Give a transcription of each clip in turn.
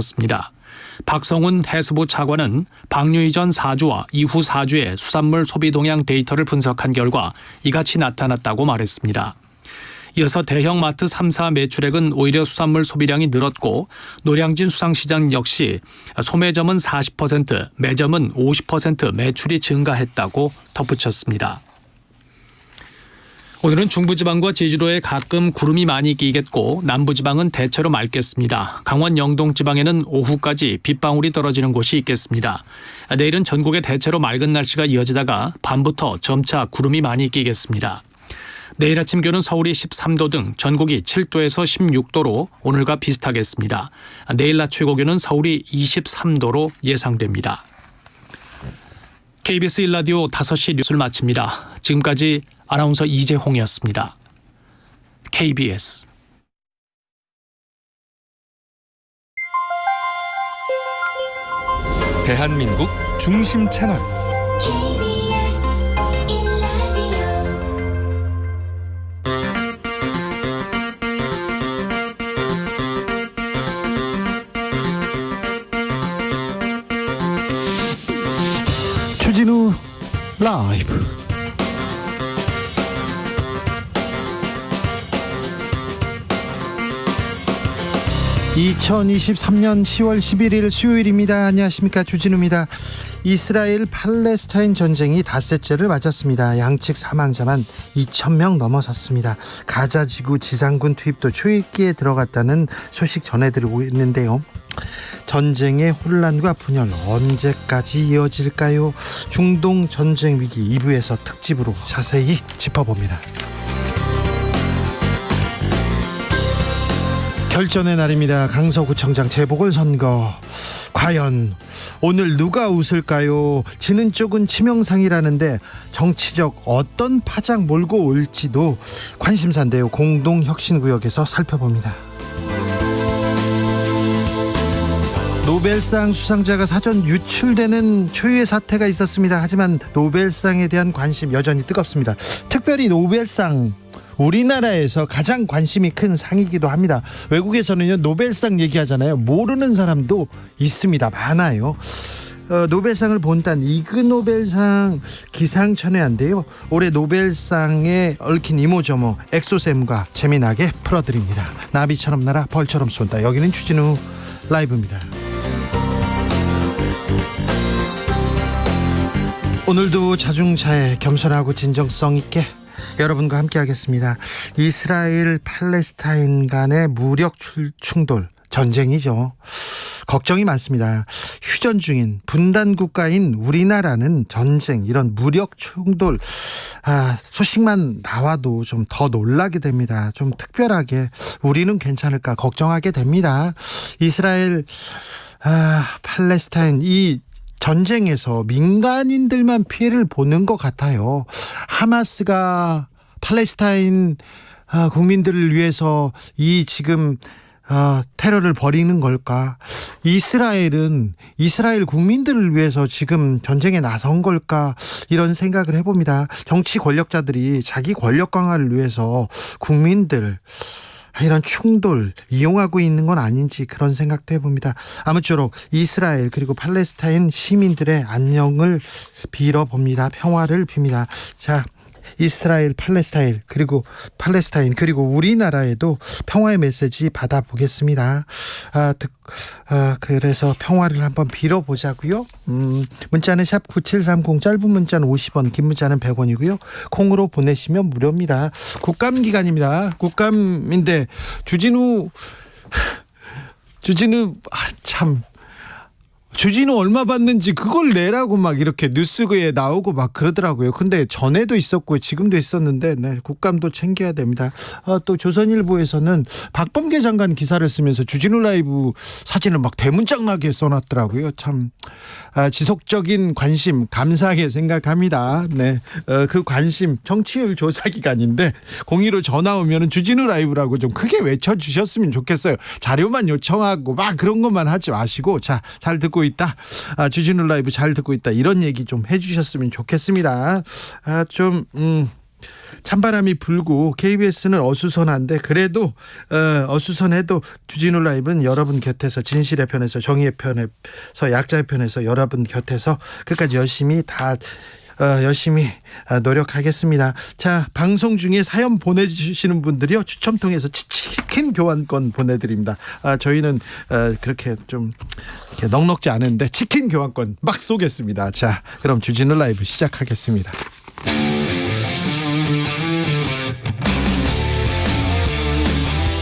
습니다. 박성훈 해수부 차관은 방류 이전 4주와 이후 4주의 수산물 소비 동향 데이터를 분석한 결과 이같이 나타났다고 말했습니다. 이어서 대형 마트 3사 매출액은 오히려 수산물 소비량이 늘었고 노량진 수상시장 역시 소매점은 40%, 매점은 50% 매출이 증가했다고 덧붙였습니다. 오늘은 중부지방과 제주도에 가끔 구름이 많이 끼겠고 남부지방은 대체로 맑겠습니다. 강원 영동지방에는 오후까지 빗방울이 떨어지는 곳이 있겠습니다. 내일은 전국에 대체로 맑은 날씨가 이어지다가 밤부터 점차 구름이 많이 끼겠습니다. 내일 아침 기온은 서울이 13도 등 전국이 7도에서 16도로 오늘과 비슷하겠습니다. 내일 낮 최고 기온은 서울이 23도로 예상됩니다. KBS 1라디오 5시 뉴스를 마칩니다. 지금까지 아나운서 이재홍이었습니다. KBS 대한민국 중심 채널 KBS 1라디오 주진우 라이브. (2023년 10월 11일) 수요일입니다. 안녕하십니까, 주진우입니다. 이스라엘 팔레스타인 전쟁이 닷새째를 맞았습니다. 양측 사망자만 2,000명 넘어섰습니다. 가자 지구 지상군 투입도 초읽기에 들어갔다는 소식 전해드리고 있는데요. 전쟁의 혼란과 분열 언제까지 이어질까요? 중동 전쟁 위기 2부에서 특집으로 자세히 짚어봅니다. 결전의 날입니다. 강서구청장 재보궐선거. 과연 오늘 누가 웃을까요? 지는 쪽은 치명상이라는데 정치적 어떤 파장 몰고 올지도 관심사인데요. 공동혁신구역에서 살펴봅니다. 노벨상 수상자가 사전 유출되는 초유의 사태가 있었습니다. 하지만 노벨상에 대한 관심 여전히 뜨겁습니다. 특별히 노벨상, 우리나라에서 가장 관심이 큰 상이기도 합니다. 외국에서는요, 노벨상 얘기하잖아요. 모르는 사람도 있습니다. 많아요. 노벨상을 본단 이그노벨상 기상천외한데요. 올해 노벨상에 얽힌 이모저모 엑소쌤과 재미나게 풀어드립니다. 나비처럼 날아 벌처럼 쏜다. 여기는 주진우 라이브입니다. 오늘도 자중차에 겸손하고 진정성 있게 여러분과 함께 하겠습니다. 이스라엘 팔레스타인 간의 무력 충돌, 전쟁이죠. 걱정이 많습니다. 휴전 중인 분단 국가인 우리나라는 전쟁, 이런 무력 충돌 소식만 나와도 좀 더 놀라게 됩니다. 좀 특별하게 우리는 괜찮을까 걱정하게 됩니다. 이스라엘 팔레스타인 이 전쟁에서 민간인들만 피해를 보는 것 같아요. 하마스가 팔레스타인 국민들을 위해서 이 지금 테러를 벌이는 걸까? 이스라엘은 이스라엘 국민들을 위해서 지금 전쟁에 나선 걸까? 이런 생각을 해봅니다. 정치 권력자들이 자기 권력 강화를 위해서 국민들 이런 충돌 이용하고 있는 건 아닌지 그런 생각도 해봅니다. 아무쪼록 이스라엘 그리고 팔레스타인 시민들의 안녕을 빌어봅니다. 평화를 빕니다. 자, 이스라엘 팔레스타인 그리고 우리나라에도 평화의 메시지 받아보겠습니다. 그래서 평화를 한번 빌어보자고요. 문자는 샵 9730, 짧은 문자는 50원, 긴 문자는 100원이고요. 콩으로 보내시면 무료입니다. 국감 기간입니다. 국감인데 주진우 주진우 얼마 받는지 그걸 내라고 막 이렇게 뉴스에 나오고 막 그러더라고요. 근데 전에도 있었고 지금도 있었는데 국감도 챙겨야 됩니다. 또 조선일보에서는 박범계 장관 기사를 쓰면서 주진우 라이브 사진을 막 대문짝나게 써놨더라고요. 참 지속적인 관심 감사하게 생각합니다. 네, 그 관심 정치율 조사 기간인데 02로 전화 오면 주진우 라이브라고 좀 크게 외쳐주셨으면 좋겠어요. 자료만 요청하고 막 그런 것만 하지 마시고 잘 듣고 있다. 주진우 라이브 잘 듣고 있다. 이런 얘기 좀 해주셨으면 좋겠습니다. 찬바람이 불고 KBS는 어수선한데 그래도 어수선해도 주진우 라이브는 여러분 곁에서 진실의 편에서 정의의 편에서 약자의 편에서 여러분 곁에서 끝까지 열심히 노력하겠습니다. 자, 방송 중에 사연 보내주시는 분들이요 추첨 통해서 치킨 교환권 보내드립니다. 저희는 그렇게 좀 이렇게 넉넉지 않은데 치킨 교환권 막 쏘겠습니다. 자, 그럼 주진우 라이브 시작하겠습니다.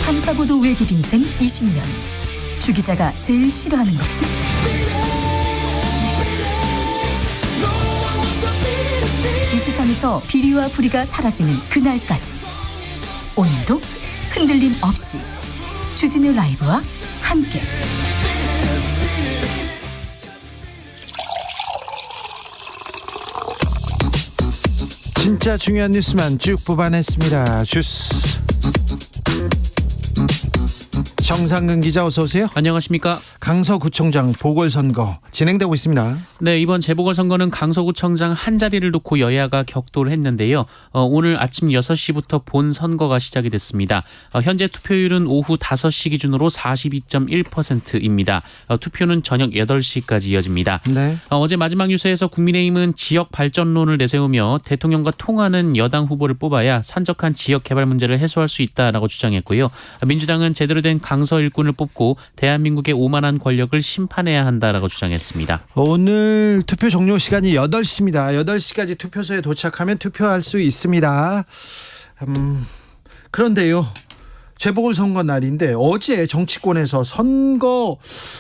탐사보도 외길 인생 20년. 주 기자가 제일 싫어하는 것은? 이 세상에서 비리와 부리가 사라지는 그날까지. 오늘도 흔들림 없이 주진우 라이브와 함께. 진짜 중요한 뉴스만 쭉 뽑아냈습니다. 주스 정상근 기자 어서 오세요. 안녕하십니까. 강서구청장 보궐선거 진행되고 있습니다. 네, 이번 재보궐선거는 강서구청장 한 자리를 놓고 여야가 격돌을 했는데요. 오늘 아침 6시부터 본 선거가 시작이 됐습니다. 현재 투표율은 오후 5시 기준으로 42.1%입니다. 투표는 저녁 8시까지 이어집니다. 네. 어제 마지막 뉴스에서 국민의힘은 지역 발전론을 내세우며 대통령과 통하는 여당 후보를 뽑아야 산적한 지역 개발 문제를 해소할 수 있다라고 주장했고요. 민주당은 제대로 된 강서 일꾼을 뽑고 대한민국의 오만한 권력을 심판해야 한다라고 주장했습니다. 오늘 투표 종료 시간이 8시입니다. 8시까지 투표소에 도착하면 투표할 수 있습니다. 그런데요. 재보궐선거 날인데 어제 정치권에서 선거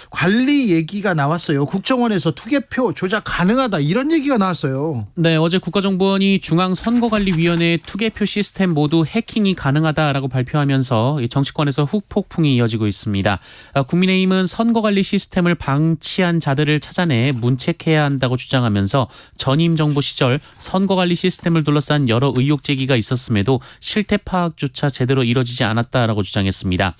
관리 얘기가 나왔어요. 국정원에서 투개표 조작 가능하다 이런 얘기가 나왔어요. 네, 어제 국가정보원이 중앙선거관리위원회의 투개표 시스템 모두 해킹이 가능하다라고 발표하면서 정치권에서 후폭풍이 이어지고 있습니다. 국민의힘은 선거관리 시스템을 방치한 자들을 찾아내 문책해야 한다고 주장하면서 전임 정부 시절 선거관리 시스템을 둘러싼 여러 의혹 제기가 있었음에도 실태 파악조차 제대로 이뤄지지 않았다 라고 주장했습니다.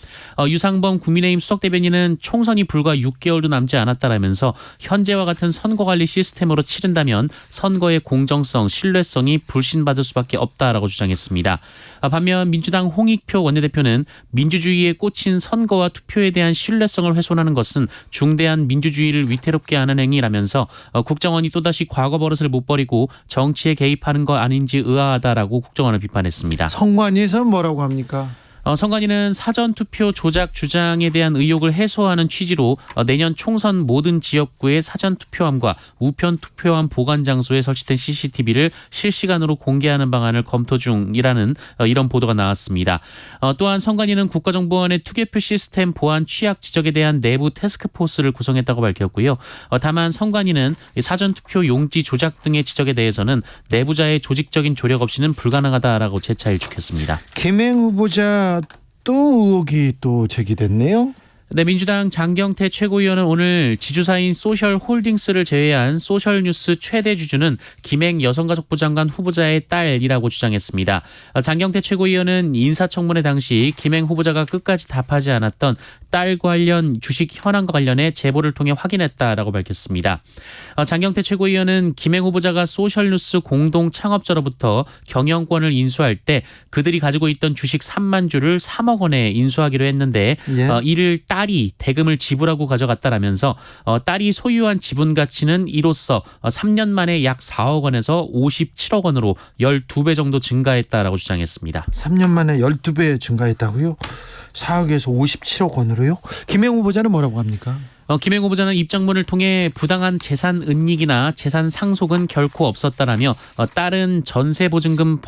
유상범 국민의힘 수석대변인은 총선이 불과 6개월도 남지 않았다라면서 현재와 같은 선거관리 시스템으로 치른다면 선거의 공정성, 신뢰성이 불신받을 수밖에 없다라고 주장했습니다. 반면 민주당 홍익표 원내대표는 민주주의에 꽂힌 선거와 투표에 대한 신뢰성을 훼손하는 것은 중대한 민주주의를 위태롭게 하는 행위라면서 국정원이 또다시 과거 버릇을 못 버리고 정치에 개입하는 거 아닌지 의아하다라고 국정원을 비판했습니다. 선관위에서는 뭐라고 합니까? 선관위는 사전투표 조작 주장에 대한 의혹을 해소하는 취지로 내년 총선 모든 지역구의 사전투표함과 우편투표함 보관 장소에 설치된 CCTV를 실시간으로 공개하는 방안을 검토 중이라는 이런 보도가 나왔습니다. 또한 선관위는 국가정보원의 투개표 시스템 보안 취약 지적에 대한 내부 태스크포스를 구성했다고 밝혔고요. 다만 선관위는 사전투표 용지 조작 등의 지적에 대해서는 내부자의 조직적인 조력 없이는 불가능하다라고 재차 일축했습니다. 김행 후보자 또 의혹이 또 제기됐네요. 네, 민주당 장경태 최고위원은 오늘 지주사인 소셜홀딩스를 제외한 소셜뉴스 최대 주주는 김행 여성가족부 장관 후보자의 딸이라고 주장했습니다. 장경태 최고위원은 인사청문회 당시 김행 후보자가 끝까지 답하지 않았던 딸 관련 주식 현황과 관련해 제보를 통해 확인했다라고 밝혔습니다. 장경태 최고위원은 김행 후보자가 소셜뉴스 공동 창업자로부터 경영권을 인수할 때 그들이 가지고 있던 주식 3만 주를 3억 원에 인수하기로 했는데 이를 딸이 대금을 지불하고 가져갔다라면서 딸이 소유한 지분 가치는 이로써 3년 만에 약 4억 원에서 57억 원으로 12배 정도 증가했다라고 주장했습니다. 3년 만에 12배 증가했다고요? 4억에서 57억 원으로요? 김행 후보자는 뭐라고 합니까? 김행 후보자는 입장문을 통해 부당한 재산 은닉이나 재산 상속은 결코 없었다라며 딸은 전세보증금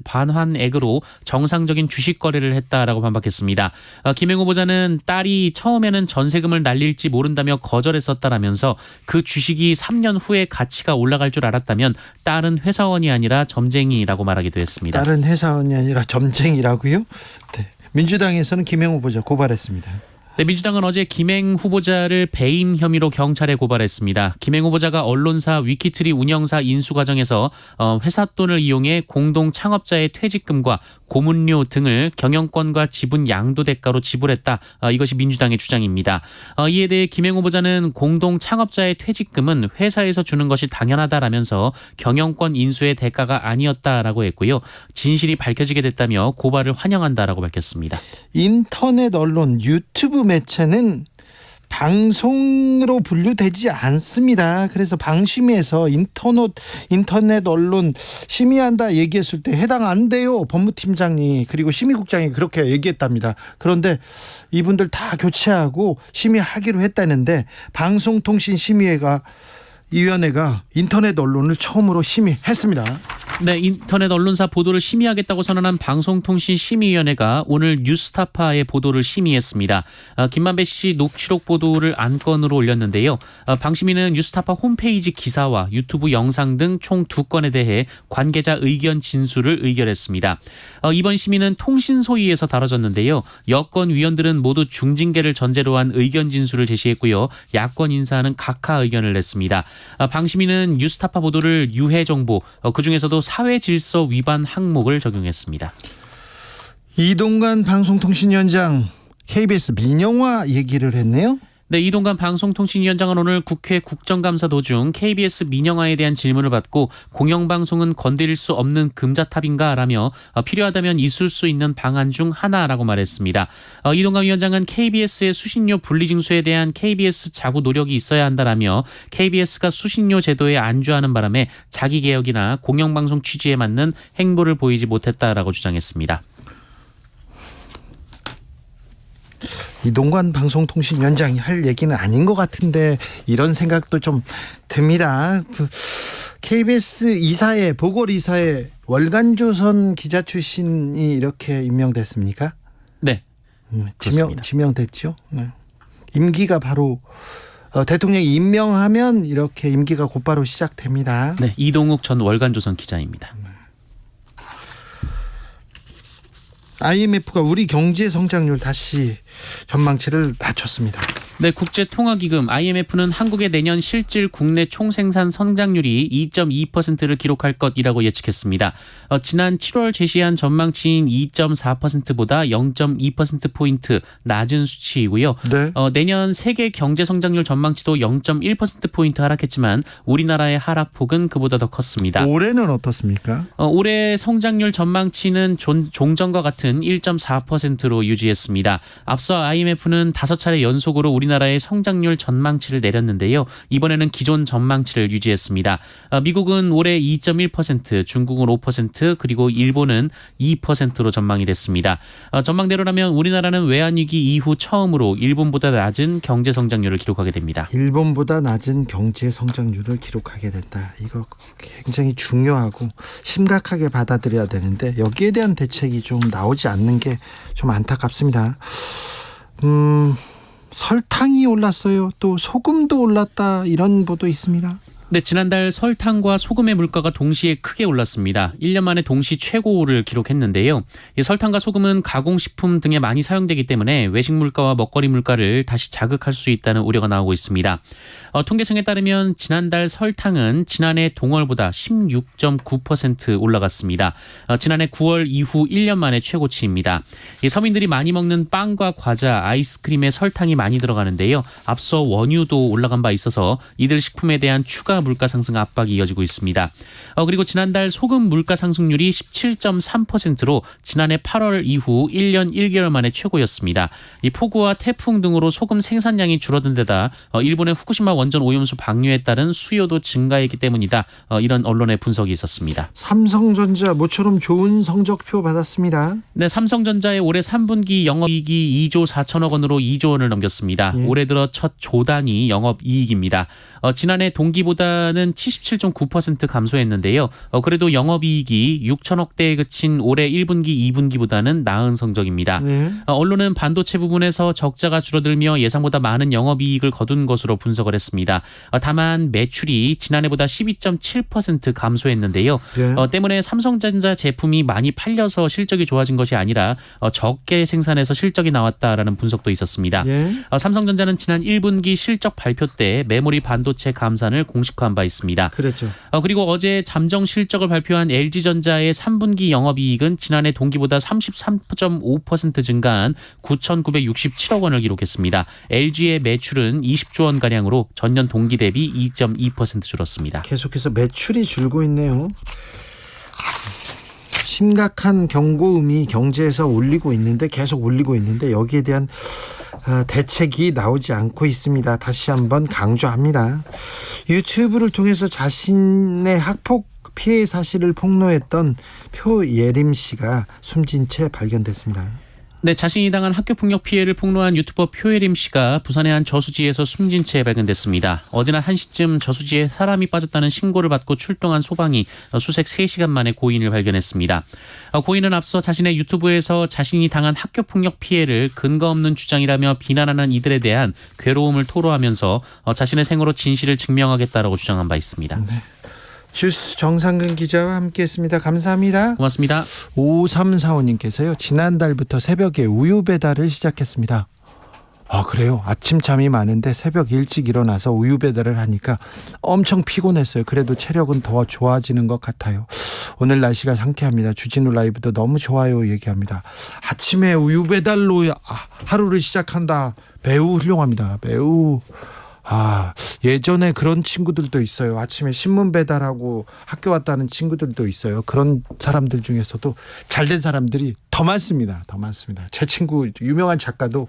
반환액으로 정상적인 주식 거래를 했다라고 반박했습니다. 김행 후보자는 딸이 처음에는 전세금을 날릴지 모른다며 거절했었다라면서 그 주식이 3년 후에 가치가 올라갈 줄 알았다면 딸은 회사원이 아니라 점쟁이라고 말하기도 했습니다. 딸은 회사원이 아니라 점쟁이라고요? 네. 민주당에서는 김행 후보자 고발했습니다. 네, 민주당은 어제 김행 후보자를 배임 혐의로 경찰에 고발했습니다. 김행 후보자가 언론사 위키트리 운영사 인수 과정에서 회사 돈을 이용해 공동 창업자의 퇴직금과 고문료 등을 경영권과 지분 양도 대가로 지불했다. 이것이 민주당의 주장입니다. 이에 대해 김행 후보자는 공동 창업자의 퇴직금은 회사에서 주는 것이 당연하다라면서 경영권 인수의 대가가 아니었다라고 했고요. 진실이 밝혀지게 됐다며 고발을 환영한다라고 밝혔습니다. 인터넷 언론, 유튜브 매체는 방송으로 분류되지 않습니다. 그래서 방심위에서 인터넷 언론 심의한다 얘기했을 때 해당 안 돼요. 법무팀장이 그리고 심의국장이 그렇게 얘기했답니다. 그런데 이분들 다 교체하고 심의하기로 했다는데 방송통신심의위원회가 인터넷 언론을 처음으로 심의했습니다. 네, 인터넷 언론사 보도를 심의하겠다고 선언한 방송통신심의위원회가 오늘 뉴스타파의 보도를 심의했습니다. 김만배 씨 녹취록 보도를 안건으로 올렸는데요. 방심위는 뉴스타파 홈페이지 기사와 유튜브 영상 등 총 2건에 대해 관계자 의견 진술을 의결했습니다. 이번 심의는 통신소위에서 다뤄졌는데요. 여권 위원들은 모두 중징계를 전제로 한 의견 진술을 제시했고요. 야권 인사는 각하 의견을 냈습니다. 방심위는 뉴스타파 보도를 유해 정보, 그중에서도 사회 질서 위반 항목을 적용했습니다. 이동관 방송통신위원장 KBS 민영화 얘기를 했네요. 네, 이동관 방송통신위원장은 오늘 국회 국정감사 도중 KBS 민영화에 대한 질문을 받고 공영방송은 건드릴 수 없는 금자탑인가 라며 필요하다면 있을 수 있는 방안 중 하나라고 말했습니다. 이동관 위원장은 KBS의 수신료 분리징수에 대한 KBS 자구 노력이 있어야 한다라며 KBS가 수신료 제도에 안주하는 바람에 자기개혁이나 공영방송 취지에 맞는 행보를 보이지 못했다라고 주장했습니다. 이동관 방송통신위원장이 할 얘기는 아닌 것 같은데 이런 생각도 좀 듭니다. KBS 이사회, 보궐이사회 월간조선 기자 출신이 이렇게 임명됐습니까? 네, 그렇습니다. 지명됐죠. 네. 임기가 바로 대통령이 임명하면 이렇게 임기가 곧바로 시작됩니다. 네, 이동욱 전 월간조선 기자입니다. IMF가 우리 경제 성장률 다시 전망치를 낮췄습니다. 네, 국제통화기금 IMF는 한국의 내년 실질 국내 총생산 성장률이 2.2%를 기록할 것이라고 예측했습니다. 지난 7월 제시한 전망치인 2.4%보다 0.2%포인트 낮은 수치이고요. 네. 내년 세계 경제 성장률 전망치도 0.1%포인트 하락했지만 우리나라의 하락폭은 그보다 더 컸습니다. 올해는 어떻습니까? 올해 성장률 전망치는 종전과 같은 1.4%로 유지했습니다. 앞서 IMF는 5차례 연속으로 우리나라의 성장률 전망치를 내렸는데요. 이번에는 기존 전망치를 유지했습니다. 미국은 올해 2.1%, 중국은 5%, 그리고 일본은 2%로 전망이 됐습니다. 전망대로라면 우리나라는 외환위기 이후 처음으로 일본보다 낮은 경제 성장률을 기록하게 됩니다. 일본보다 낮은 경제 성장률을 기록하게 된다. 이거 굉장히 중요하고 심각하게 받아들여야 되는데 여기에 대한 대책이 좀 나오지 않는 게 좀 안타깝습니다. 설탕이 올랐어요. 또 소금도 올랐다. 이런 보도 있습니다. 네, 지난달 설탕과 소금의 물가가 동시에 크게 올랐습니다. 1년 만에 동시 최고를 기록했는데요. 이 설탕과 소금은 가공식품 등에 많이 사용되기 때문에 외식 물가와 먹거리 물가를 다시 자극할 수 있다는 우려가 나오고 있습니다. 통계청에 따르면 지난달 설탕은 지난해 동월보다 16.9% 올라갔습니다. 지난해 9월 이후 1년 만에 최고치입니다. 이 서민들이 많이 먹는 빵과 과자, 아이스크림에 설탕이 많이 들어가는데요. 앞서 원유도 올라간 바 있어서 이들 식품에 대한 추가 물가 상승 압박이 이어지고 있습니다. 그리고 지난달 소금 물가 상승률이 17.3%로 지난해 8월 이후 1년 1개월 만에 최고였습니다. 이 폭우와 태풍 등으로 소금 생산량이 줄어든 데다 일본의 후쿠시마 원전 오염수 방류에 따른 수요도 증가했기 때문이다. 이런 언론의 분석이 있었습니다. 삼성전자 모처럼 좋은 성적표 받았습니다. 네, 삼성전자의 올해 3분기 영업이익이 2조 4천억 원으로 2조 원을 넘겼습니다. 예. 올해 들어 첫 조단위 영업이익입니다. 지난해 동기보다 전년보다는 77.9% 감소했는데요. 그래도 영업이익이 6천억대에 그친 올해 1분기, 2분기보다는 나은 성적입니다. 네. 언론은 반도체 부분에서 적자가 줄어들며 예상보다 많은 영업이익을 거둔 것으로 분석을 했습니다. 다만 매출이 지난해보다 12.7% 감소했는데요. 네. 때문에 삼성전자 제품이 많이 팔려서 실적이 좋아진 것이 아니라 적게 생산해서 실적이 나왔다라는 분석도 있었습니다. 예. 삼성전자는 지난 1분기 실적 발표 때 메모리 반도체 감산을 공식화한 바 있습니다. 그랬죠. 그리고 어제 잠정 실적을 발표한 LG전자의 3분기 영업이익은 지난해 동기보다 33.5% 증가한 9,967억 원을 기록했습니다. LG의 매출은 20조 원 가량으로 전년 동기 대비 2.2% 줄었습니다. 계속해서 매출이 줄고 있네요. 심각한 경고음이 경제에서 울리고 있는데 계속 울리고 있는데 여기에 대한 대책이 나오지 않고 있습니다. 다시 한번 강조합니다. 유튜브를 통해서 자신의 학폭 피해 사실을 폭로했던 표예림 씨가 숨진 채 발견됐습니다. 네, 자신이 당한 학교폭력 피해를 폭로한 유튜버 표예림 씨가 부산의 한 저수지에서 숨진 채 발견됐습니다. 어제나 1시쯤 저수지에 사람이 빠졌다는 신고를 받고 출동한 소방이 수색 3시간 만에 고인을 발견했습니다. 고인은 앞서 자신의 유튜브에서 자신이 당한 학교폭력 피해를 근거 없는 주장이라며 비난하는 이들에 대한 괴로움을 토로하면서 자신의 생으로 진실을 증명하겠다라고 주장한 바 있습니다. 네. 주스 정상근 기자와 함께했습니다. 감사합니다. 고맙습니다. 5345님께서요. 지난달부터 새벽에 우유 배달을 시작했습니다. 아, 그래요? 아침잠이 많은데 새벽 일찍 일어나서 우유 배달을 하니까 엄청 피곤했어요. 그래도 체력은 더 좋아지는 것 같아요. 오늘 날씨가 상쾌합니다. 주진우 라이브도 너무 좋아요 얘기합니다. 아침에 우유 배달로 하루를 시작한다. 매우 훌륭합니다. 매우. 예전에 그런 친구들도 있어요. 아침에 신문 배달하고 학교 왔다는 친구들도 있어요. 그런 사람들 중에서도 잘된 사람들이 더 많습니다. 더 많습니다. 제 친구 유명한 작가도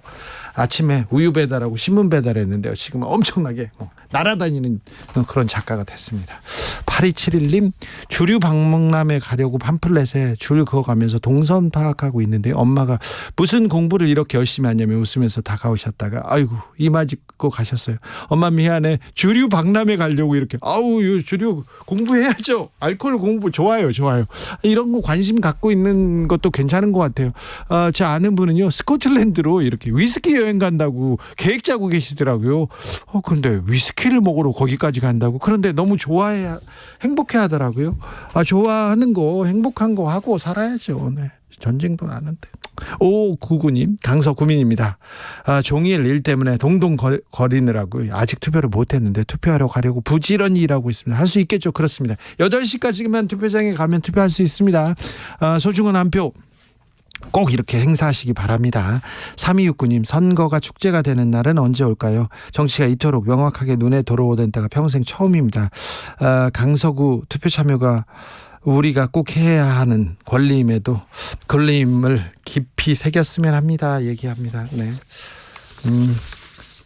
아침에 우유 배달하고 신문 배달했는데요. 지금 엄청나게 날아다니는 그런 작가가 됐습니다. 8271님, 주류 박물관에 가려고 팜플렛에 줄 그어가면서 동선 파악하고 있는데 엄마가 무슨 공부를 이렇게 열심히 하냐며 웃으면서 다가오셨다가 아이고 이마 짚고 가셨어요. 엄마 미안해. 주류 박람회 가려고 이렇게 주류 공부해야죠. 알코올 공부 좋아요. 이런 거 관심 갖고 있는 것도 괜찮은 것 같아요. 제 아는 분은요 스코틀랜드로 이렇게 위스키 여행 간다고 계획 짜고 계시더라고요. 근데 위스키를 먹으러 거기까지 간다고. 그런데 너무 행복해 하더라고요. 좋아하는 거 행복한 거 하고 살아야죠. 네. 전쟁도 나는데. 5599님 강서구민입니다. 종일 일 때문에 동동 거리느라고 아직 투표를 못했는데 투표하러 가려고 부지런히 일하고 있습니다. 할 수 있겠죠? 그렇습니다. 8시까지만 투표장에 가면 투표할 수 있습니다. 소중한 한 표 꼭 이렇게 행사하시기 바랍니다. 3269님, 선거가 축제가 되는 날은 언제 올까요? 정치가 이토록 명확하게 눈에 들어오던 때가 평생 처음입니다. 강서구 투표 참여가 우리가 꼭 해야 하는 권리임에도 권리임을 깊이 새겼으면 합니다. 얘기합니다. 네.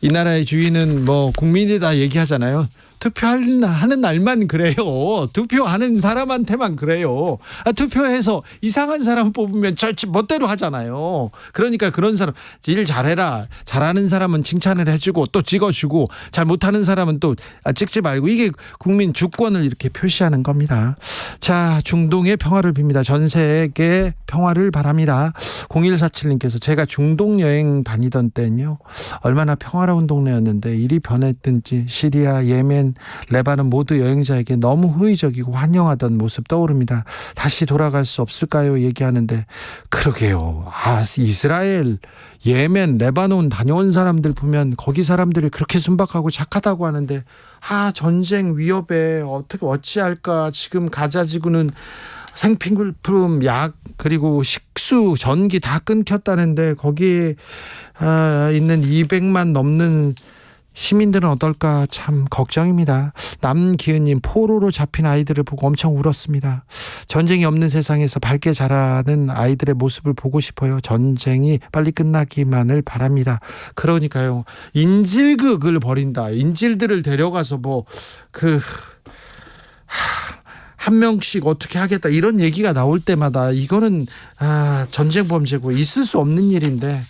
이 나라의 주인은 국민이다 얘기하잖아요. 투표하는 날만 그래요. 투표하는 사람한테만 그래요. 투표해서 이상한 사람 뽑으면 멋대로 하잖아요. 그러니까 그런 사람 일 잘해라. 잘하는 사람은 칭찬을 해주고 또 찍어주고 잘 못하는 사람은 또 찍지 말고 이게 국민 주권을 이렇게 표시하는 겁니다. 자, 중동의 평화를 빕니다. 전 세계 평화를 바랍니다. 0147님께서 제가 중동 여행 다니던 때는요. 얼마나 평화로운 동네였는데 일이 변했든지 시리아, 예멘, 레바논 모두 여행자에게 너무 호의적이고 환영하던 모습 떠오릅니다. 다시 돌아갈 수 없을까요? 얘기하는데 그러게요. 이스라엘, 예멘, 레바논 다녀온 사람들 보면 거기 사람들이 그렇게 순박하고 착하다고 하는데 전쟁 위협에 어찌할까. 지금 가자지구는 생필품, 약, 그리고 식수, 전기 다 끊겼다는데 거기에 있는 200만 넘는 시민들은 어떨까 참 걱정입니다. 남기은님, 포로로 잡힌 아이들을 보고 엄청 울었습니다. 전쟁이 없는 세상에서 밝게 자라는 아이들의 모습을 보고 싶어요. 전쟁이 빨리 끝나기만을 바랍니다. 그러니까요. 인질극을 벌인다. 인질들을 데려가서 한 명씩 어떻게 하겠다 이런 얘기가 나올 때마다 이거는 전쟁 범죄고 있을 수 없는 일인데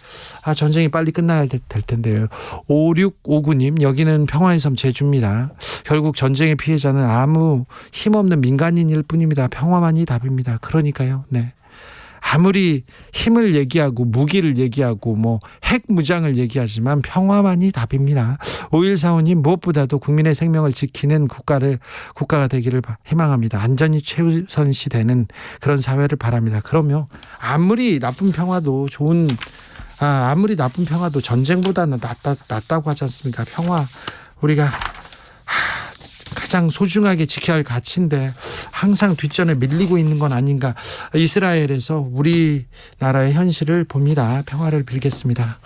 전쟁이 빨리 끝나야 될 텐데요. 5659님 여기는 평화의 섬 제주입니다. 결국 전쟁의 피해자는 아무 힘없는 민간인일 뿐입니다. 평화만이 답입니다. 그러니까요. 네. 아무리 힘을 얘기하고 무기를 얘기하고 뭐 핵무장을 얘기하지만 평화만이 답입니다. 5145님 무엇보다도 국민의 생명을 지키는 국가가 되기를 희망합니다. 안전이 최우선시되는 그런 사회를 바랍니다. 그러면 아무리 나쁜 평화도 전쟁보다는 낫다고 하지 않습니까? 평화 우리가 가장 소중하게 지켜야 할 가치인데 항상 뒷전에 밀리고 있는 건 아닌가. 이스라엘에서 우리나라의 현실을 봅니다. 평화를 빌겠습니다.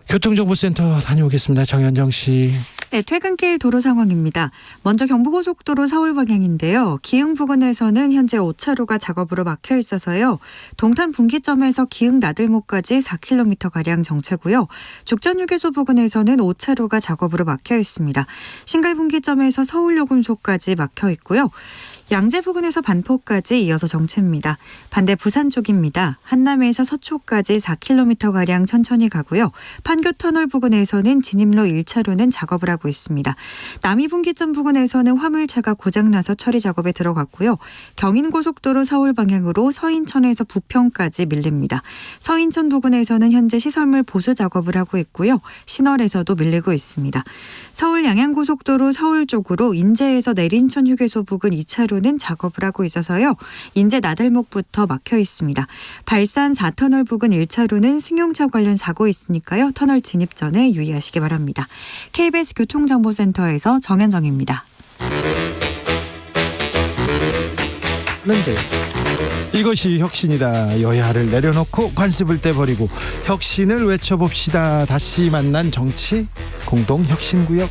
교통정보센터 다녀오겠습니다. 정현정 씨. 네, 퇴근길 도로 상황입니다. 먼저 경부고속도로 서울 방향인데요. 기흥 부근에서는 현재 5차로가 작업으로 막혀 있어서요. 동탄 분기점에서 기흥 나들목까지 4km가량 정체고요. 죽전휴게소 부근에서는 5차로가 작업으로 막혀 있습니다. 신갈 분기점에서 서울요금소까지 막혀 있고요. 양재 부근에서 반포까지 이어서 정체입니다. 반대 부산 쪽입니다. 한남에서 서초까지 4km가량 천천히 가고요. 판교터널 부근에서는 진입로 1차로는 작업을 하고 있습니다. 남이분기점 부근에서는 화물차가 고장나서 처리 작업에 들어갔고요. 경인고속도로 서울 방향으로 서인천에서 부평까지 밀립니다. 서인천 부근에서는 현재 시설물 보수 작업을 하고 있고요. 신월에서도 밀리고 있습니다. 서울 양양고속도로 서울 쪽으로 인제에서 내린천 휴게소 부근 2차로는 작업을 하고 있어서요. 인제 나들목부터 막혀 있습니다. 발산 4터널 부근 1차로는 승용차 관련 사고 있으니까요. 터널 진입 전에 유의하시기 바랍니다. KBS 교통정보센터에서 정현정입니다. 그런데 이것이 혁신이다. 여야를 내려놓고 관습을 떼버리고 혁신을 외쳐봅시다. 다시 만난 정치 공동혁신구역.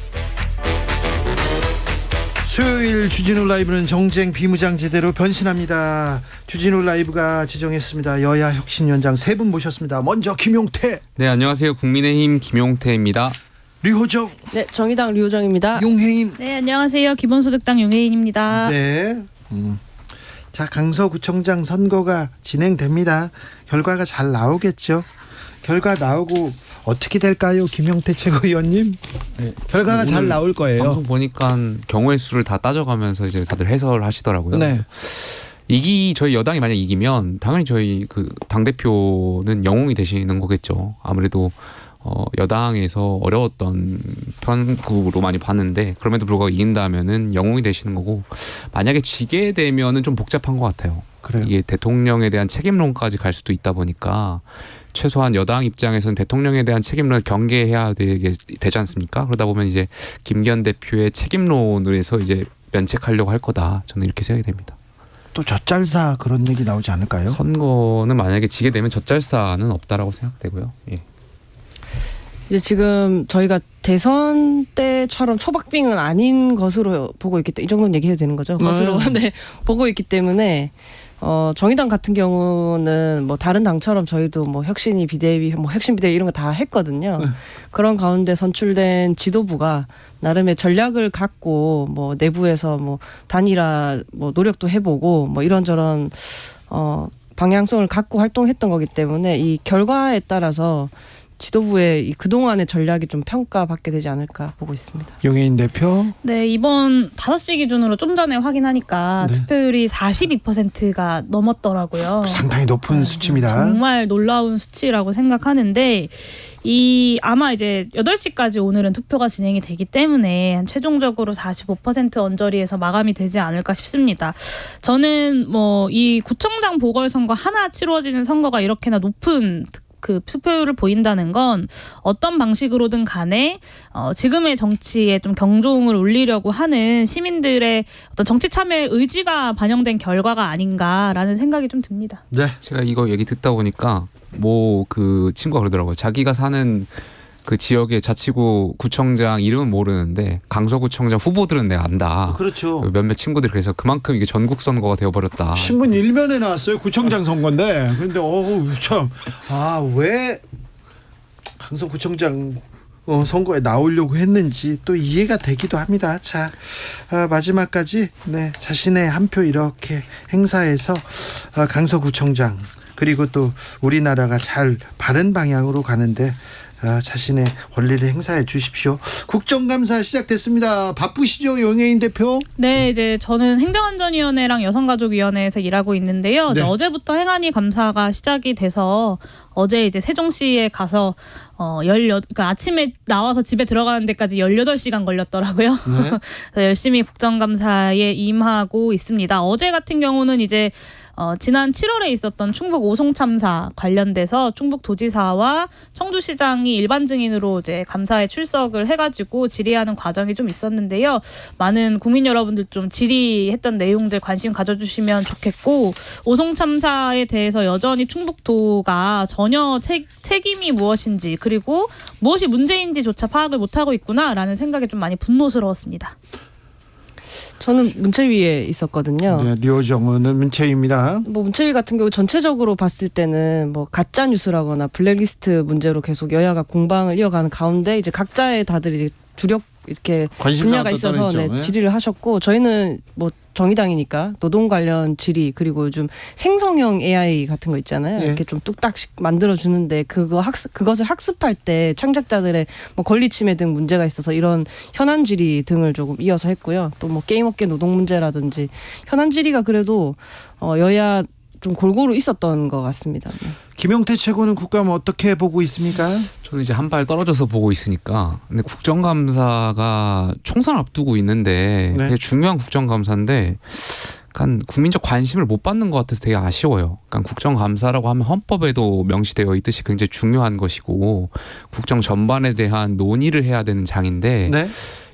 수요일 주진우 라이브는 정쟁 비무장지대로 변신합니다. 주진우 라이브가 지정했습니다. 여야 혁신위원장 3분 모셨습니다. 먼저 김용태. 네, 안녕하세요. 국민의힘 김용태입니다. 류호정. 네, 정의당 류호정입니다. 용혜인. 네, 안녕하세요. 기본소득당 용혜인입니다. 네. 자, 강서구청장 선거가 진행됩니다. 결과가 잘 나오겠죠. 결과 나오고 어떻게 될까요, 김용태 최고위원님? 네. 결과가 잘 나올 거예요. 방송 보니까 경우의 수를 다 따져가면서 이제 다들 해설을 하시더라고요. 네. 저희 여당이 만약 이기면 당연히 저희 당 대표는 영웅이 되시는 거겠죠. 아무래도 여당에서 어려웠던 편국으로 많이 봤는데 그럼에도 불구하고 이긴다면은 영웅이 되시는 거고 만약에 지게 되면은 좀 복잡한 것 같아요. 그래요. 이게 대통령에 대한 책임론까지 갈 수도 있다 보니까 최소한 여당 입장에서는 대통령에 대한 책임론을 경계해야 되지 않습니까? 그러다 보면 이제 김기현 대표의 책임론을 해서 이제 면책하려고 할 거다. 저는 이렇게 생각이 됩니다. 또 젖잘사 그런 얘기 나오지 않을까요? 선거는 만약에 지게 되면 젖잘사는 없다라고 생각되고요. 예. 이제 지금 저희가 대선 때처럼 초박빙은 아닌 것으로 보고 있기 때문에 이 정도는 얘기해도 되는 거죠. 것으로 네, 보고 있기 때문에 정의당 같은 경우는 뭐 다른 당처럼 저희도 뭐 혁신이 비대위, 뭐 혁신 비대위 이런 거 다 했거든요. 그런 가운데 선출된 지도부가 나름의 전략을 갖고 뭐 내부에서 뭐 단일화 뭐 노력도 해보고 뭐 이런저런 방향성을 갖고 활동했던 거기 때문에 이 결과에 따라서 지도부의 이 그동안의 전략이 좀 평가받게 되지 않을까 보고 있습니다. 용혜인 대표. 네, 이번 5시 기준으로 좀 전에 확인하니까 네. 투표율이 42%가 넘었더라고요. 상당히 높은 수치입니다. 정말 놀라운 수치라고 생각하는데 아마 이제 8시까지 오늘은 투표가 진행이 되기 때문에 최종적으로 45% 언저리에서 마감이 되지 않을까 싶습니다. 저는 뭐 이 구청장 보궐선거 하나 치러지는 선거가 이렇게나 높은 투표율을 보인다는 건 어떤 방식으로든 간에 지금의 정치에 좀 경종을 울리려고 하는 시민들의 어떤 정치 참여의 의지가 반영된 결과가 아닌가라는 생각이 좀 듭니다. 네. 제가 이거 얘기 듣다 보니까 친구가 그러더라고요. 자기가 사는 그 지역의 자치구 구청장 이름은 모르는데 강서구청장 후보들은 내가 안다. 그렇죠. 몇몇 친구들이 그래서 그만큼 이게 전국 선거가 되어버렸다. 신문 1면에 나왔어요. 구청장 선거인데. 근데 참 왜 강서구청장 선거에 나오려고 했는지 또 이해가 되기도 합니다. 자, 마지막까지 자신의 한 표 이렇게 행사해서 강서구청장 그리고 또 우리나라가 잘 바른 방향으로 가는데 자신의 권리를 행사해 주십시오. 국정감사 시작됐습니다. 바쁘시죠, 용혜인 대표? 네, 이제 저는 행정안전위원회랑 여성가족위원회에서 일하고 있는데요. 네. 어제부터 행안위 감사가 시작이 돼서 어제 이제 세종시에 가서 그러니까 아침에 나와서 집에 들어가는 데까지 18시간 걸렸더라고요. 네. 열심히 국정감사에 임하고 있습니다. 어제 같은 경우는 이제 지난 7월에 있었던 충북 오송 참사 관련돼서 충북도지사와 청주시장이 일반 증인으로 이제 감사에 출석을 해가지고 질의하는 과정이 좀 있었는데요. 많은 국민 여러분들 좀 질의했던 내용들 관심 가져주시면 좋겠고, 오송 참사에 대해서 여전히 충북도가 전혀 책임이 무엇인지 그리고 무엇이 문제인지조차 파악을 못하고 있구나라는 생각에 좀 많이 분노스러웠습니다. 저는 문체위에 있었거든요. 네, 류정은은 문체위입니다. 뭐 문체위 같은 경우 전체적으로 봤을 때는 뭐 가짜 뉴스라거나 블랙리스트 문제로 계속 여야가 공방을 이어가는 가운데 이제 각자의 다들 이제 주력 이렇게 분야가 있어서 질의를 하셨고, 저희는 뭐 정의당이니까 노동 관련 질의 그리고 요즘 생성형 AI 같은 거 있잖아요. 네. 이렇게 좀 뚝딱씩 만들어 주는데 그것을 학습할 때 창작자들의 뭐 권리 침해 등 문제가 있어서 이런 현안 질의 등을 조금 이어서 했고요. 또 뭐 게임업계 노동 문제라든지 현안 질의가 그래도 여야 좀 골고루 있었던 것 같습니다. 네. 김용태 최고는 국감 어떻게 보고 있습니까? 저는 이제 한 발 떨어져서 보고 있으니까. 근데 국정감사가 총선 앞두고 있는데 네. 되게 중요한 국정감사인데 약간 국민적 관심을 못 받는 것 같아서 되게 아쉬워요. 그러니까 국정감사라고 하면 헌법에도 명시되어 있듯이 굉장히 중요한 것이고 국정 전반에 대한 논의를 해야 되는 장인데 네.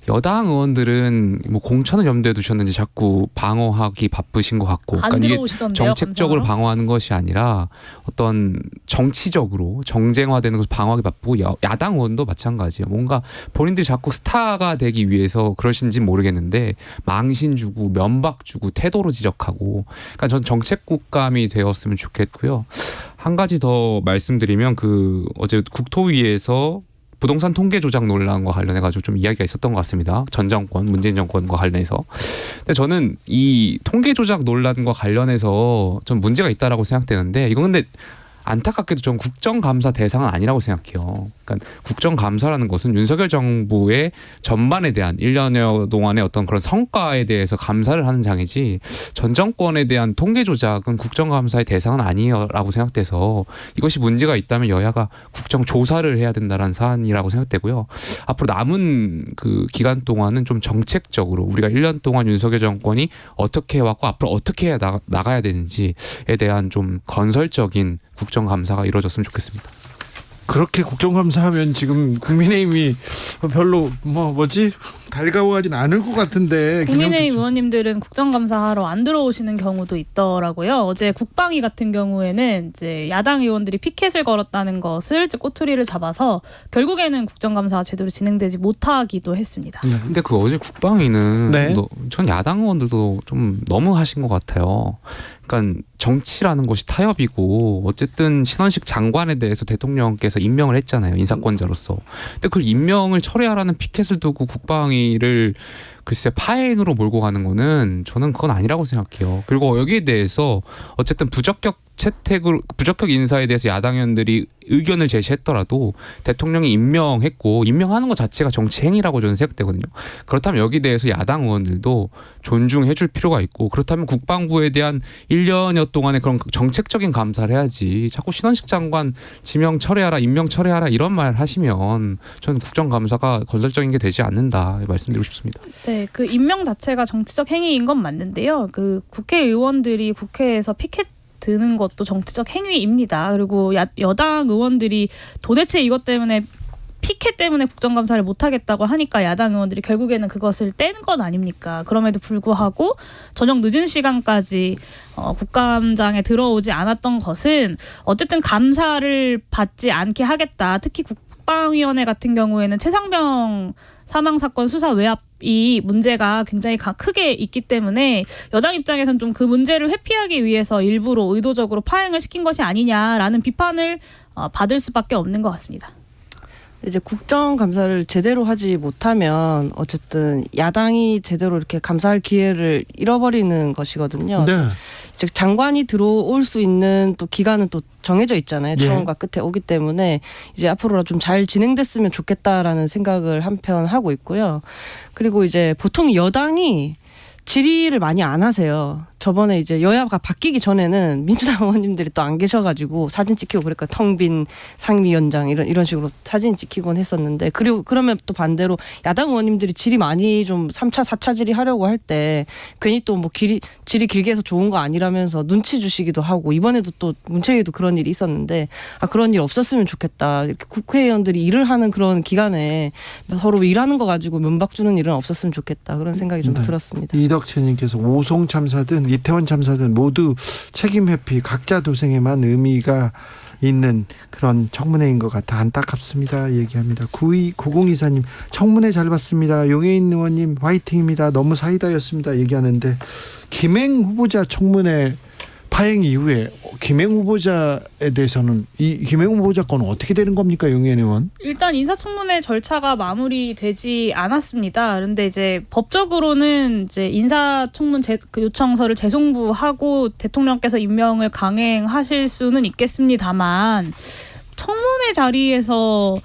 여당 의원들은 뭐 공천을 염두에 두셨는지 자꾸 방어하기 바쁘신 것 같고, 안 그러니까 이게 들어오시던데요, 정책적으로 감사하러? 방어하는 것이 아니라 어떤 정치적으로 정쟁화되는 것을 방어하기 바쁘고, 야당 의원도 마찬가지예요. 뭔가 본인들이 자꾸 스타가 되기 위해서 그러신지 모르겠는데 망신 주고 면박 주고 태도로 지적하고, 그러니까 전 정책 국감이 되었으면 좋겠고요. 한 가지 더 말씀드리면 어제 국토위에서 부동산 통계 조작 논란과 관련해 가지고 좀 이야기가 있었던 것 같습니다. 전 정권, 문재인 정권과 관련해서. 근데 저는 이 통계 조작 논란과 관련해서 좀 문제가 있다라고 생각되는데, 이건 근데 안타깝게도 전 국정감사 대상은 아니라고 생각해요. 그러니까 국정감사라는 것은 윤석열 정부의 전반에 대한 1년여 동안의 어떤 그런 성과에 대해서 감사를 하는 장이지, 전 정권에 대한 통계 조작은 국정감사의 대상은 아니라고 생각돼서 이것이 문제가 있다면 여야가 국정조사를 해야 된다는 사안이라고 생각되고요. 앞으로 남은 기간 동안은 좀 정책적으로 우리가 1년 동안 윤석열 정권이 어떻게 해왔고 앞으로 어떻게 나가야 되는지에 대한 좀 건설적인 국정감사가 이루어졌으면 좋겠습니다. 그렇게 국정감사하면 지금 국민의힘이 별로 달가워하진 않을 것 같은데. 국민의힘 의원님들은 국정감사하러 안 들어오시는 경우도 있더라고요. 어제 국방위 같은 경우에는 이제 야당 의원들이 피켓을 걸었다는 것을 이제 꼬투리를 잡아서 결국에는 국정감사가 제대로 진행되지 못하기도 했습니다. 근데 어제 국방위는 네. 전 야당 의원들도 좀 너무 하신 것 같아요. 그러니까 정치라는 것이 타협이고, 어쨌든 신원식 장관에 대해서 대통령께서 임명을 했잖아요, 인사권자로서. 근데 그 임명을 철회하라는 피켓을 두고 국방위를 글쎄 파행으로 몰고 가는 거는 저는 그건 아니라고 생각해요. 그리고 여기에 대해서 어쨌든 부적격 인사에 대해서 야당 의원들이 의견을 제시했더라도 대통령이 임명했고, 임명하는 것 자체가 정치 행위라고 저는 생각되거든요. 그렇다면 여기에 대해서 야당 의원들도 존중해 줄 필요가 있고, 그렇다면 국방부에 대한 1년여 동안의 그런 정책적인 감사를 해야지, 자꾸 신원식 장관 지명 철회하라, 임명 철회하라 이런 말 하시면 저는 국정감사가 건설적인 게 되지 않는다 말씀드리고 싶습니다. 네, 그 임명 자체가 정치적 행위인 건 맞는데요. 국회의원들이 국회에서 피켓 드는 것도 정치적 행위입니다. 그리고 여당 의원들이 도대체 이것 때문에 피켓 때문에 국정감사를 못하겠다고 하니까 야당 의원들이 결국에는 그것을 뗀 건 아닙니까? 그럼에도 불구하고 저녁 늦은 시간까지 국감장에 들어오지 않았던 것은 어쨌든 감사를 받지 않게 하겠다. 특히 국방위원회 같은 경우에는 최상병 사망사건 수사 외압이 문제가 굉장히 크게 있기 때문에 여당 입장에서는 좀 그 문제를 회피하기 위해서 일부러 의도적으로 파행을 시킨 것이 아니냐라는 비판을 받을 수밖에 없는 것 같습니다. 이제 국정감사를 제대로 하지 못하면 어쨌든 야당이 제대로 이렇게 감사할 기회를 잃어버리는 것이거든요. 네. 즉 장관이 들어올 수 있는 또 기간은 또 정해져 있잖아요. 예. 처음과 끝에 오기 때문에 이제 앞으로 좀 잘 진행됐으면 좋겠다라는 생각을 한편 하고 있고요. 그리고 이제 보통 여당이 질의를 많이 안 하세요. 저번에 이제 여야가 바뀌기 전에는 민주당 의원님들이 또 안 계셔가지고 사진 찍히고 그러니까 텅 빈 상임위원장 이런 식으로 사진 찍히곤 했었는데 그리고 그러면 또 반대로 야당 의원님들이 질의 많이 좀 3차, 4차 질의 하려고 할 때 괜히 또 뭐 질의 길게 해서 좋은 거 아니라면서 눈치 주시기도 하고 이번에도 또 문체위도 그런 일이 있었는데 그런 일 없었으면 좋겠다. 이렇게 국회의원들이 일을 하는 그런 기간에 서로 일하는 거 가지고 면박 주는 일은 없었으면 좋겠다. 그런 생각이 좀 들었습니다. 이덕채님께서 오송 참사든 이태원 참사든 모두 책임 회피 각자 도생에만 의미가 있는 그런 청문회인 것 같아 안타깝습니다. 얘기합니다. 9024님 청문회 잘 봤습니다. 용해인 의원님 화이팅입니다. 너무 사이다였습니다. 얘기하는데 김행 후보자 청문회 파행 이후에 김행 후보자에 대해서는 이 김행 후보자 건은 어떻게 되는 겁니까, 용해인 의원? 일단 인사청문회 절차가 마무리되지 않았습니다. 그런데 이제 법적으로는 이제 인사청문 요청서를 재송부하고 대통령께서 임명을 강행하실 수는 있겠습니다만 청문회 자리에서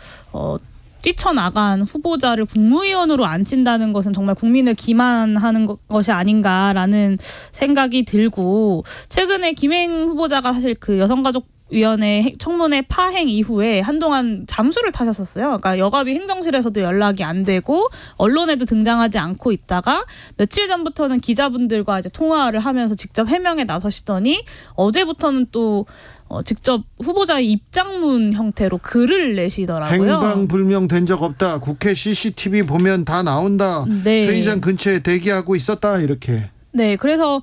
뛰쳐나간 후보자를 국무위원으로 앉힌다는 것은 정말 국민을 기만하는 것이 아닌가라는 생각이 들고 최근에 김행 후보자가 사실 그 여성가족위원회 청문회 파행 이후에 한동안 잠수를 타셨었어요. 그러니까 여가비 행정실에서도 연락이 안 되고 언론에도 등장하지 않고 있다가 며칠 전부터는 기자분들과 이제 통화를 하면서 직접 해명에 나서시더니 어제부터는 또 직접 후보자의 입장문 형태로 글을 내시더라고요. 행방불명 된 적 없다. 국회 CCTV 보면 다 나온다. 네. 회의장 근처에 대기하고 있었다. 이렇게. 네, 그래서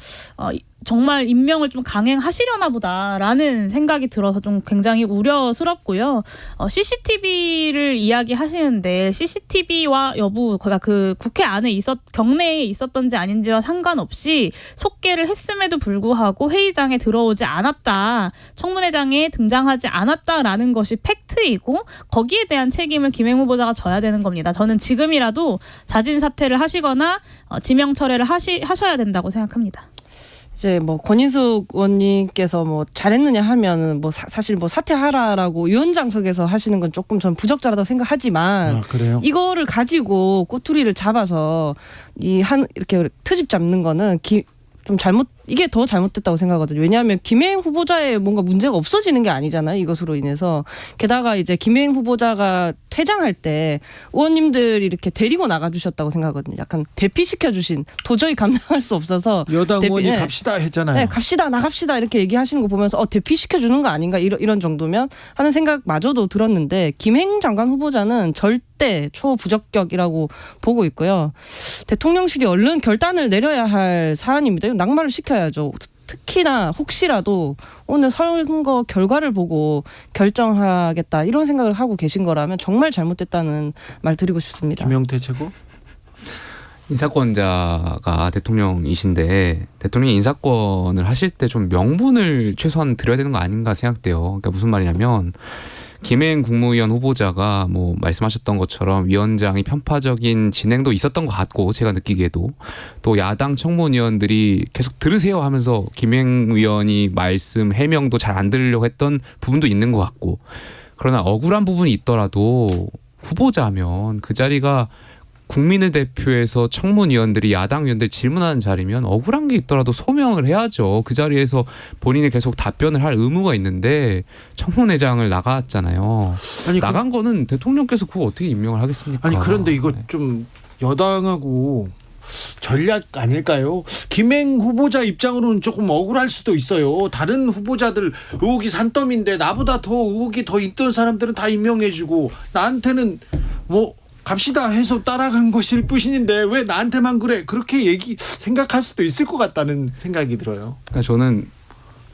정말 임명을 좀 강행하시려나 보다라는 생각이 들어서 좀 굉장히 우려스럽고요. CCTV를 이야기하시는데 CCTV와 여부, 그러니까 그 국회 안에 경내에 있었던지 아닌지와 상관없이 속개를 했음에도 불구하고 회의장에 들어오지 않았다, 청문회장에 등장하지 않았다라는 것이 팩트이고 거기에 대한 책임을 김행 후보자가 져야 되는 겁니다. 저는 지금이라도 자진 사퇴를 하시거나 지명 철회를 하셔야 된다고 생각합니다. 이제 뭐 권인숙 의원님께서 뭐 잘했느냐 하면은 뭐 사실 뭐 사퇴하라라고 위원장석에서 하시는 건 조금 전 부적절하다고 생각하지만 그래요? 이거를 가지고 꼬투리를 잡아서 이렇게 트집 잡는 거는 좀 이게 더 잘못됐다고 생각하거든요. 왜냐하면 김행 후보자의 뭔가 문제가 없어지는 게 아니잖아요. 이것으로 인해서. 게다가 이제 김행 후보자가 퇴장할 때 의원님들이 이렇게 데리고 나가주셨다고 생각하거든요. 약간 대피시켜주신, 도저히 감당할 수 없어서 여당 의원이 갑시다 했잖아요. 네, 갑시다 나갑시다 이렇게 얘기하시는 거 보면서 대피시켜주는 거 아닌가 이런 정도면 하는 생각마저도 들었는데 김행 장관 후보자는 절대 초부적격이라고 보고 있고요. 대통령실이 얼른 결단을 내려야 할 사안입니다. 이거 낙마를 시켜야죠. 특히나 혹시라도 오늘 선거 결과를 보고 결정하겠다 이런 생각을 하고 계신 거라면 정말 잘못됐다는 말 드리고 싶습니다. 김영태 최고? 인사권자가 대통령이신데 대통령이 인사권을 하실 때 좀 명분을 최소한 드려야 되는 거 아닌가 생각돼요. 그러니까 무슨 말이냐면 김행 국무위원 후보자가 뭐 말씀하셨던 것처럼 위원장이 편파적인 진행도 있었던 것 같고 제가 느끼기에도 또 야당 청문위원들이 계속 들으세요 하면서 김행 위원이 말씀 해명도 잘 안 들으려고 했던 부분도 있는 것 같고 그러나 억울한 부분이 있더라도 후보자면 그 자리가 국민을 대표해서 청문위원들이 야당 위원들 질문하는 자리면 억울한 게 있더라도 소명을 해야죠. 그 자리에서 본인이 계속 답변을 할 의무가 있는데 청문회장을 나갔잖아요. 나간 거는 대통령께서 그거 어떻게 임명을 하겠습니까? 아니 그런데 이거 좀 여당하고 전략 아닐까요? 김행 후보자 입장으로는 조금 억울할 수도 있어요. 다른 후보자들 의혹이 산더미인데 나보다 더 의혹이 더 있던 사람들은 다 임명해주고 나한테는 뭐 갑시다 해서 따라간 것일 뿐인데 왜 나한테만 그래? 그렇게 생각할 수도 있을 것 같다는 생각이 들어요. 그러니까 저는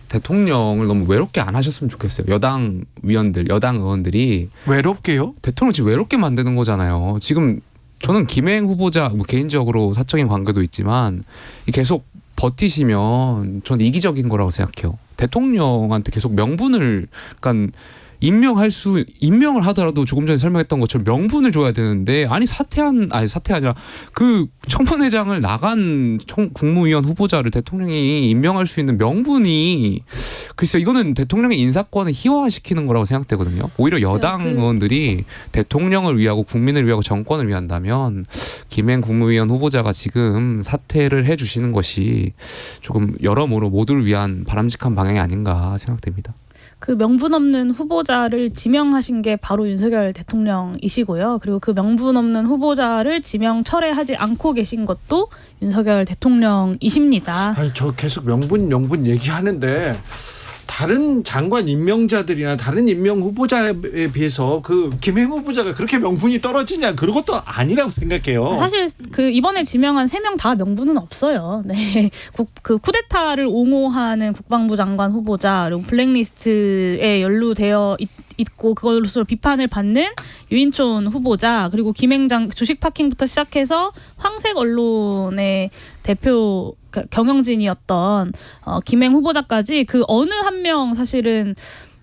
대통령을 너무 외롭게 안 하셨으면 좋겠어요. 여당 위원들, 여당 의원들이 외롭게요? 대통령 지금 외롭게 만드는 거잖아요. 지금 저는 김행 후보자 뭐 개인적으로 사적인 관계도 있지만 계속 버티시면 저는 이기적인 거라고 생각해요. 대통령한테 계속 명분을, 그러니까 임명을 하더라도 조금 전에 설명했던 것처럼 명분을 줘야 되는데 아니 사퇴 아니라 그 청문회장을 나간 국무위원 후보자를 대통령이 임명할 수 있는 명분이 글쎄요 이거는 대통령의 인사권을 희화화시키는 거라고 생각되거든요. 오히려 여당 의원들이 대통령을 위하고 국민을 위하고 정권을 위한다면 김행 국무위원 후보자가 지금 사퇴를 해주시는 것이 조금 여러모로 모두를 위한 바람직한 방향이 아닌가 생각됩니다. 그 명분 없는 후보자를 지명하신 게 바로 윤석열 대통령이시고요. 그리고 그 명분 없는 후보자를 지명 철회하지 않고 계신 것도 윤석열 대통령이십니다. 아니 저 계속 명분 얘기하는데 다른 장관 임명자들이나 다른 임명 후보자에 비해서 그 김행 후보자가 그렇게 명분이 떨어지냐 그런 것도 아니라고 생각해요. 사실 그 이번에 지명한 3명 다 명분은 없어요. 네, 그 쿠데타를 옹호하는 국방부 장관 후보자 그리고 블랙리스트에 연루되어 있고 그걸로 비판을 받는 유인촌 후보자 그리고 김행장 주식 파킹부터 시작해서 황색 언론의 대표 경영진이었던 김행 후보자까지 그 어느 한 명 사실은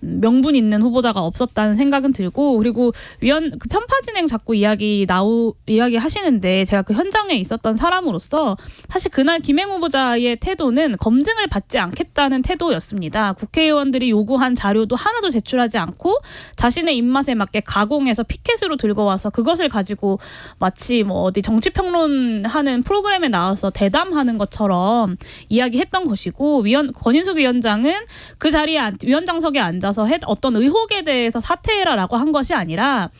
명분 있는 후보자가 없었다는 생각은 들고 그리고 그 편파 진행 자꾸 이야기 하시는데 제가 그 현장에 있었던 사람으로서 사실 그날 김행 후보자의 태도는 검증을 받지 않겠다는 태도였습니다. 국회의원들이 요구한 자료도 하나도 제출하지 않고 자신의 입맛에 맞게 가공해서 피켓으로 들고 와서 그것을 가지고 마치 뭐 어디 정치평론하는 프로그램에 나와서 대담하는 것처럼 이야기했던 것이고 권인숙 위원장은 그 자리에 위원장석에 앉아서 어떤 의혹에 대해서 사퇴해라라고 한 것이 아니라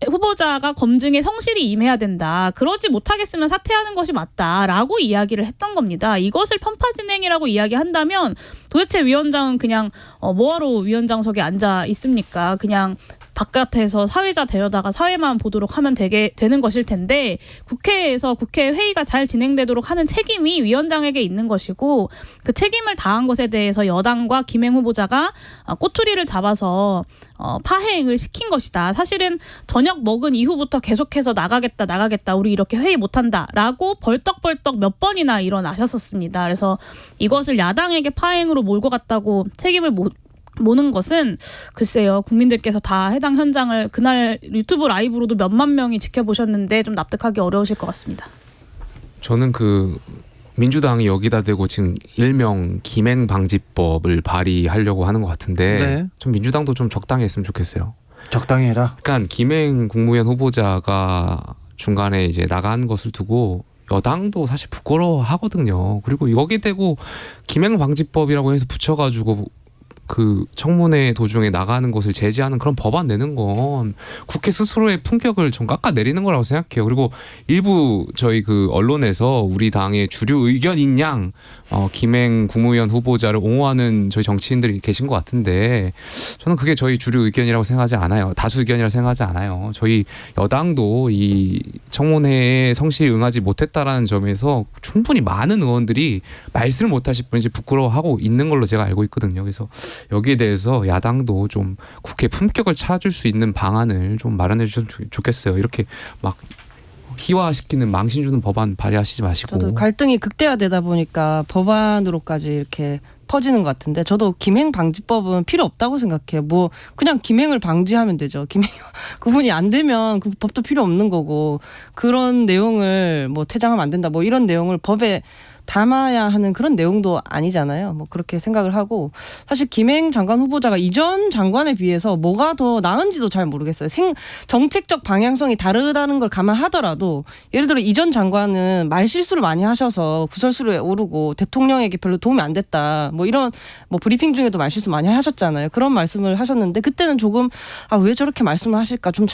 후보자가 검증에 성실히 임해야 된다. 그러지 못하겠으면 사퇴하는 것이 맞다라고 이야기를 했던 겁니다. 이것을 편파 진행이라고 이야기한다면 도대체 위원장은 그냥 뭐하러 위원장석에 앉아 있습니까? 그냥 바깥에서 사회자 데려다가 사회만 보도록 하면 되는 것일 텐데 국회에서 국회 회의가 잘 진행되도록 하는 책임이 위원장에게 있는 것이고 그 책임을 다한 것에 대해서 여당과 김행 후보자가 꼬투리를 잡아서 파행을 시킨 것이다. 사실은 저녁 먹은 이후부터 계속해서 나가겠다 우리 이렇게 회의 못한다라고 벌떡벌떡 몇 번이나 일어나셨었습니다. 그래서 이것을 야당에게 파행으로 몰고 갔다고 책임을 모는 것은 글쎄요 국민들께서 다 해당 현장을 그날 유튜브 라이브로도 몇만 명이 지켜보셨는데 좀 납득하기 어려우실 것 같습니다. 저는 그 민주당이 여기다 대고 지금 일명 김행 방지법을 발의하려고 하는 것 같은데 네. 좀 민주당도 좀 적당히 했으면 좋겠어요. 적당히 해라. 그러니까 김행 국무위원 후보자가 중간에 이제 나간 것을 두고 여당도 사실 부끄러워하거든요. 그리고 여기 대고 김행 방지법이라고 해서 붙여가지고 그 청문회 도중에 나가는 것을 제지하는 그런 법안 내는 건 국회 스스로의 품격을 좀 깎아내리는 거라고 생각해요. 그리고 일부 저희 그 언론에서 우리 당의 주류 의견인 양 김행 국무위원 후보자를 옹호하는 저희 정치인들이 계신 것 같은데 저는 그게 저희 주류 의견이라고 생각하지 않아요. 다수 의견이라고 생각하지 않아요. 저희 여당도 이 청문회에 성실히 응하지 못했다라는 점에서 충분히 많은 의원들이 말씀을 못하실 분이 부끄러워하고 있는 걸로 제가 알고 있거든요. 그래서 여기에 대해서 야당도 좀 국회 품격을 찾을 수 있는 방안을 좀 마련해 주셨으면 좋겠어요. 이렇게 막 희화시키는 망신 주는 법안 발의하시지 마시고. 저도 갈등이 극대화되다 보니까 법안으로까지 이렇게 퍼지는 것 같은데 저도 김행 방지법은 필요 없다고 생각해요. 뭐 그냥 김행을 방지하면 되죠. 김행 그분이 안 되면 그 법도 필요 없는 거고 그런 내용을 뭐 퇴장하면 안 된다. 뭐 이런 내용을 법에 담아야 하는 그런 내용도 아니잖아요. 뭐 그렇게 생각을 하고 사실 김행 장관 후보자가 이전 장관에 비해서 뭐가 더 나은지도 잘 모르겠어요. 정책적 방향성이 다르다는 걸 감안하더라도 예를 들어 이전 장관은 말실수를 많이 하셔서 구설수에 오르고 대통령에게 별로 도움이 안 됐다. 뭐 이런 뭐 브리핑 중에도 말실수 많이 하셨잖아요. 그런 말씀을 하셨는데 그때는 조금 왜 저렇게 말씀을 하실까 좀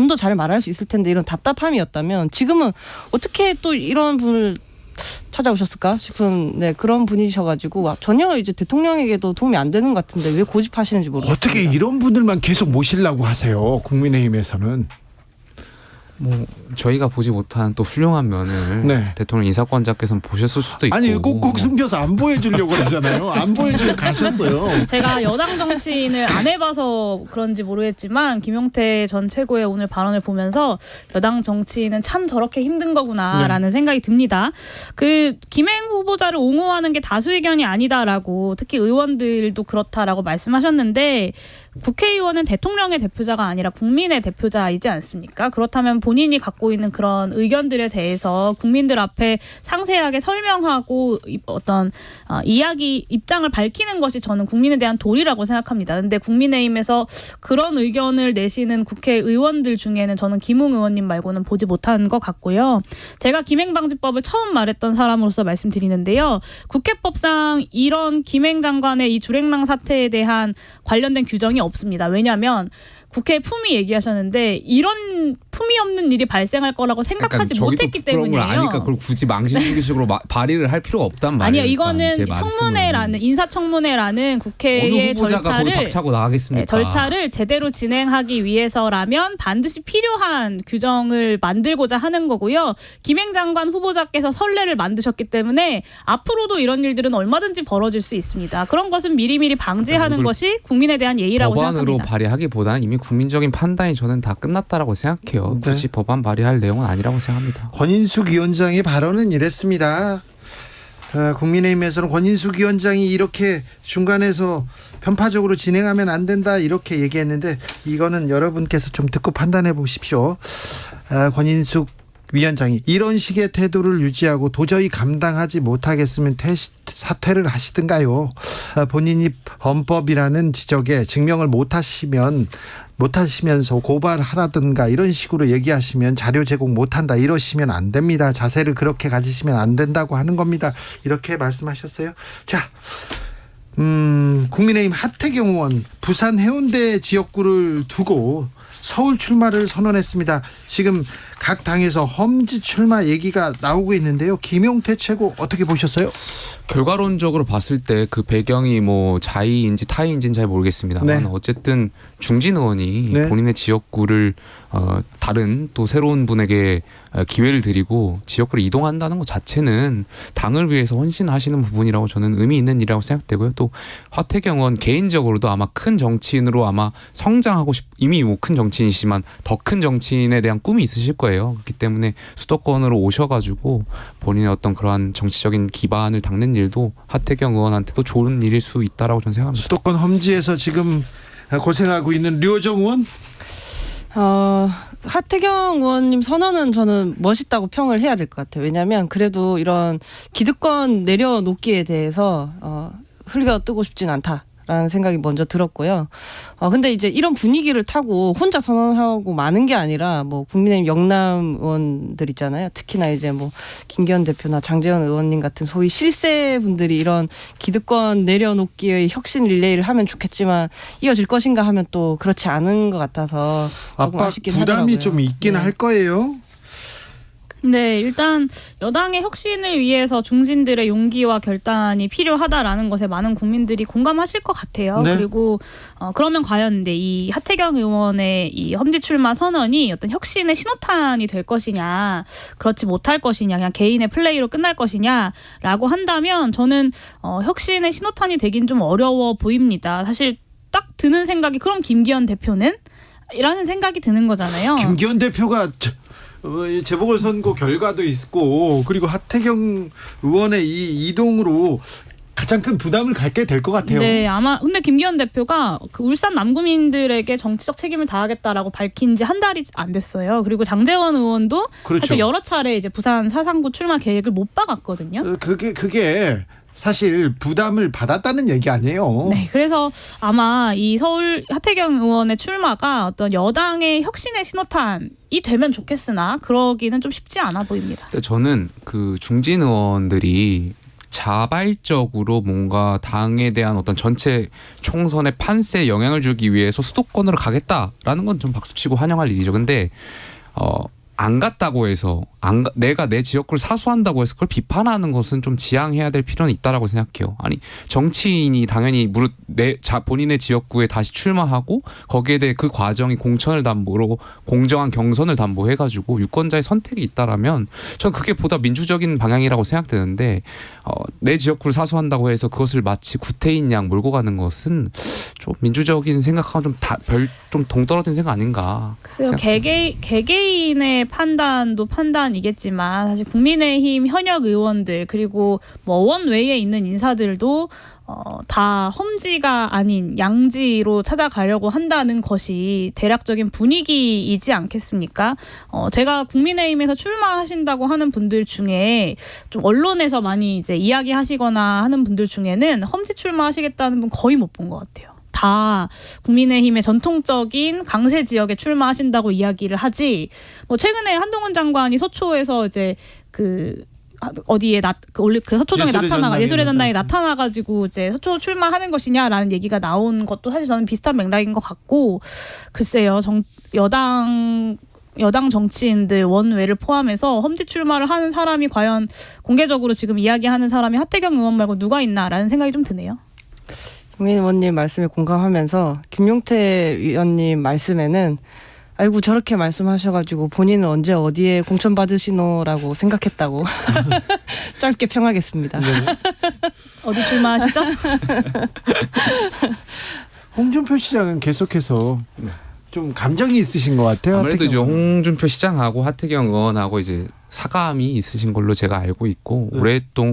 더 잘 말할 수 있을 텐데 이런 답답함이었다면 지금은 어떻게 또 이런 분을 찾아오셨을까 싶은 그런 분이셔가지고 전혀 이제 대통령에게도 도움이 안 되는 것 같은데 왜 고집하시는지 모르겠습니다. 어떻게 이런 분들만 계속 모시려고 하세요? 국민의힘에서는. 뭐 저희가 보지 못한 또 훌륭한 면을 네. 대통령 인사권자께서는 보셨을 수도 있고. 아니 꼭꼭 숨겨서 안 보여주려고 그러잖아요. 안 보여주고 가셨어요. 제가 여당 정치인을 안 해봐서 그런지 모르겠지만 김용태 전 최고의 오늘 발언을 보면서 여당 정치인은 참 저렇게 힘든 거구나라는 생각이 듭니다. 그 김행 후보자를 옹호하는 게 다수 의견이 아니다라고 특히 의원들도 그렇다라고 말씀하셨는데 국회의원은 대통령의 대표자가 아니라 국민의 대표자이지 않습니까? 그렇다면 본인이 갖고 있는 그런 의견들에 대해서 국민들 앞에 상세하게 설명하고 어떤 이야기 입장을 밝히는 것이 저는 국민에 대한 도리라고 생각합니다. 근데 국민의힘에서 그런 의견을 내시는 국회의원들 중에는 저는 김웅 의원님 말고는 보지 못한 것 같고요. 제가 김행방지법을 처음 말했던 사람으로서 말씀드리는데요. 국회법상 이런 김행 장관의 이 주랭랑 사태에 대한 관련된 규정이 없습니다. 왜냐하면 국회 품위 얘기하셨는데 이런 품위 없는 일이 발생할 거라고 생각하지 못했기 때문이에요. 아니까 그걸 굳이 망신주기식으로 발의를 할 필요가 없단 말이에요. 아니요, 이거는 청문회라는 인사청문회라는 국회의 절차를 제대로 진행하기 위해서라면 반드시 필요한 규정을 만들고자 하는 거고요. 김행 장관 후보자께서 선례를 만드셨기 때문에 앞으로도 이런 일들은 얼마든지 벌어질 수 있습니다. 그런 것은 미리미리 방지하는 것이 국민에 대한 예의라고 법안으로 생각합니다. 발의하기보다는 이미 국민적인 판단이 저는 다 끝났다라고 생각해요. 네. 굳이 법안 발의할 내용은 아니라고 생각합니다. 권인숙 위원장의 발언은 이랬습니다. 국민의힘에서는 권인숙 위원장이 이렇게 중간에서 편파적으로 진행하면 안 된다 이렇게 얘기했는데 이거는 여러분께서 좀 듣고 판단해 보십시오. 권인숙 위원장이 이런 식의 태도를 유지하고 도저히 감당하지 못하겠으면 사퇴를 하시든가요. 본인이 범법이라는 지적에 증명을 못하시면서 고발하라든가 이런 식으로 얘기하시면 자료 제공 못한다 이러시면 안 됩니다. 자세를 그렇게 가지시면 안 된다고 하는 겁니다. 이렇게 말씀하셨어요. 자, 국민의힘 하태경 의원 부산 해운대 지역구를 두고 서울 출마를 선언했습니다. 지금 각 당에서 험지 출마 얘기가 나오고 있는데요. 김용태 최고 어떻게 보셨어요? 결과론적으로 봤을 때 그 배경이 뭐 자의인지 타의인지는 잘 모르겠습니다만 네. 어쨌든 중진 의원이 네. 본인의 지역구를 다른 또 새로운 분에게 기회를 드리고 지역구를 이동한다는 것 자체는 당을 위해서 헌신하시는 부분이라고 저는 의미 있는 일이라고 생각되고요. 또 하태경 의원 개인적으로도 아마 큰 정치인으로 아마 성장하고 이미 뭐 큰 정치인이시지만 더 큰 정치인에 대한 꿈이 있으실 거예요. 그렇기 때문에 수도권으로 오셔가지고 본인의 어떤 그러한 정치적인 기반을 닦는 일도 하태경 의원한테도 좋은 일일 수 있다라고 저는 생각합니다. 수도권 험지에서 지금 고생하고 있는 류호정 의원? 하태경 의원님 선언은 저는 멋있다고 평을 해야 될 것 같아요. 왜냐하면 그래도 이런 기득권 내려놓기에 대해서 흘겨 뜨고 싶진 않다라는 생각이 먼저 들었고요. 근데 이제 이런 분위기를 타고 혼자 선언하고 마는 게 아니라 뭐 국민의힘 영남 의원들 있잖아요. 특히나 이제 뭐 김기현 대표나 장제원 의원님 같은 소위 실세 분들이 이런 기득권 내려놓기의 혁신 릴레이를 하면 좋겠지만 이어질 것인가 하면 또 그렇지 않은 것 같아서 조금 압박 아쉽긴 부담이 하더라고요. 좀 있긴 네. 할 거예요. 네, 일단 여당의 혁신을 위해서 중진들의 용기와 결단이 필요하다라는 것에 많은 국민들이 공감하실 것 같아요. 네. 그리고 그러면 과연 근데 이 하태경 의원의 이 험지 출마 선언이 어떤 혁신의 신호탄이 될 것이냐, 그렇지 못할 것이냐, 그냥 개인의 플레이로 끝날 것이냐라고 한다면 저는 혁신의 신호탄이 되긴 좀 어려워 보입니다. 사실 딱 드는 생각이 그럼 김기현 대표는? 이라는 생각이 드는 거잖아요. 김기현 대표가 재보궐선거 결과도 있고 그리고 하태경 의원의 이 이동으로 가장 큰 부담을 갖게 될 것 같아요. 네, 아마 근데 김기현 대표가 그 울산 남구민들에게 정치적 책임을 다하겠다라고 밝힌 지 한 달이 안 됐어요. 그리고 장제원 의원도 그렇죠. 사실 여러 차례 이제 부산 사상구 출마 계획을 못 박았거든요. 그게 사실 부담을 받았다는 얘기 아니에요. 네, 그래서 아마 이 서울 하태경 의원의 출마가 어떤 여당의 혁신의 신호탄이 되면 좋겠으나 그러기는 좀 쉽지 않아 보입니다. 저는 그 중진 의원들이 자발적으로 뭔가 당에 대한 어떤 전체 총선의 판세에 영향을 주기 위해서 수도권으로 가겠다라는 건 좀 박수치고 환영할 일이죠. 근데 안 갔다고 해서 내가 내 지역구를 사수한다고 해서 그걸 비판하는 것은 좀 지양해야 될 필요는 있다라고 생각해요. 아니 정치인이 당연히 본인의 지역구에 다시 출마하고 거기에 대해 그 과정이 공천을 담보로 공정한 경선을 담보해가지고 유권자의 선택이 있다라면 전 그게 보다 민주적인 방향이라고 생각되는데 내 지역구를 사수한다고 해서 그것을 마치 구태인 양 몰고 가는 것은 좀 민주적인 생각하고 좀 동떨어진 생각 아닌가. 글쎄요, 개개인의 판단도 판단이겠지만 사실 국민의힘 현역 의원들 그리고 뭐 원 외에 있는 인사들도 다 험지가 아닌 양지로 찾아가려고 한다는 것이 대략적인 분위기이지 않겠습니까? 제가 국민의힘에서 출마하신다고 하는 분들 중에 좀 언론에서 많이 이제 이야기하시거나 하는 분들 중에는 험지 출마하시겠다는 분 거의 못 본 것 같아요. 다 국민의힘의 전통적인 강세 지역에 출마하신다고 이야기를 하지. 뭐 최근에 한동훈 장관이 서초에서 이제 어디에 그 서초동에 예술의 전당에 나타나가지고 이제 서초 출마하는 것이냐라는 얘기가 나온 것도 사실 저는 비슷한 맥락인 것 같고, 글쎄요, 여당 정치인들 원외를 포함해서 험지 출마를 하는 사람이 과연 공개적으로 지금 이야기하는 사람이 하태경 의원 말고 누가 있나라는 생각이 좀 드네요. 용인 의원님 말씀에 공감하면서 김용태 위원님 말씀에는 아이고 저렇게 말씀하셔가지고 본인은 언제 어디에 공천 받으시노라고 생각했다고 짧게 평하겠습니다. 네. 어디 출마하시죠? 홍준표 시장은 계속해서 좀 감정이 있으신 것 같아요. 아무래도 이제 하태경. 홍준표 시장하고 하태경 의원하고 이제 사감이 있으신 걸로 제가 알고 있고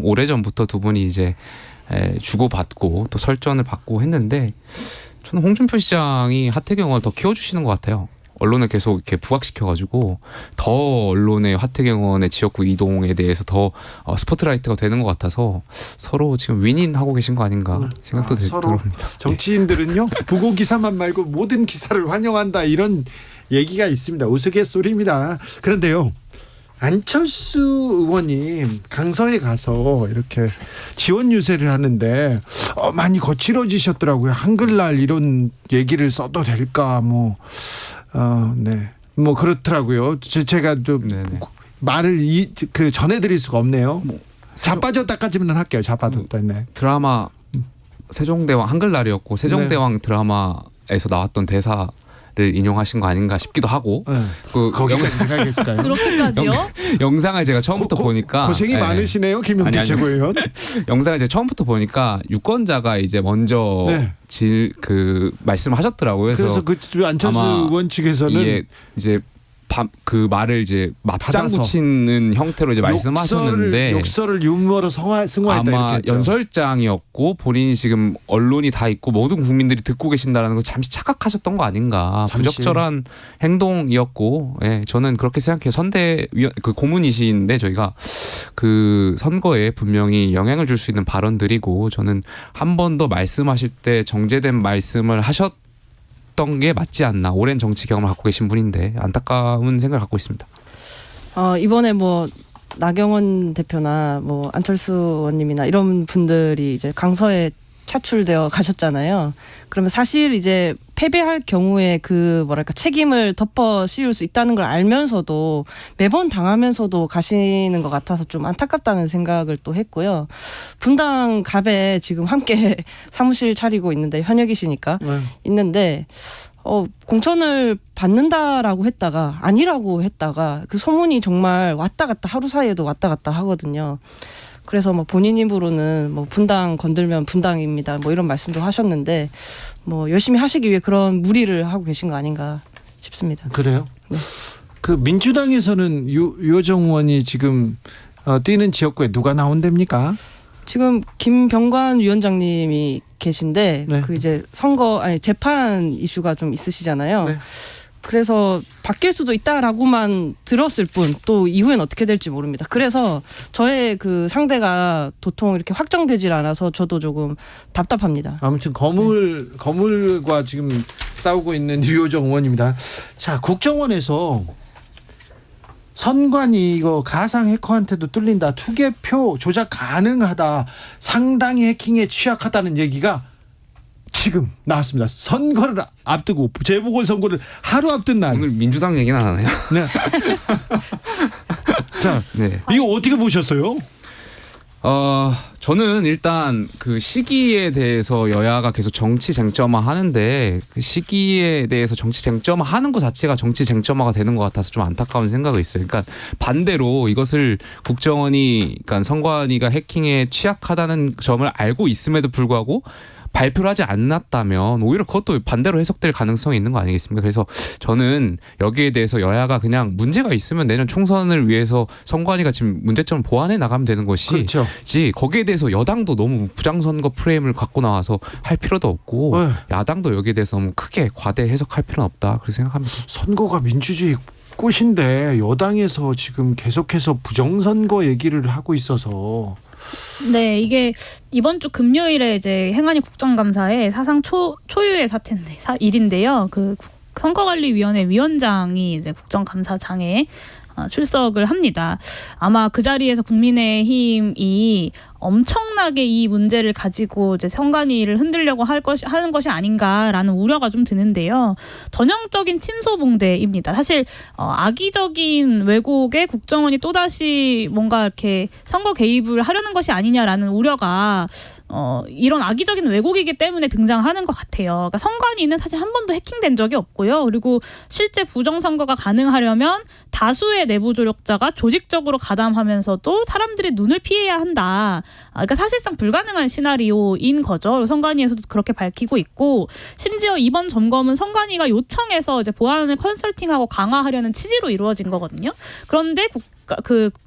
오래전부터 두 분이 이제 주고받고 또 설전을 받고 했는데 저는 홍준표 시장이 하태경 의원을 더 키워주시는 것 같아요. 언론을 계속 이렇게 부각시켜가지고 더 언론의 하태경 의원의 지역구 이동에 대해서 더 스포트라이트가 되는 것 같아서 서로 지금 윈윈하고 계신 거 아닌가 생각도 들어옵니다. 정치인들은요 부고 기사만 말고 모든 기사를 환영한다 이런 얘기가 있습니다. 우스갯소리입니다. 그런데요. 안철수 의원님 강서에 가서 이렇게 지원 유세를 하는데 많이 거칠어지셨더라고요. 한글날 이런 얘기를 써도 될까 뭐 그렇더라고요. 제가 좀 말을 전해드릴 수가 없네요. 자빠졌다까지는 할게요. 자빠졌다. 네. 드라마 세종대왕 한글날이었고 세종대왕 드라마에서 나왔던 대사 를 인용하신 거 아닌가 싶기도 하고 거기까지 생각했을까요? 그렇게까지요? 영상을 제가 처음부터 보니까 고생이 많으시네요, 김용태 최고위원. 영상을 제가 처음부터 보니까 유권자가 이제 먼저 말씀을 하셨더라고요. 그래서 그 안철수 의원 측에서는 이게 이제 그 말을 이제 맞장 붙이는 형태로 이제 말씀하셨는데 욕설을 유머로 승화했다 아마 이렇게 했죠. 연설장이었고 본인이 지금 언론이 다 있고 모든 국민들이 듣고 계신다라는 걸 잠시 착각하셨던 거 아닌가. 부적절한 행동이었고 저는 그렇게 생각해요. 선대위원 고문이신데 저희가 그 선거에 분명히 영향을 줄 수 있는 발언들이고 저는 한 번 더 말씀하실 때 정제된 말씀을 하셨던 게 맞지 않나. 오랜 정치 경험을 갖고 계신 분인데 안타까운 생각을 갖고 있습니다. 이번에 뭐 나경원 대표나 뭐 안철수 의원님이나 이런 분들이 이제 강서에 차출되어 가셨잖아요. 그러면 사실 이제 패배할 경우에 그 책임을 덮어 씌울 수 있다는 걸 알면서도 매번 당하면서도 가시는 것 같아서 좀 안타깝다는 생각을 또 했고요. 분당 갑에 지금 함께 사무실 차리고 있는데 현역이시니까 있는데 공천을 받는다라고 했다가 아니라고 했다가 그 소문이 정말 왔다 갔다 하루 사이에도 왔다 갔다 하거든요. 그래서 뭐 본인 입으로는 뭐 분당 건들면 분당입니다. 뭐 이런 말씀도 하셨는데 뭐 열심히 하시기 위해 그런 무리를 하고 계신 거 아닌가 싶습니다. 그래요? 네. 그 민주당에서는 유호정 의원이 지금 뛰는 지역구에 누가 나온답니까? 지금 김병관 위원장님이 계신데 네. 그 이제 재판 이슈가 좀 있으시잖아요. 네. 그래서 바뀔 수도 있다라고만 들었을 뿐 또 이후엔 어떻게 될지 모릅니다. 그래서 저의 그 상대가 도통 이렇게 확정되질 않아서 저도 조금 답답합니다. 아무튼 거물과 지금 싸우고 있는 유호정 의원입니다. 자, 국정원에서 선관위 이거 가상 해커한테도 뚫린다. 투개표 조작 가능하다. 상당히 해킹에 취약하다는 얘기가 지금 나왔습니다. 선거를 앞두고 재보궐선거를 하루 앞둔 날. 오늘 민주당 얘기는 안 하나요? 네. 자, 이거 어떻게 보셨어요? 저는 일단 그 시기에 대해서 여야가 계속 정치 쟁점화 하는데 그 시기에 대해서 정치 쟁점화 하는 것 자체가 정치 쟁점화가 되는 것 같아서 좀 안타까운 생각이 있어요. 그러니까 반대로 이것을 국정원이, 그러니까 선관위가 해킹에 취약하다는 점을 알고 있음에도 불구하고 발표를 하지 않았다면 오히려 그것도 반대로 해석될 가능성이 있는 거 아니겠습니까? 그래서 저는 여기에 대해서 여야가 그냥 문제가 있으면 내년 총선을 위해서 선관위가 지금 문제점을 보완해 나가면 되는 것이지 그렇죠. 거기에 대해서 여당도 너무 부장선거 프레임을 갖고 나와서 할 필요도 없고 네. 야당도 여기에 대해서 너무 크게 과대 해석할 필요는 없다. 그렇게 생각합니다. 선거가 민주주의 꽃인데 여당에서 지금 계속해서 부정선거 얘기를 하고 있어서 네, 이게 이번 주 금요일에 이제 행안위 국정감사에 사상 초유의 사태인데 일인데요. 그 선거관리위원회 위원장이 이제 국정감사장에 출석을 합니다. 아마 그 자리에서 국민의힘이 엄청나게 이 문제를 가지고 이제 선관위를 흔들려고 하는 것이 아닌가라는 우려가 좀 드는데요. 전형적인 침소봉대입니다. 사실 악의적인 왜곡에 국정원이 또다시 뭔가 이렇게 선거 개입을 하려는 것이 아니냐라는 우려가 이런 악의적인 왜곡이기 때문에 등장하는 것 같아요. 그러니까 선관위는 사실 한 번도 해킹된 적이 없고요. 그리고 실제 부정선거가 가능하려면 다수의 내부 조력자가 조직적으로 가담하면서도 사람들의 눈을 피해야 한다. 그러니까 사실상 불가능한 시나리오인 거죠. 선관위에서도 그렇게 밝히고 있고 심지어 이번 점검은 선관위가 요청해서 이제 보안을 컨설팅하고 강화하려는 취지로 이루어진 거거든요. 그런데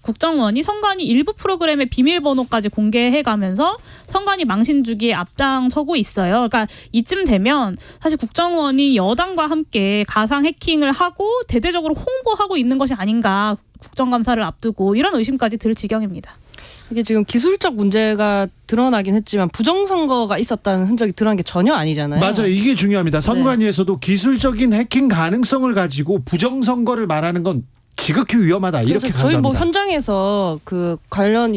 국정원이 선관위 일부 프로그램의 비밀번호까지 공개해가면서 선관위 망신 주기에 앞장서고 있어요. 그러니까 이쯤 되면 사실 국정원이 여당과 함께 가상 해킹을 하고 대대적으로 홍보하고 있는 것이 아닌가 국정감사를 앞두고 이런 의심까지 들 지경입니다. 이게 지금 기술적 문제가 드러나긴 했지만 부정선거가 있었다는 흔적이 드러난 게 전혀 아니잖아요. 맞아요. 이게 중요합니다. 선관위에서도 기술적인 해킹 가능성을 가지고 부정선거를 말하는 건 지극히 위험하다 이렇게 저희 간주합니다. 현장에서 그 관련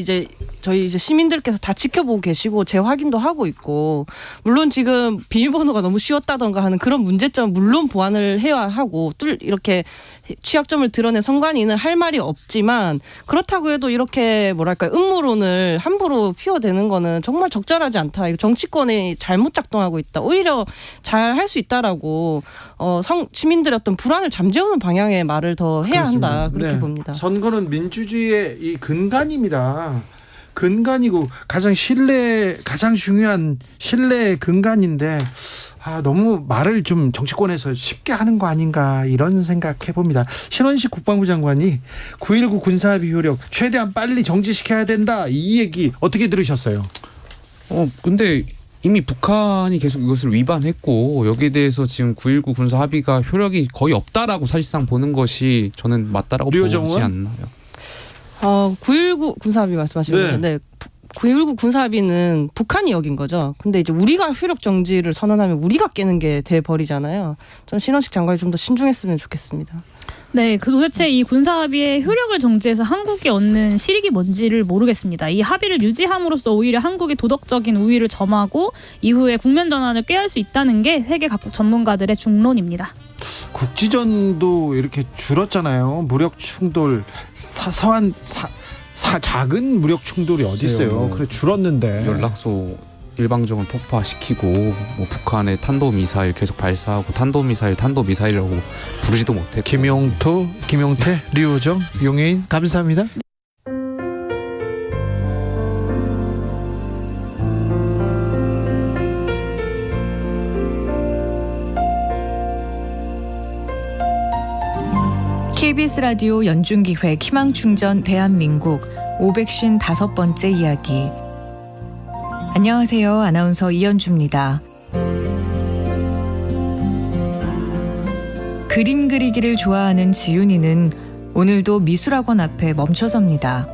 저희 이제 시민들께서 다 지켜보고 계시고 재확인도 하고 있고 물론 지금 비밀번호가 너무 쉬웠다던가 하는 그런 문제점 물론 보완을 해야 하고 이렇게 취약점을 드러낸 선관위는 할 말이 없지만 그렇다고 해도 이렇게 뭐랄까 음모론을 함부로 피워대는 거는 정말 적절하지 않다. 이거 정치권이 잘못 작동하고 있다. 오히려 잘 할 수 있다라고 시민들의 어떤 불안을 잠재우는 방향의 말을 더 해야 그렇습니다. 한다. 그렇게 네. 봅니다. 선거는 민주주의의 이 근간입니다. 근간이고 가장 중요한 신뢰의 근간인데 너무 말을 좀 정치권에서 쉽게 하는 거 아닌가 이런 생각해 봅니다. 신원식 국방부 장관이 9.19 군사합의 효력 최대한 빨리 정지시켜야 된다 이 얘기 어떻게 들으셨어요? 근데 이미 북한이 계속 이것을 위반했고 여기에 대해서 지금 9.19 군사 합의가 효력이 거의 없다라고 사실상 보는 것이 저는 맞다라고 보지 않나요? 9.19 군사합의 말씀하시는 거죠? 네. 9.19 군사합의는 북한이 어긴 거죠. 근데 이제 우리가 효력 정지를 선언하면 우리가 깨는 게 돼버리잖아요. 저는 신원식 장관이 좀 더 신중했으면 좋겠습니다. 네, 도대체 이 군사합의의 효력을 정지해서 한국이 얻는 실익이 뭔지를 모르겠습니다. 이 합의를 유지함으로써 오히려 한국이 도덕적인 우위를 점하고 이후에 국면 전환을 꾀할 수 있다는 게 세계 각국 전문가들의 중론입니다. 국지전도 이렇게 줄었잖아요. 무력 충돌 작은 무력 충돌이 어디 있어요? 그래 줄었는데 연락소 일방적으로 폭파시키고 북한의 탄도미사일 계속 발사하고 탄도미사일이라고 부르지도 못했고 김용태, 류호정, 용해인 감사합니다. KBS 라디오 연중기획 희망충전 대한민국 555번째 이야기. 안녕하세요. 아나운서 이연주입니다. 그림 그리기를 좋아하는 지윤이는 오늘도 미술학원 앞에 멈춰섭니다.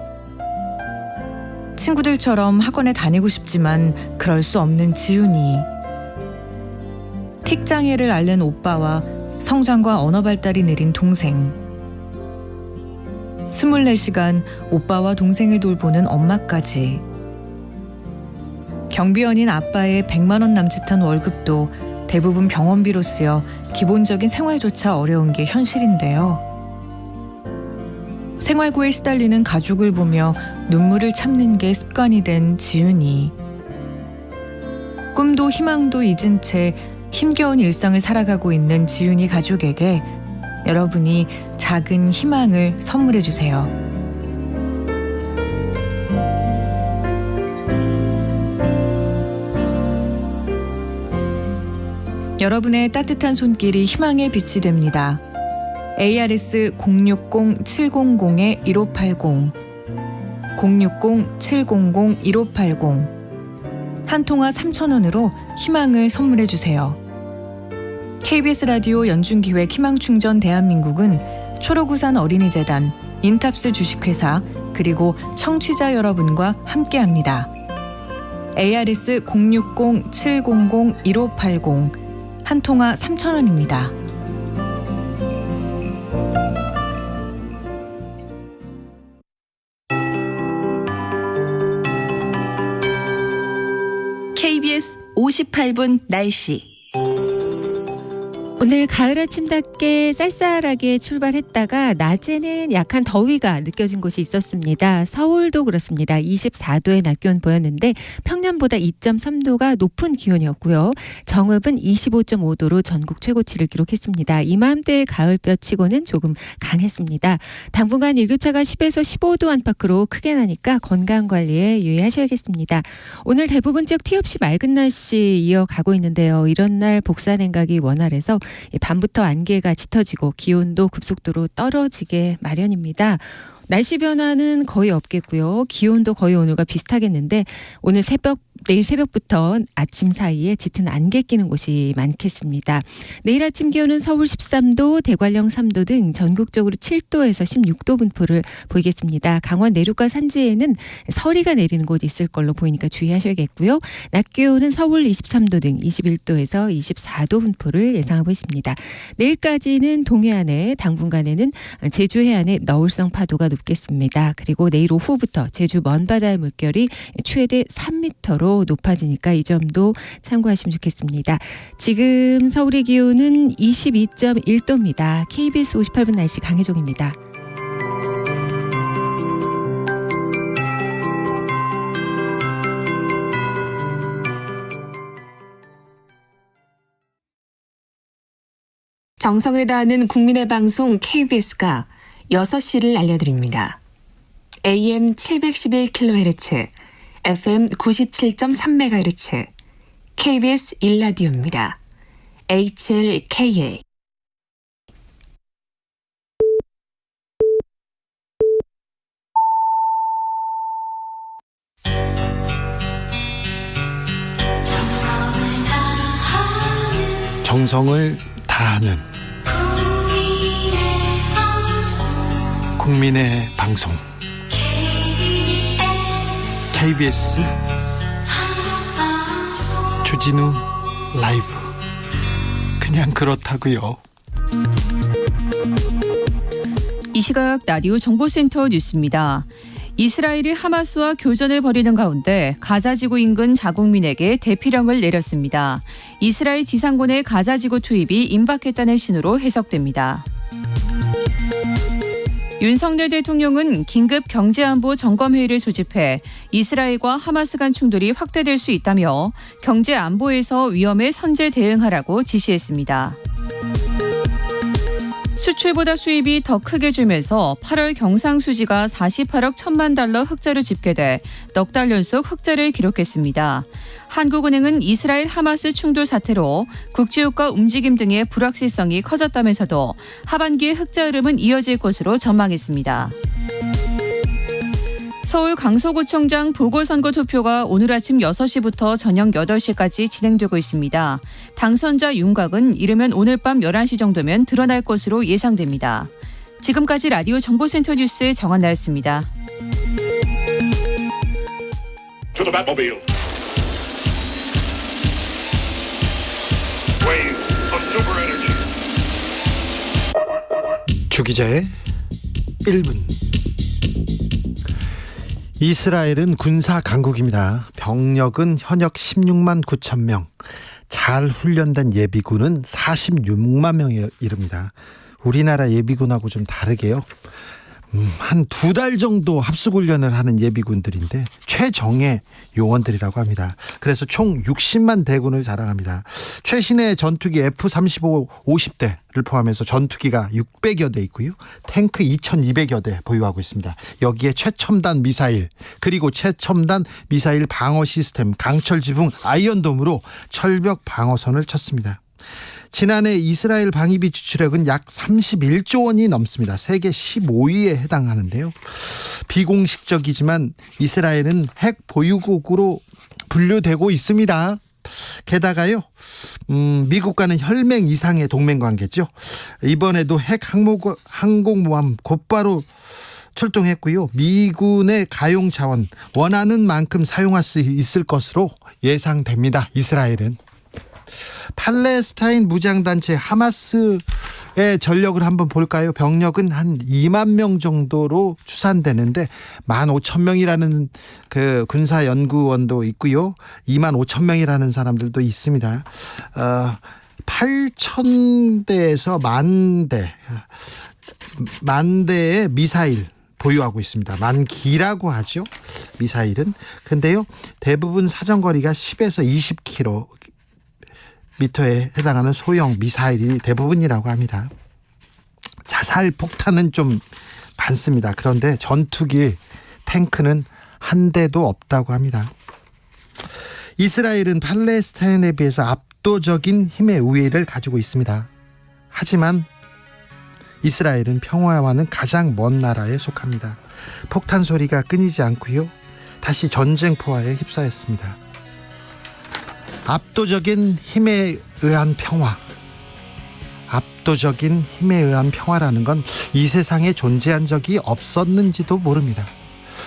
친구들처럼 학원에 다니고 싶지만 그럴 수 없는 지윤이. 틱장애를 앓는 오빠와 성장과 언어 발달이 느린 동생. 24시간 오빠와 동생을 돌보는 엄마까지. 경비원인 아빠의 100만 원 남짓한 월급도 대부분 병원비로 쓰여 기본적인 생활조차 어려운 게 현실인데요. 생활고에 시달리는 가족을 보며 눈물을 참는 게 습관이 된 지윤이. 꿈도 희망도 잊은 채 힘겨운 일상을 살아가고 있는 지윤이 가족에게 여러분이 작은 희망을 선물해 주세요. 여러분의 따뜻한 손길이 희망의 빛이 됩니다. ARS 060-700-1580 060-700-1580 한 통화 3,000원으로 희망을 선물해 주세요. KBS 라디오 연중기획 희망충전 대한민국은 초록우산 어린이재단, 인탑스 주식회사 그리고 청취자 여러분과 함께합니다. ARS 060-700-1580 한 통화 3,000원입니다. KBS 58분 날씨. 오늘 가을 아침답게 쌀쌀하게 출발했다가 낮에는 약한 더위가 느껴진 곳이 있었습니다. 서울도 그렇습니다. 24도의 낮 기온 보였는데 평년보다 2.3도가 높은 기온이었고요. 정읍은 25.5도로 전국 최고치를 기록했습니다. 이맘때 가을볕치고는 조금 강했습니다. 당분간 일교차가 10에서 15도 안팎으로 크게 나니까 건강관리에 유의하셔야겠습니다. 오늘 대부분 지역 티 없이 맑은 날씨 이어가고 있는데요. 이런 날 복사 냉각이 원활해서 밤부터 안개가 짙어지고 기온도 급속도로 떨어지게 마련입니다. 날씨 변화는 거의 없겠고요. 기온도 거의 오늘과 비슷하겠는데 내일 새벽부터 아침 사이에 짙은 안개 끼는 곳이 많겠습니다. 내일 아침 기온은 서울 13도, 대관령 3도 등 전국적으로 7도에서 16도 분포를 보이겠습니다. 강원 내륙과 산지에는 서리가 내리는 곳이 있을 걸로 보이니까 주의하셔야겠고요. 낮 기온은 서울 23도 등 21도에서 24도 분포를 예상하고 있습니다. 내일까지는 동해안에 당분간에는 제주 해안에 너울성 파도가 높겠습니다. 그리고 내일 오후부터 제주 먼바다의 물결이 최대 3m로 높아지니까 이 점도 참고하시면 좋겠습니다. 지금 서울의 기온은 22.1도입니다. KBS 58분 날씨 강혜종입니다. 정성을 다하는 국민의 방송 KBS가 6시를 알려드립니다. AM 711kHz, FM 97.3MHz, KBS 1라디오입니다. HLKA. 정성을 다하는 국민의 방송 KBS 주진우 라이브. 그냥 그렇다고요. 이 시각 라디오 정보센터 뉴스입니다. 이스라엘이 하마스와 교전을 벌이는 가운데 가자지구 인근 자국민에게 대피령을 내렸습니다. 이스라엘 지상군의 가자지구 투입이 임박했다는 신호로 해석됩니다. 윤석열 대통령은 긴급 경제안보 점검회의를 소집해 이스라엘과 하마스 간 충돌이 확대될 수 있다며 경제안보에서 위험에 선제 대응하라고 지시했습니다. 수출보다 수입이 더 크게 줄면서 8월 경상수지가 48억 1천만 달러 흑자로 집계돼 넉 달 연속 흑자를 기록했습니다. 한국은행은 이스라엘 하마스 충돌 사태로 국제유가 움직임 등의 불확실성이 커졌다면서도 하반기의 흑자 흐름은 이어질 것으로 전망했습니다. 서울 강서구청장 보궐선거 투표가 오늘 아침 6시부터 저녁 8시까지 진행되고 있습니다. 당선자 윤곽은 이르면 오늘 밤 11시 정도면 드러날 것으로 예상됩니다. 지금까지 라디오 정보센터 뉴스 정한나였습니다. 주 기자의 1분. 이스라엘은 군사 강국입니다. 병력은 현역 16만 9천 명, 잘 훈련된 예비군은 46만 명에 이릅니다. 우리나라 예비군하고 좀 다르게요. 한 2달 정도 합숙훈련을 하는 예비군들인데 최정예 요원들이라고 합니다. 그래서 총 60만 대군을 자랑합니다. 최신의 전투기 F-35 50대를 포함해서 전투기가 600여 대 있고요. 탱크 2,200여 대 보유하고 있습니다. 여기에 최첨단 미사일 그리고 최첨단 미사일 방어 시스템 강철 지붕 아이언돔으로 철벽 방어선을 쳤습니다. 지난해 이스라엘 방위비 지출액은 약 31조 원이 넘습니다. 세계 15위에 해당하는데요. 비공식적이지만 이스라엘은 핵 보유국으로 분류되고 있습니다. 게다가요, 미국과는 혈맹 이상의 동맹 관계죠. 이번에도 핵 항공모함 곧바로 출동했고요. 미군의 가용 자원 원하는 만큼 사용할 수 있을 것으로 예상됩니다. 이스라엘은. 팔레스타인 무장단체 하마스의 전력을 한번 볼까요? 병력은 한 2만 명 정도로 추산되는데 15,000명이라는 그 군사연구원도 있고요. 2만 5천 명이라는 사람들도 있습니다. 8,000대에서 만 대의 미사일 보유하고 있습니다. 만기라고 하죠. 미사일은. 근데요, 대부분 사정거리가 10에서 20km에 해당하는 소형 미사일이 대부분이라고 합니다. 자살 폭탄은 좀 많습니다. 그런데 전투기, 탱크는 한 대도 없다고 합니다. 이스라엘은 팔레스타인에 비해서 압도적인 힘의 우위를 가지고 있습니다. 하지만 이스라엘은 평화와는 가장 먼 나라에 속합니다. 폭탄 소리가 끊이지 않고요. 다시 전쟁포화에 휩싸였습니다. 압도적인 힘에 의한 평화. 압도적인 힘에 의한 평화라는 건 이 세상에 존재한 적이 없었는지도 모릅니다.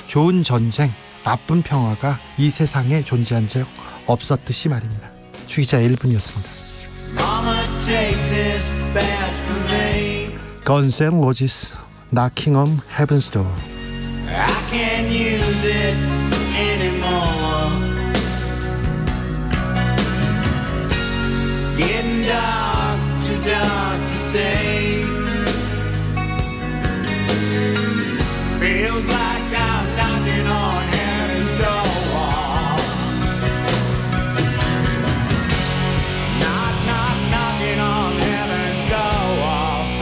좋은 전쟁, 나쁜 평화가 이 세상에 존재한 적 없었듯이 말입니다. 주기자의 1분이었습니다. Guns N' Roses, Knocking on Heaven's Door. I can't use it anymore. It's getting dark, too dark to say. Feels like I'm knocking on heaven's door. Knock, knock, knocking on heaven's door.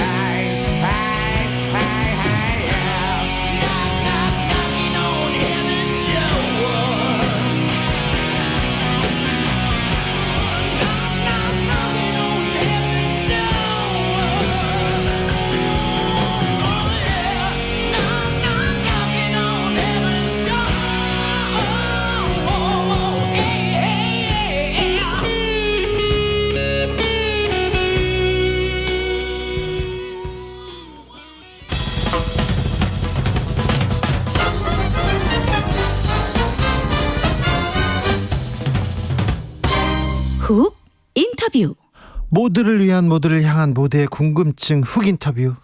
Hey, hey, hey, hey, yeah. Knock, knock, knocking on heaven's door. Knock, knock, knocking on heaven's door. Oh, yeah. Knock, knock, knocking on heaven's door. Oh, oh, hey, hey, yeah. 훅 인터뷰. 모두를 위한, 모두를 향한 모두의 궁금증 훅 인터뷰.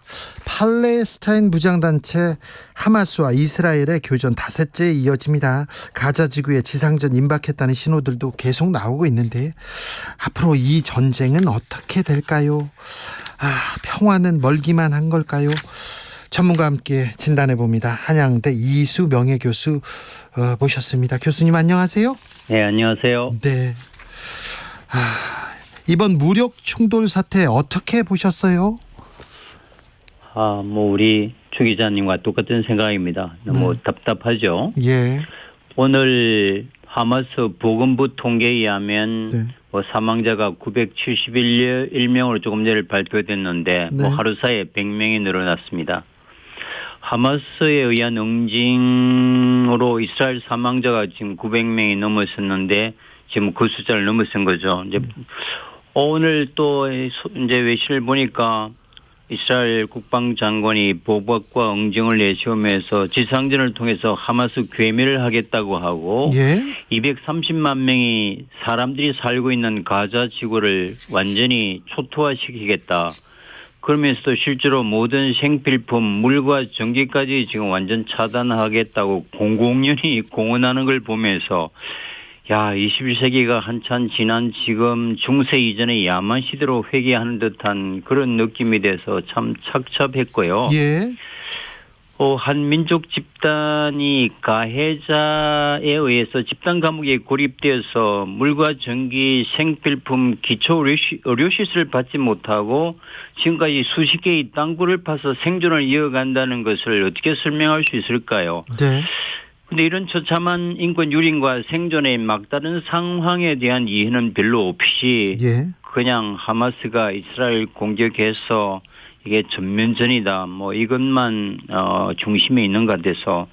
팔레스타인 무장단체 하마스와 이스라엘의 교전 닷새째 이어집니다. 가자 지구에 지상전 임박했다는 신호들도 계속 나오고 있는데 앞으로 이 전쟁은 어떻게 될까요? 평화는 멀기만 한 걸까요? 전문가와 함께 진단해 봅니다. 한양대 이수 명예교수 모셨습니다. 교수님 안녕하세요. 네, 안녕하세요. 네. 이번 무력 충돌 사태 어떻게 보셨어요? 우리 주 기자님과 똑같은 생각입니다. 너무 답답하죠. 예. 오늘 하마스 보건부 통계에 의하면 사망자가 971명으로 조금 전에 발표됐는데 하루 사이에 100명이 늘어났습니다. 하마스에 의한 응징으로 이스라엘 사망자가 지금 900명이 넘었었는데 지금 그 숫자를 넘어선 거죠. 이제 오늘 또 이제 외신을 보니까 이스라엘 국방장관이 보복과 응징을 내세우면서 지상전을 통해서 하마스 괴멸을 하겠다고 하고 230만 명이 사람들이 살고 있는 가자 지구를 완전히 초토화시키겠다. 그러면서도 실제로 모든 생필품, 물과 전기까지 지금 완전 차단하겠다고 공공연히 공언하는 걸 보면서 21세기가 한참 지난 지금 중세 이전의 야만 시대로 회귀하는 듯한 그런 느낌이 돼서 참 착잡했고요. 한 민족 집단이 가해자에 의해서 집단 감옥에 고립되어서 물과 전기, 생필품, 기초 의료시설을 받지 못하고 지금까지 수십 개의 땅굴을 파서 생존을 이어간다는 것을 어떻게 설명할 수 있을까요? 근데 이런 처참한 인권 유린과 생존의 막다른 상황에 대한 이해는 별로 없이 그냥 하마스가 이스라엘 공격해서 이게 전면전이다. 뭐 이것만 중심에 있는 것 같아서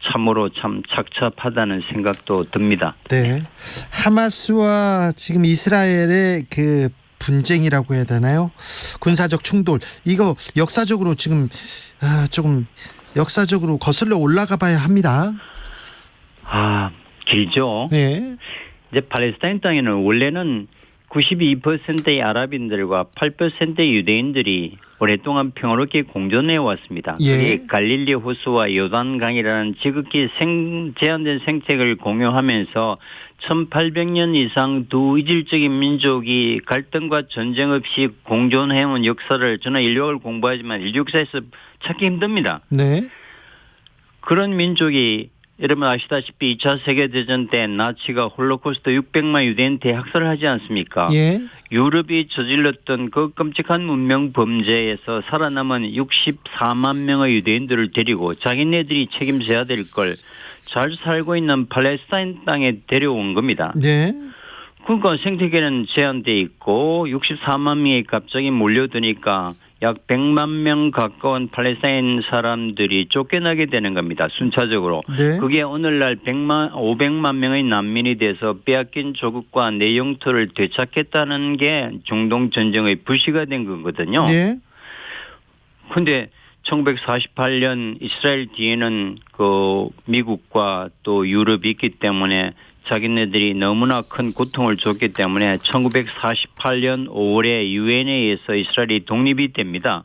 참으로 참 착잡하다는 생각도 듭니다. 네. 하마스와 지금 이스라엘의 그 분쟁이라고 해야 되나요? 군사적 충돌. 이거 역사적으로 지금 조금 역사적으로 거슬러 올라가 봐야 합니다. 길죠. 네. 이제 팔레스타인 땅에는 원래는 92%의 아랍인들과 8%의 유대인들이 오랫동안 평화롭게 공존해 왔습니다. 예. 그게 갈릴리 호수와 요단강이라는 지극히 제한된 생태계를 공유하면서 1800년 이상 두 이질적인 민족이 갈등과 전쟁 없이 공존해온 역사를 저는 인류학을 공부하지만 인류 역사에서 찾기 힘듭니다. 네. 그런 민족이 여러분 아시다시피 2차 세계대전 때 나치가 홀로코스트 600만 유대인 대학살을 하지 않습니까? 예. 유럽이 저질렀던 그 끔찍한 문명 범죄에서 살아남은 64만 명의 유대인들을 데리고 자기네들이 책임져야 될 걸 잘 살고 있는 팔레스타인 땅에 데려온 겁니다. 네. 그러니까 생태계는 제한돼 있고 64만 명이 갑자기 몰려드니까 약 100만 명 가까운 팔레스타인 사람들이 쫓겨나게 되는 겁니다. 순차적으로. 네. 그게 오늘날 500만 명의 난민이 돼서 빼앗긴 조국과 내 영토를 되찾겠다는 게 중동 전쟁의 불씨가 된 거거든요. 네. 근데 1948년 이스라엘 뒤에는 그 미국과 또 유럽이 있기 때문에 자기네들이 너무나 큰 고통을 줬기 때문에 1948년 5월에 유엔에 의해서 이스라엘이 독립이 됩니다.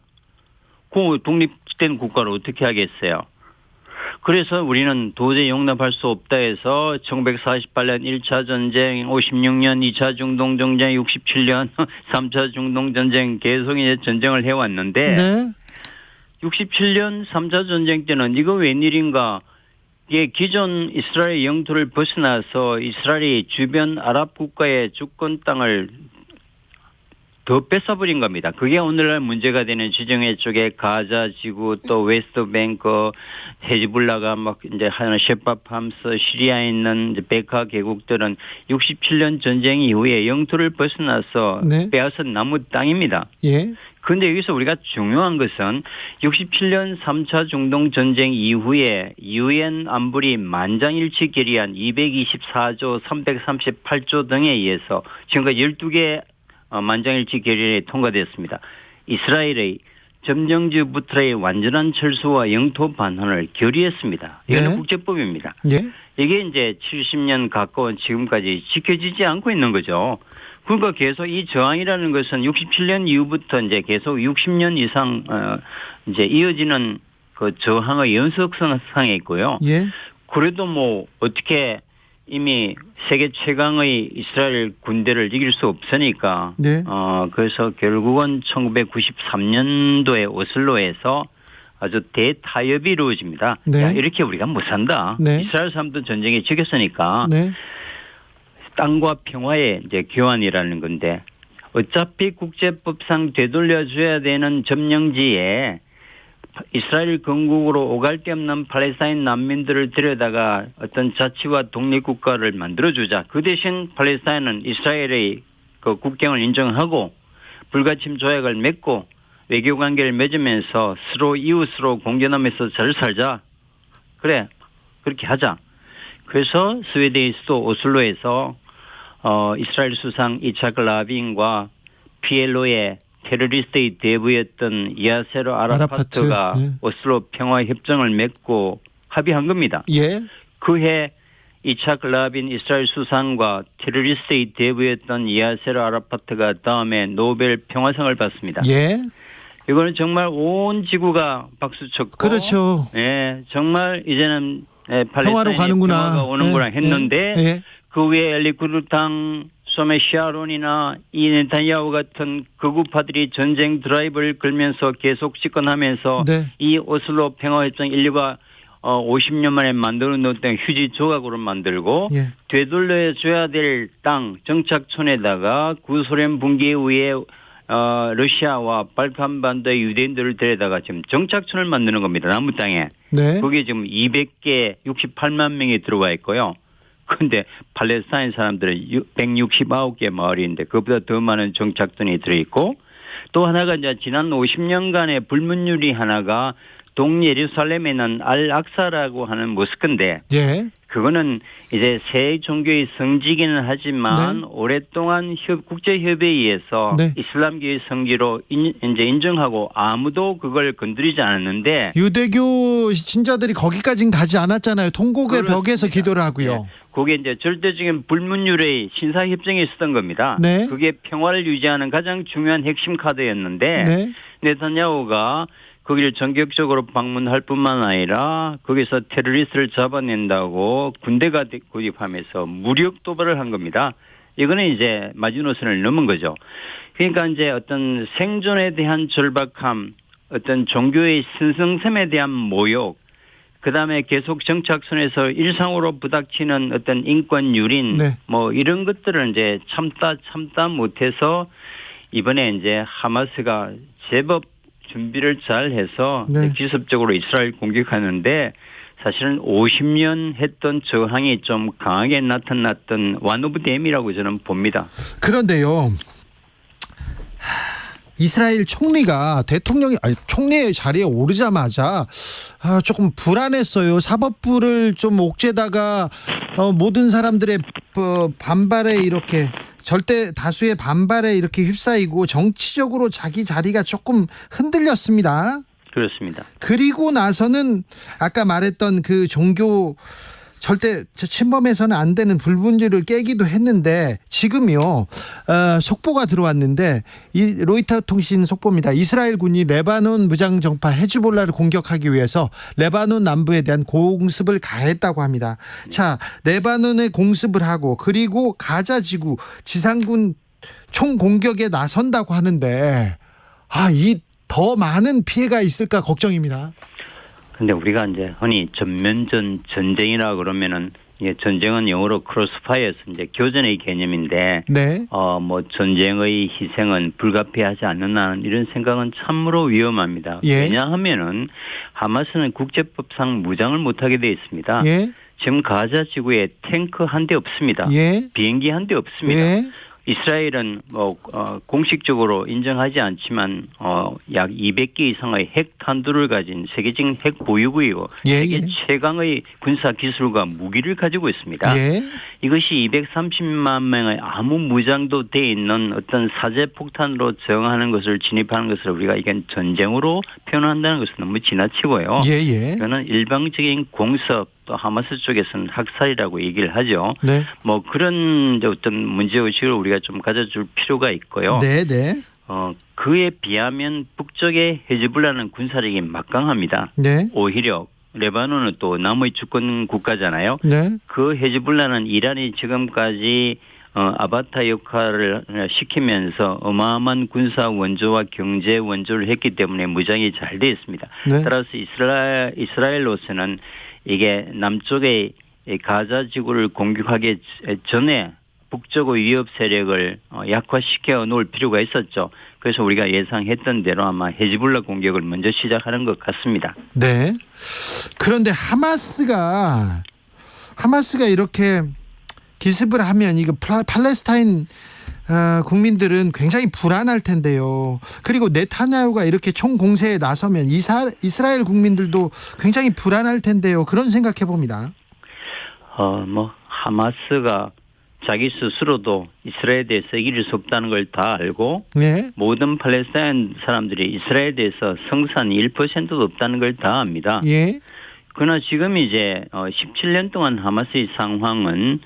그 독립된 국가를 어떻게 하겠어요? 그래서 우리는 도저히 용납할 수 없다 해서 1948년 1차 전쟁, 56년 2차 중동전쟁, 67년 3차 중동전쟁 계속 이제 전쟁을 해왔는데 네. 67년 3차 전쟁 때는 이거 웬일인가 이게 기존 이스라엘 영토를 벗어나서 이스라엘이 주변 아랍 국가의 주권 땅을 더 뺏어버린 겁니다. 그게 오늘날 문제가 되는 지정해 쪽에 가자 지구 또 웨스트뱅크 헤즈볼라가 막 이제 하는 셰파함스 시리아에 있는 이제 베카 계곡들은 67년 전쟁 이후에 영토를 벗어나서 네. 빼앗은 나무 땅입니다. 예. 그런데 여기서 우리가 중요한 것은 67년 3차 중동 전쟁 이후에 유엔 안보리 만장일치 결의안 224조 338조 등에 의해서 지금까지 12개 만장일치 결의안이 통과됐습니다. 이스라엘의 점령지부터의 완전한 철수와 영토 반환을 결의했습니다. 이거는 네. 국제법입니다. 예. 이게 이제 70년 가까운 지금까지 지켜지지 않고 있는 거죠. 그러니까 계속 이 저항이라는 것은 67년 이후부터 이제 계속 60년 이상 이제 이어지는 그 저항의 연속성상에 있고요. 예. 그래도 뭐 어떻게 이미 세계 최강의 이스라엘 군대를 이길 수 없으니까 네. 그래서 결국은 1993년도에 오슬로에서 아주 대타협이 이루어집니다. 네. 야, 이렇게 우리가 못 산다. 네. 이스라엘 사람도 전쟁에 죽였으니까 네. 땅과 평화의 이제 교환이라는 건데 어차피 국제법상 되돌려줘야 되는 점령지에 이스라엘 건국으로 오갈 데 없는 팔레스타인 난민들을 데려다가 어떤 자치와 독립국가를 만들어주자. 그 대신 팔레스타인은 이스라엘의 그 국경을 인정하고 불가침 조약을 맺고 외교관계를 맺으면서 서로 이웃으로 공존하면서 잘 살자. 그래, 그렇게 하자. 그래서 스웨덴의 수도 오슬로에서 이스라엘 수상 이차크 라빈과 PLO의 테러리스트의 대부였던 야세로 아라파트가 네. 오슬로 평화협정을 맺고 합의한 겁니다. 예. 그해 이차크 라빈 이스라엘 수상과 테러리스트의 대부였던 야세로 아라파트가 다음에 노벨 평화상을 받습니다. 예. 이거는 정말 온 지구가 박수쳤고, 그렇죠. 예, 정말 이제는 평화로 가는구나. 평화가 오는구나 예. 했는데 예. 그 외에 리쿠르당 소메 샤론이나 이 네탄야후 같은 극우파들이 전쟁 드라이브를 걸면서 계속 집권하면서 네. 이 오슬로 평화협정 인류가 50년 만에 만들어 놓았던 휴지 조각으로 만들고 예. 되돌려줘야 될 땅 정착촌에다가 구소련 붕괴 후에 러시아와 발칸반도의 유대인들을 데려다가 지금 정착촌을 만드는 겁니다. 남부 땅에. 네. 거기에 지금 200개 68만 명이 들어와 있고요. 근데 팔레스타인 사람들은 169개 마을인데 그보다 더 많은 정착선이 들어있고 또 하나가 이제 지난 50년간의 불문율이 하나가 동예루살렘에 있는 알악사라고 하는 모스크인데 예. 그거는 이제 새 종교의 성지기는 하지만 네. 오랫동안 국제협의에 의해서 네. 이슬람교의 성지로 이제 인정하고 아무도 그걸 건드리지 않았는데 유대교 신자들이 거기까지는 가지 않았잖아요. 통곡의 벽에서 기도를 하고요. 그게 이제 절대적인 불문율의 신사협정에 있었던 겁니다. 네. 그게 평화를 유지하는 가장 중요한 핵심 카드였는데 네. 네타냐후가 거기를 전격적으로 방문할 뿐만 아니라 거기서 테러리스트를 잡아낸다고 군대가 구입하면서 무력 도발을 한 겁니다. 이거는 이제 마지노선을 넘은 거죠. 그러니까 이제 어떤 생존에 대한 절박함, 어떤 종교의 신성샘에 대한 모욕, 그다음에 계속 정착선에서 일상으로 부닥치는 어떤 인권 유린, 네. 뭐 이런 것들을 이제 참다 못해서 이번에 이제 하마스가 제법 준비를 잘 해서 네. 기습적으로 이스라엘 공격하는데 사실은 50년 했던 저항이 좀 강하게 나타났던 one of them이라고 저는 봅니다. 그런데요. 이스라엘 총리가 총리의 자리에 오르자마자 조금 불안했어요. 사법부를 좀 옥죄다가 모든 사람들의 반발에 이렇게 절대 다수의 반발에 이렇게 휩싸이고 정치적으로 자기 자리가 조금 흔들렸습니다. 그렇습니다. 그리고 나서는 아까 말했던 그 종교 절대 침범해서는 안 되는 불문율을 깨기도 했는데 지금요 속보가 들어왔는데 이 로이터 통신 속보입니다. 이스라엘 군이 레바논 무장정파 헤즈볼라를 공격하기 위해서 레바논 남부에 대한 공습을 가했다고 합니다. 자, 레바논에 공습을 하고 그리고 가자 지구 지상군 총공격에 나선다고 하는데 이 더 많은 피해가 있을까 걱정입니다. 근데 우리가 이제 흔히 전면전 전쟁이라 그러면은 이게 전쟁은 영어로 크로스파이어에서 이제 교전의 개념인데, 네. 뭐 전쟁의 희생은 불가피하지 않는다는 이런 생각은 참으로 위험합니다. 예. 왜냐하면은 하마스는 국제법상 무장을 못하게 돼 있습니다. 예. 지금 가자 지구에 탱크 한 대 없습니다. 예. 비행기 한 대 없습니다. 예. 이스라엘은 공식적으로 인정하지 않지만 약 200개 이상의 핵 탄두를 가진 세계적인 핵 보유국이고 세계 최강의 군사 기술과 무기를 가지고 있습니다. 예. 이것이 230만 명의 아무 무장도 돼 있는 어떤 사제 폭탄으로 저항하는 것을 진입하는 것을 우리가 이건 전쟁으로 표현한다는 것은 너무 지나치고요. 예. 이거는 일방적인 공습 또 하마스 쪽에서는 학살이라고 얘기를 하죠. 네. 뭐 그런 어떤 문제의식을 우리가 좀 가져줄 필요가 있고요. 네. 그에 비하면 북쪽의 헤즈볼라는 군사력이 막강합니다. 네. 오히려 레바논은 또 남의 주권 국가잖아요. 네. 그 헤즈볼라는 이란이 지금까지 아바타 역할을 시키면서 어마어마한 군사 원조와 경제 원조를 했기 때문에 무장이 잘 되어 있습니다. 네. 따라서 이스라엘로서는 이게 남쪽의 가자 지구를 공격하기 전에 북쪽의 위협 세력을 약화시켜 놓을 필요가 있었죠. 그래서 우리가 예상했던 대로 아마 헤즈볼라 공격을 먼저 시작하는 것 같습니다. 네. 그런데 하마스가 이렇게 기습을 하면 이거 팔레스타인 국민들은 굉장히 불안할 텐데요. 그리고 네타냐후가 이렇게 총공세에 나서면 이스라엘 국민들도 굉장히 불안할 텐데요. 그런 생각해 봅니다. 하마스가 자기 스스로도 이스라엘에 대해서 이길 수 없다는 걸 다 알고 네. 모든 팔레스타인 사람들이 이스라엘에 대해서 성산이 1%도 없다는 걸 다 압니다. 예. 그러나 지금 이제 17년 동안 하마스의 상황은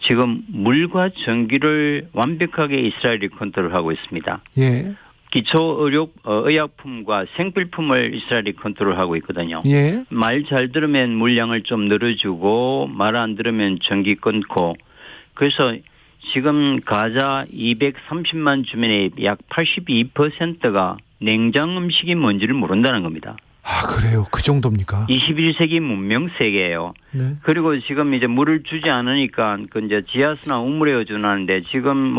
지금 물과 전기를 완벽하게 이스라엘이 컨트롤하고 있습니다. 예. 기초 의약품과 생필품을 이스라엘이 컨트롤하고 있거든요. 예. 말 잘 들으면 물량을 좀 늘어주고 말 안 들으면 전기 끊고 그래서 지금 가자 230만 주민의 약 82%가 냉장 음식이 뭔지를 모른다는 겁니다. 그래요? 그 정도입니까? 21세기 문명 세계예요. 네. 그리고 지금 이제 물을 주지 않으니까 그 이제 지하수나 우물에 주는데 지금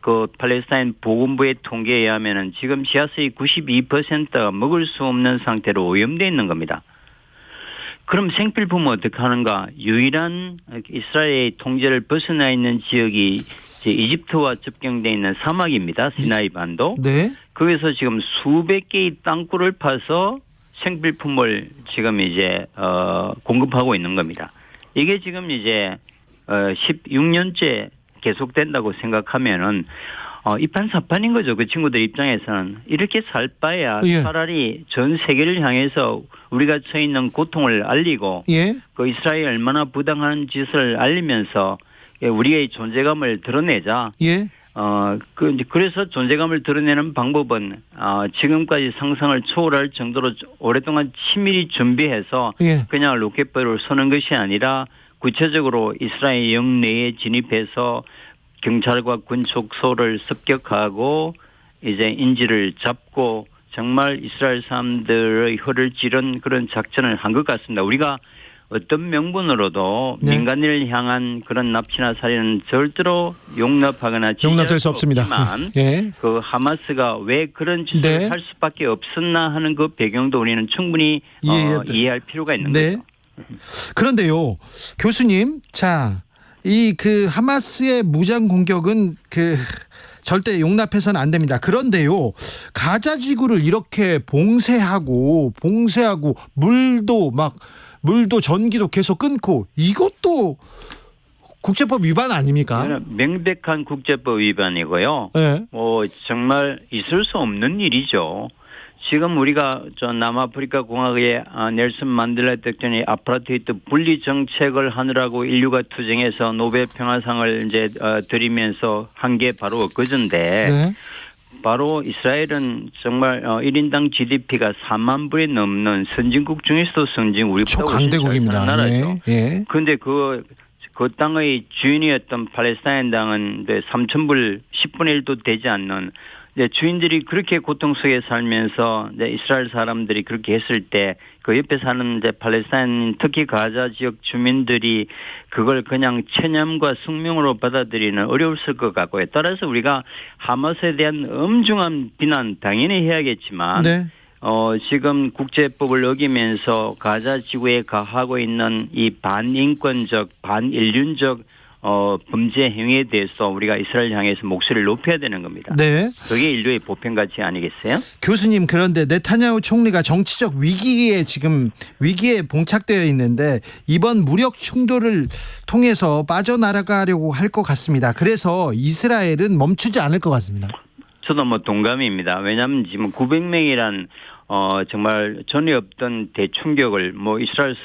그 팔레스타인 보건부의 통계에 의하면은 지금 지하수의 92%가 먹을 수 없는 상태로 오염되어 있는 겁니다. 그럼 생필품은 어떻게 하는가? 유일한 이스라엘의 통제를 벗어나 있는 지역이 이제 이집트와 접경되어 있는 사막입니다. 시나이 반도. 네. 거기서 지금 수백 개의 땅굴을 파서 생필품을 지금 이제 공급하고 있는 겁니다. 이게 지금 이제 16년째 계속된다고 생각하면은 이판사판인 거죠. 그 친구들 입장에서는 이렇게 살 바에야 예. 차라리 전 세계를 향해서 우리가 처해 있는 고통을 알리고 예. 그 이스라엘이 얼마나 부당한 짓을 알리면서 우리의 존재감을 드러내자. 예. 그래서 존재감을 드러내는 방법은 지금까지 상상을 초월할 정도로 오랫동안 치밀히 준비해서 예. 그냥 로켓발을 쏘는 것이 아니라 구체적으로 이스라엘 영내에 진입해서 경찰과 군 촉소를 습격하고 이제 인지를 잡고 정말 이스라엘 사람들의 혀를 찌른 그런 작전을 한 것 같습니다. 우리가 어떤 명분으로도 네. 민간인을 향한 그런 납치나 살인은 절대로 용납하거나 용납될 수 없습니다. 없지만 예. 그 하마스가 왜 그런 짓을 네. 할 수밖에 없었나 하는 그 배경도 우리는 충분히 이해할 필요가 있는 네. 거죠. 그런데요, 교수님, 자, 이 그 하마스의 무장 공격은 그 절대 용납해서는 안 됩니다. 그런데요, 가자 지구를 이렇게 봉쇄하고 물도 전기도 계속 끊고 이것도 국제법 위반 아닙니까? 명백한 국제법 위반이고요. 네. 정말 있을 수 없는 일이죠. 지금 우리가 저 남아프리카 공화국의 넬슨 만델라 대통령이 아파르테이드 분리 정책을 하느라고 인류가 투쟁해서 노벨 평화상을 이제 드리면서 한 게 바로 엊그제인데 네. 바로 이스라엘은 정말 1인당 GDP가 4만 불이 넘는 선진국 중에서도 선진 우리보다 초강대국입니다. 나라죠. 예. 그런데 그 땅의 주인이었던 팔레스타인 당은 3,000불 10분의 1도 되지 않는 주인들이 그렇게 고통 속에 살면서 이스라엘 사람들이 그렇게 했을 때 그 옆에 사는 팔레스타인 특히 가자 지역 주민들이 그걸 그냥 체념과 숙명으로 받아들이는 어려웠을 것 같고요. 따라서 우리가 하마스에 대한 엄중한 비난 당연히 해야겠지만 네. 지금 국제법을 어기면서 가자 지구에 가하고 있는 이 반인권적, 반인륜적 범죄 행위에 대해서 우리가 이스라엘 향해서 목소리를 높여야 되는 겁니다. 네. 그게 인류의 보편가치 아니겠어요? 교수님, 그런데 네타냐후 총리가 정치적 위기에 봉착되어 있는데 이번 무력 충돌을 통해서 빠져나가려고 할 것 같습니다. 그래서 이스라엘은 멈추지 않을 것 같습니다. 저도 동감입니다. 왜냐하면 지금 900명이란 정말 전에 없던 대충격을 이스라엘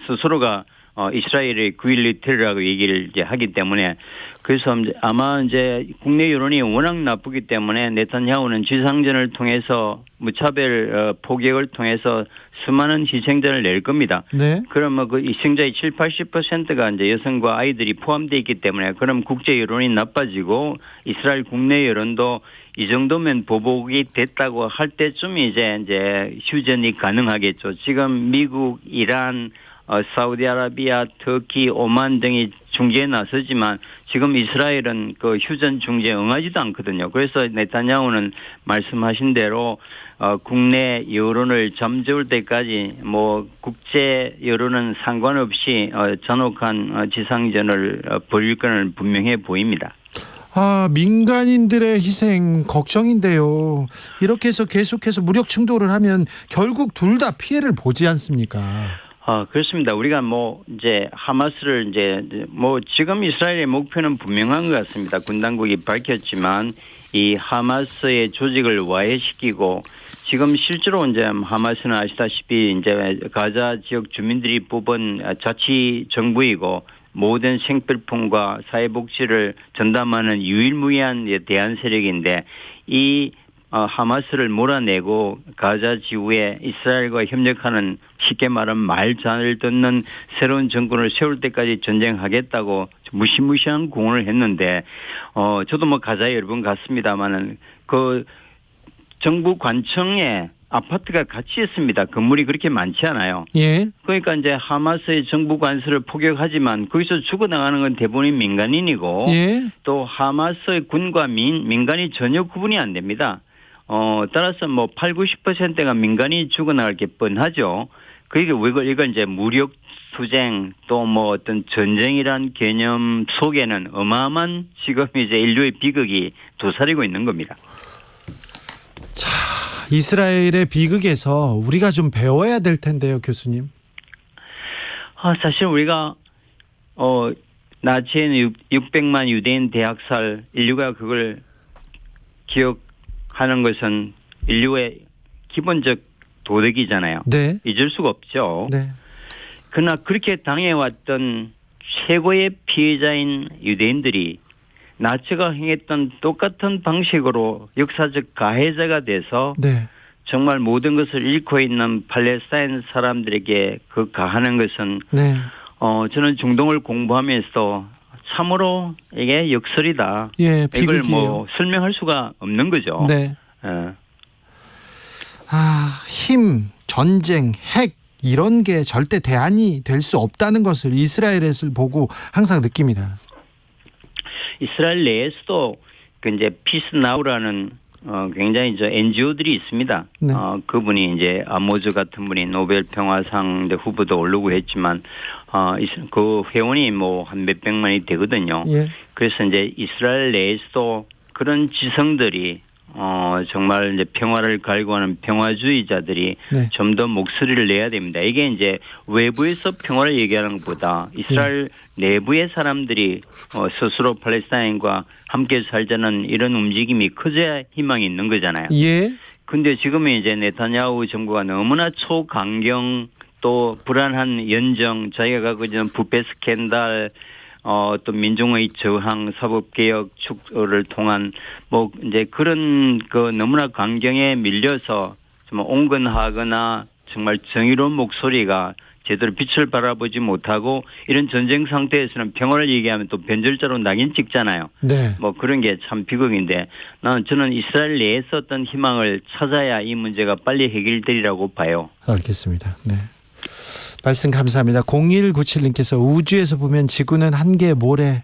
스스로가 이스라엘의 9.11 테러라고 얘기를 이제 하기 때문에 그래서 아마 이제 국내 여론이 워낙 나쁘기 때문에 네탄야후는 지상전을 통해서 무차별 포격을 통해서 수많은 희생자를 낼 겁니다. 네. 그러면 그 희생자의 70-80%가 이제 여성과 아이들이 포함되어 있기 때문에 그럼 국제 여론이 나빠지고 이스라엘 국내 여론도 이 정도면 보복이 됐다고 할 때쯤 이제 휴전이 가능하겠죠. 지금 미국, 이란, 사우디아라비아, 터키, 오만 등이 중재에 나서지만 지금 이스라엘은 그 휴전 중재에 응하지도 않거든요. 그래서 네타냐후는 말씀하신 대로 국내 여론을 잠재울 때까지 국제 여론은 상관없이 잔혹한 지상전을 벌일 거는 분명해 보입니다. 민간인들의 희생 걱정인데요. 이렇게 해서 계속해서 무력 충돌을 하면 결국 둘 다 피해를 보지 않습니까? 그렇습니다. 우리가 이제 하마스를 지금 이스라엘의 목표는 분명한 것 같습니다. 군 당국이 밝혔지만 이 하마스의 조직을 와해시키고 지금 실제로 이제 하마스는 아시다시피 이제 가자 지역 주민들이 뽑은 자치 정부이고 모든 생필품과 사회복지를 전담하는 유일무이한 대한 세력인데 이 하마스를 몰아내고 가자 지구에 이스라엘과 협력하는 쉽게 말하면 말 잘 듣는 새로운 정권을 세울 때까지 전쟁하겠다고 무시무시한 공언을 했는데 저도 가자에 여러 번 갔습니다마는 그 정부 관청에 아파트가 같이 있습니다. 건물이 그렇게 많지 않아요. 예. 그러니까 이제 하마스의 정부 관서를 포격하지만 거기서 죽어나가는 건 대부분 민간인이고 예. 또 하마스의 군과 민간이 전혀 구분이 안 됩니다. 따라서 80-90%가 민간이 죽어나갈 게 뻔하죠. 그게 이걸 이제 무력 투쟁 또 뭐 어떤 전쟁이란 개념 속에는 어마어마한 지금 이제 인류의 비극이 도사리고 있는 겁니다. 자, 이스라엘의 비극에서 우리가 좀 배워야 될 텐데요, 교수님. 사실 우리가 나치에는 600만 유대인 대학살, 인류가 그걸 기억하는 것은 인류의 기본적 도덕이잖아요. 네. 잊을 수가 없죠. 네. 그러나 그렇게 당해왔던 최고의 피해자인 유대인들이 나치가 행했던 똑같은 방식으로 역사적 가해자가 돼서 네. 정말 모든 것을 잃고 있는 팔레스타인 사람들에게 그 가하는 것은 네. 저는 중동을 공부하면서 참으로 이게 역설이다. 예, 이걸 비극이에요. 뭐 설명할 수가 없는 거죠. 네. 힘, 전쟁, 핵 이런 게 절대 대안이 될 수 없다는 것을 이스라엘에서 보고 항상 느낍니다. 이스라엘 내에서도 그 이제 피스 나우라는 굉장히 NGO들이 있습니다. 네. 그분이 이제 아모즈 같은 분이 노벨 평화상 후보도 오르고 했지만 그 회원이 뭐 한 몇백만이 되거든요. 예. 그래서 이제 이스라엘 내에서도 그런 지성들이 정말 이제 평화를 갈구하는 평화주의자들이 네. 좀 더 목소리를 내야 됩니다. 이게 이제 외부에서 평화를 얘기하는 것보다 이스라엘 내부의 사람들이 스스로 팔레스타인과 함께 살자는 이런 움직임이 커져야 희망이 있는 거잖아요. 예. 근데 지금은 이제 네타냐후 정부가 너무나 초강경 또 불안한 연정, 자기가 갖고 있는 부패 스캔들, 또 민중의 저항, 사법개혁 축을 통한 뭐 이제 그런 그 너무나 강경에 밀려서 정말 온건하거나 정말 정의로운 목소리가 제대로 빛을 바라보지 못하고 이런 전쟁 상태에서는 평화를 얘기하면 또 변절자로 낙인 찍잖아요. 네. 뭐 그런 게 참 비극인데 저는 이스라엘 내에서 어떤 희망을 찾아야 이 문제가 빨리 해결되리라고 봐요. 알겠습니다. 네. 말씀 감사합니다. 0197님께서 우주에서 보면 지구는 한 개 모래,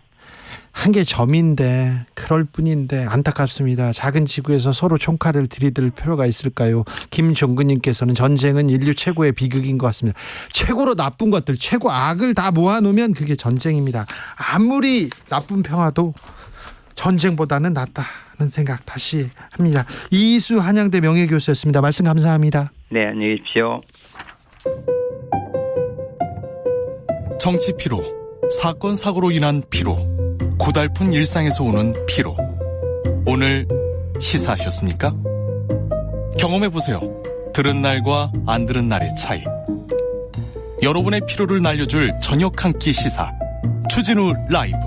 한 개 점인데 그럴 뿐인데 안타깝습니다. 작은 지구에서 서로 총칼을 들이댈 필요가 있을까요? 김종근님께서는 전쟁은 인류 최고의 비극인 것 같습니다. 최고로 나쁜 것들, 최고 악을 다 모아놓으면 그게 전쟁입니다. 아무리 나쁜 평화도 전쟁보다는 낫다는 생각 다시 합니다. 이수 한양대 명예교수였습니다. 말씀 감사합니다. 네, 안녕히 계십시오. 정치 피로, 사건 사고로 인한 피로, 고달픈 일상에서 오는 피로. 오늘 시사하셨습니까? 경험해보세요. 들은 날과 안 들은 날의 차이. 여러분의 피로를 날려줄 저녁 한 끼 시사 추진우 라이브.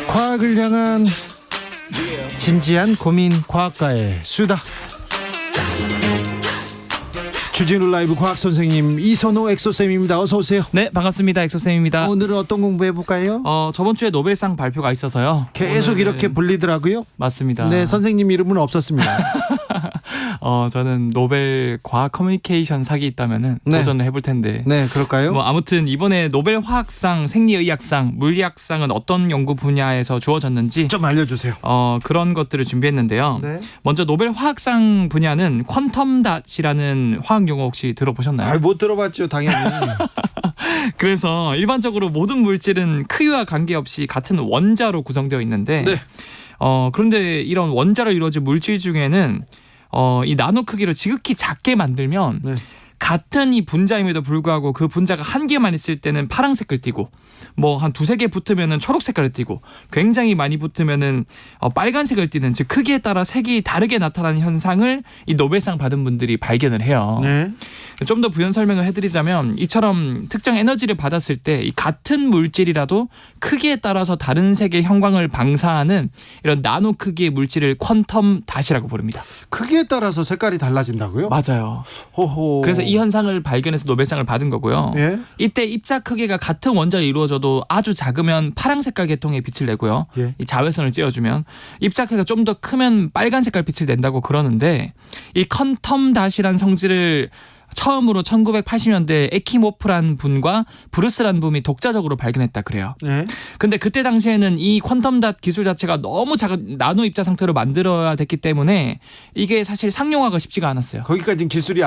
과학을 향한 진지한 고민, 과학가의 수다. 주진우 라이브 과학 선생님 이선호 엑소쌤입니다. 어서 오세요. 네, 반갑습니다. 엑소쌤입니다. 오늘은 어떤 공부해 볼까요? 저번 주에 노벨상 발표가 있어서요. 계속 오늘은... 이렇게 불리더라고요. 맞습니다. 네, 선생님 이름은 없었습니다. 저는 노벨 과학 커뮤니케이션 상이 있다면은 도전을 해볼 텐데. 네, 그럴까요? 뭐 아무튼 이번에 노벨 화학상, 생리의학상, 물리학상은 어떤 연구 분야에서 주어졌는지 좀 알려주세요. 그런 것들을 준비했는데요. 네. 먼저 노벨 화학상 분야는 퀀텀 닷이라는 화학 용어 혹시 들어보셨나요? 못 들어봤죠, 당연히. 그래서 일반적으로 모든 물질은 크기와 관계없이 같은 원자로 구성되어 있는데, 네. 그런데 이런 원자로 이루어진 물질 중에는 이 나노 크기로 지극히 작게 만들면 네. 같은 이 분자임에도 불구하고 그 분자가 한 개만 있을 때는 파란색을 띠고 뭐 한 두세 개 붙으면은 초록색깔을 띠고 굉장히 많이 붙으면은 빨간색을 띠는, 즉 크기에 따라 색이 다르게 나타나는 현상을 이 노벨상 받은 분들이 발견을 해요. 네. 좀 더 부연 설명을 해드리자면 이처럼 특정 에너지를 받았을 때 이 같은 물질이라도 크기에 따라서 다른 색의 형광을 방사하는 이런 나노 크기의 물질을 퀀텀 닷이라고 부릅니다. 크기에 따라서 색깔이 달라진다고요? 맞아요. 호호. 그래서 이 현상을 발견해서 노벨상을 받은 거고요. 예? 이때 입자 크기가 같은 원자로 이루어져도 아주 작으면 파란 색깔 계통의 빛을 내고요. 예. 이 자외선을 쬐어주면 입자 크기가 좀 더 크면 빨간 색깔 빛을 낸다고 그러는데 이 퀀텀 닷이란 성질을 처음으로 1980년대 에키모프란 분과 브루스란 분이 독자적으로 발견했다 그래요. 네. 근데 그때 당시에는 이 퀀텀 닷 기술 자체가 너무 작은 나노 입자 상태로 만들어야 됐기 때문에 이게 사실 상용화가 쉽지가 않았어요. 거기까지는 기술이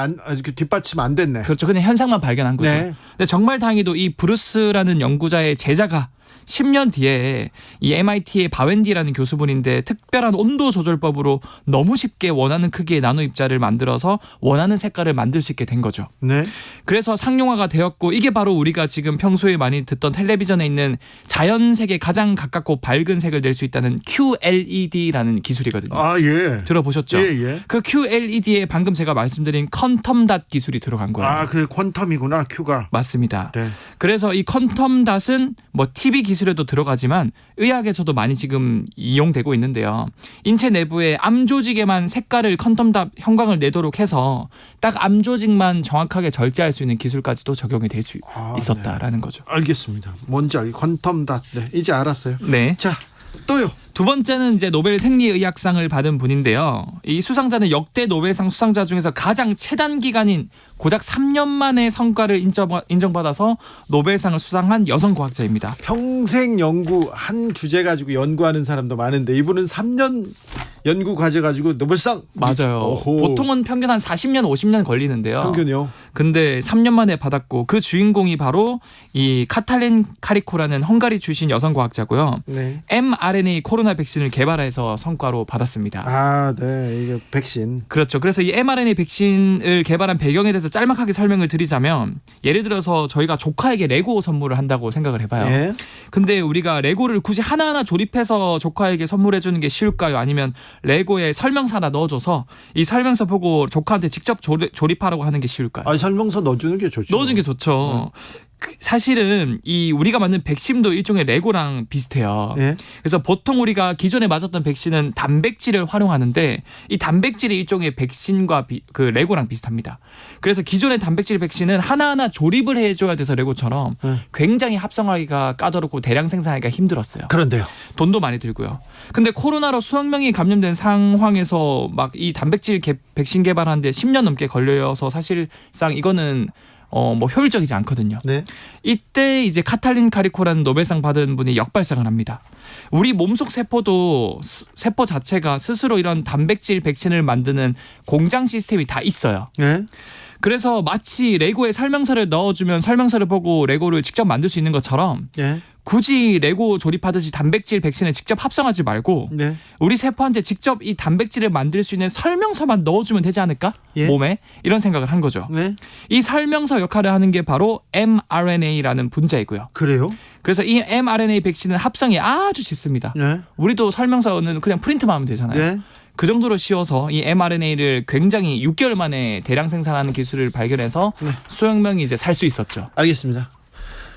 뒷받침 안 됐네. 그렇죠. 그냥 현상만 발견한 거죠. 네. 근데 정말 다행히도 이 브루스라는 연구자의 제자가 10년 뒤에 이 MIT의 바웬디라는 교수분인데 특별한 온도 조절법으로 너무 쉽게 원하는 크기의 나노 입자를 만들어서 원하는 색깔을 만들 수 있게 된 거죠. 네. 그래서 상용화가 되었고 이게 바로 우리가 지금 평소에 많이 듣던 텔레비전에 있는 자연색에 가장 가깝고 밝은 색을 낼 수 있다는 QLED라는 기술이거든요. 아, 예. 들어보셨죠? 예, 예. 그 QLED에 방금 제가 말씀드린 퀀텀 닷 기술이 들어간 거예요. 아, 그래 퀀텀이구나. Q가. 맞습니다. 네. 그래서 이 퀀텀 닷은 뭐 TV 기술에도 들어가지만 의학에서도 많이 지금 이용되고 있는데요. 인체 내부의 암 조직에만 색깔을 퀀텀 닷 형광을 내도록 해서 딱 암 조직만 정확하게 절제할 수 있는 기술까지도 적용이 될 수 있었다라는 거죠. 알겠습니다. 뭔지 퀀텀 닷. 네, 이제 알았어요. 네. 자, 또요. 두 번째는 이제 노벨 생리의학상을 받은 분인데요. 이 수상자는 역대 노벨상 수상자 중에서 가장 최단 기간인 고작 3년 만에 성과를 인정받아서 노벨상을 수상한 여성 과학자입니다. 평생 연구 한 주제 가지고 연구하는 사람도 많은데 이분은 3년 연구 과제 가지고 노벨상. 맞아요. 오호. 보통은 평균 한 40년 50년 걸리는데요. 평균요. 근데 3년 만에 받았고 그 주인공이 바로 이 카탈린 카리코라는 헝가리 출신 여성 과학자고요. 네. mRNA 코로나 백신을 개발해서 성과로 받았습니다. 아, 네. 이게 백신. 그렇죠. 그래서 이 mRNA 백신을 개발한 배경에 대해서 짤막하게 설명을 드리자면 예를 들어서 저희가 조카에게 레고 선물을 한다고 생각을 해봐요. 네. 근데 우리가 레고를 굳이 하나하나 조립해서 조카에게 선물해 주는 게 쉬울까요? 아니면 레고에 설명서 하나 넣어줘서 이 설명서 보고 조카한테 직접 조립하라고 하는 게 쉬울까요? 아, 설명서 넣어주는 게 좋죠. 넣어주는 게 좋죠. 사실은 이 우리가 맞는 백신도 일종의 레고랑 비슷해요. 예? 그래서 보통 우리가 기존에 맞았던 백신은 단백질을 활용하는데 이 단백질이 일종의 백신과 그 레고랑 비슷합니다. 그래서 기존의 단백질 백신은 하나하나 조립을 해줘야 돼서 레고처럼 굉장히 합성하기가 까다롭고 대량 생산하기가 힘들었어요. 그런데요. 돈도 많이 들고요. 근데 코로나로 수억 명이 감염된 상황에서 막 이 단백질 백신 개발하는데 10년 넘게 걸려서 사실상 이거는 뭐 효율적이지 않거든요. 네. 이때 이제 카탈린 카리코라는 노벨상 받은 분이 역발상을 합니다. 우리 몸속 세포도 세포 자체가 스스로 이런 단백질 백신을 만드는 공장 시스템이 다 있어요. 네. 그래서 마치 레고에 설명서를 넣어주면 설명서를 보고 레고를 직접 만들 수 있는 것처럼 예. 굳이 레고 조립하듯이 단백질 백신을 직접 합성하지 말고 네. 우리 세포한테 직접 이 단백질을 만들 수 있는 설명서만 넣어주면 되지 않을까? 예. 몸에 이런 생각을 한 거죠. 네. 이 설명서 역할을 하는 게 바로 mRNA라는 분자이고요. 그래요? 그래서 이 mRNA 백신은 합성이 아주 쉽습니다. 네. 우리도 설명서는 그냥 프린트만 하면 되잖아요. 네. 그 정도로 쉬워서 이 mRNA를 굉장히 6개월 만에 대량 생산하는 기술을 발견해서 수억 명이 이제 살 수 있었죠. 알겠습니다.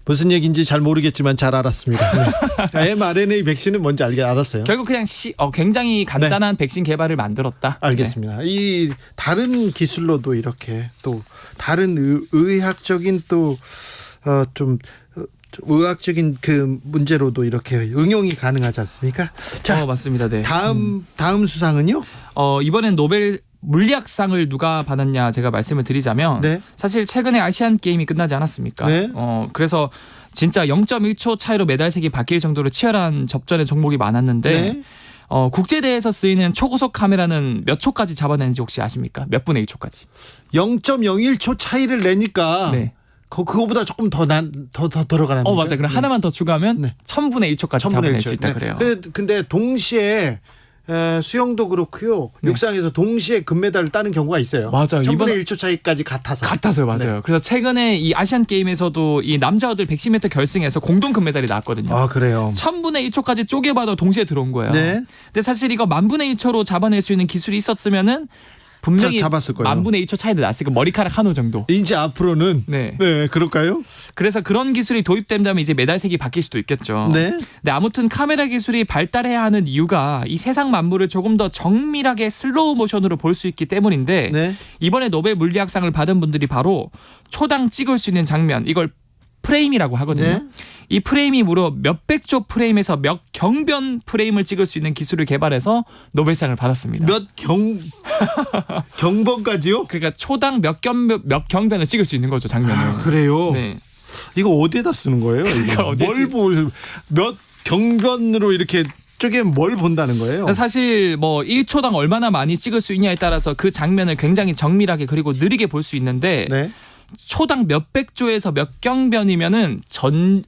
무슨 얘기인지 잘 모르겠지만 잘 알았습니다. 네. mRNA 백신은 뭔지 알았어요. 결국 그냥 굉장히 간단한 백신 개발을 만들었다. 알겠습니다. 이 다른 기술로도 이렇게 또 다른 의학적인 또 좀 의학적인 그 문제로도 이렇게 응용이 가능하지 않습니까? 자, 맞습니다. 네. 다음 수상은요? 이번엔 노벨 물리학상을 누가 받았냐 제가 말씀을 드리자면 네. 사실 최근에 아시안 게임이 끝나지 않았습니까? 네. 그래서 진짜 0.1초 차이로 메달색이 바뀔 정도로 치열한 접전의 종목이 많았는데 네. 국제대회에서 쓰이는 초고속 카메라는 몇 초까지 잡아내는지 혹시 아십니까? 몇 분의 1초까지? 0.01초 차이를 내니까 네. 그거보다 조금 더 들어가는. 맞아. 그럼 하나만 더 추가하면 1000분의 1초까지 잡아낼 수 있다 그래요. 근데 동시에 수영도 그렇고요. 육상에서 동시에 금메달을 따는 경우가 있어요. 맞아요. 1000분의 1초 차이까지 같아서요. 맞아요. 네. 그래서 최근에 이 아시안 게임에서도 이 남자들 110m 결승에서 공동 금메달이 나왔거든요. 아, 그래요. 1000분의 1초까지 쪼개봐도 동시에 들어온 거예요. 네. 근데 사실 이거 10,000분의 1초로 잡아낼 수 있는 기술이 있었으면은 분명히 잡았을 거예요. 10,000분의 1초 차이도 났으니까 머리카락 한 호 정도. 이제 앞으로는 네, 그럴까요? 그래서 그런 기술이 도입된다면 이제 메달색이 바뀔 수도 있겠죠. 네. 근데 아무튼 카메라 기술이 발달해야 하는 이유가 이 세상 만물을 조금 더 정밀하게 슬로우 모션으로 볼 수 있기 때문인데 이번에 노벨 물리학상을 받은 분들이 바로 초당 찍을 수 있는 장면 이걸 프레임이라고 하거든요. 네. 이 프레임이 무려 몇백조 프레임에서 몇 경변 프레임을 찍을 수 있는 기술을 개발해서 노벨상을 받았습니다. 경번까지요? 그러니까 초당 몇 경변을 찍을 수 있는 거죠, 장면을. 아, 그래요? 네. 이거 어디에다 쓰는 거예요? 몇 경변으로 이렇게 쪼개면 뭘 본다는 거예요? 사실 뭐 1초당 얼마나 많이 찍을 수 있냐에 따라서 그 장면을 굉장히 정밀하게 그리고 느리게 볼 수 있는데 네. 초당 몇백 조에서 몇 경변이면은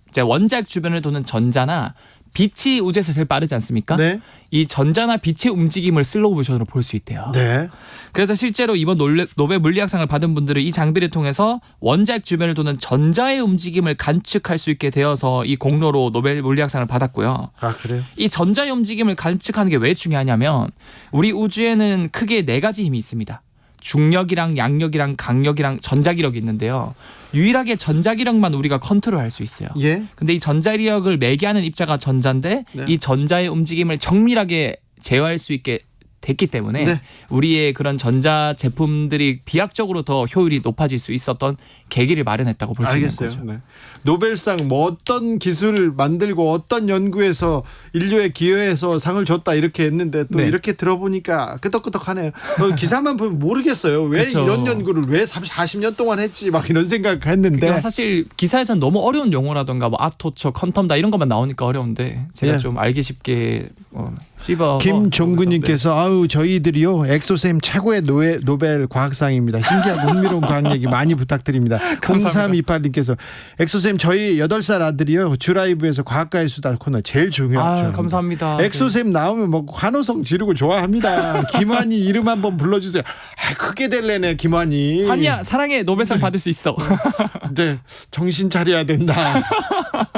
이제 원자핵 주변을 도는 전자나 빛이 우주에서 제일 빠르지 않습니까? 네. 이 전자나 빛의 움직임을 슬로우 모션으로 볼 수 있대요. 네. 그래서 실제로 이번 노벨 물리학상을 받은 분들은 이 장비를 통해서 원자핵 주변을 도는 전자의 움직임을 관측할 수 있게 되어서 이 공로로 노벨 물리학상을 받았고요. 아, 그래요? 이 전자의 움직임을 관측하는 게 왜 중요하냐면 우리 우주에는 크게 4가지 힘이 있습니다. 중력이랑 양력이랑 강력이랑 전자기력이 있는데요. 유일하게 전자기력만 우리가 컨트롤할 수 있어요. 예. 근데 이 전자기력을 매개하는 입자가 전자인데 네. 이 전자의 움직임을 정밀하게 제어할 수 있게 됐기 때문에 네. 우리의 그런 전자 제품들이 비약적으로 더 효율이 높아질 수 있었던 계기를 마련했다고 볼 수 있는 알겠어요. 거죠. 네. 노벨상 뭐 어떤 기술을 만들고 어떤 연구에서 인류에 기여해서 상을 줬다 이렇게 했는데 또 네. 이렇게 들어보니까 끄덕끄덕하네요. 기사만 보면 모르겠어요. 왜 그쵸. 이런 연구를 왜 40년 동안 했지 막 이런 생각했는데 그러니까 사실 기사에서는 너무 어려운 용어라던가 뭐 아토처, 컨텀다 이런 것만 나오니까 어려운데 제가 예. 좀 알기 쉽게 씹어. 김종근님께서 아우 저희들이요 엑소쌤 최고의 노벨 과학상입니다. 신기하고 흥미로운 과학 얘기 많이 부탁드립니다. 0328님께서 엑소쌤 저희 8살 아들이요 주라이브에서 과학가의 수다 코너 제일 중요하죠. 아, 감사합니다. 엑소쌤 나오면 뭐 환호성 지르고 좋아합니다. 김환희 이름 한번 불러주세요. 아, 크게 될래네 김환희. 환희야 사랑해 노벨상 받을 수 있어. 네 정신 차려야 된다.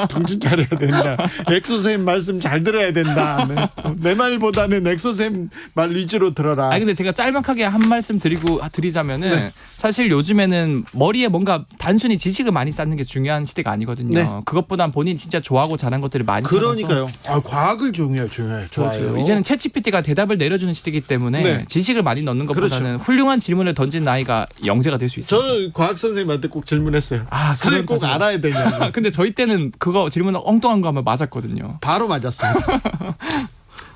정신 차려야 된다. 엑소쌤 말씀 잘 들어야 된다. 내 말보다는 엑소쌤 말 위주로 들어라. 아니 근데 제가 짤막하게 한 말씀 드리자면은 네. 사실 요즘에는 머리에 뭔가 단순히 지식을 많이 쌓는 게 중요한 시대가 아니거든요. 네. 그것보단 본인이 진짜 좋아하고 잘한 것들을 많이 그러니까요. 찾아서 과학을 좋아해요. 좋아요. 이제는 챗GPT가 대답을 내려주는 시대이기 때문에 네. 지식을 많이 넣는 것보다는 그렇죠. 훌륭한 질문을 던진 나이가 영재가 될 수 있어요. 저 과학 선생님한테 꼭 질문했어요. 아, 그걸 꼭 알아야 되냐고. 근데 저희 때는 그거 질문 엉뚱한 거 하면 맞았거든요. 바로 맞았어요.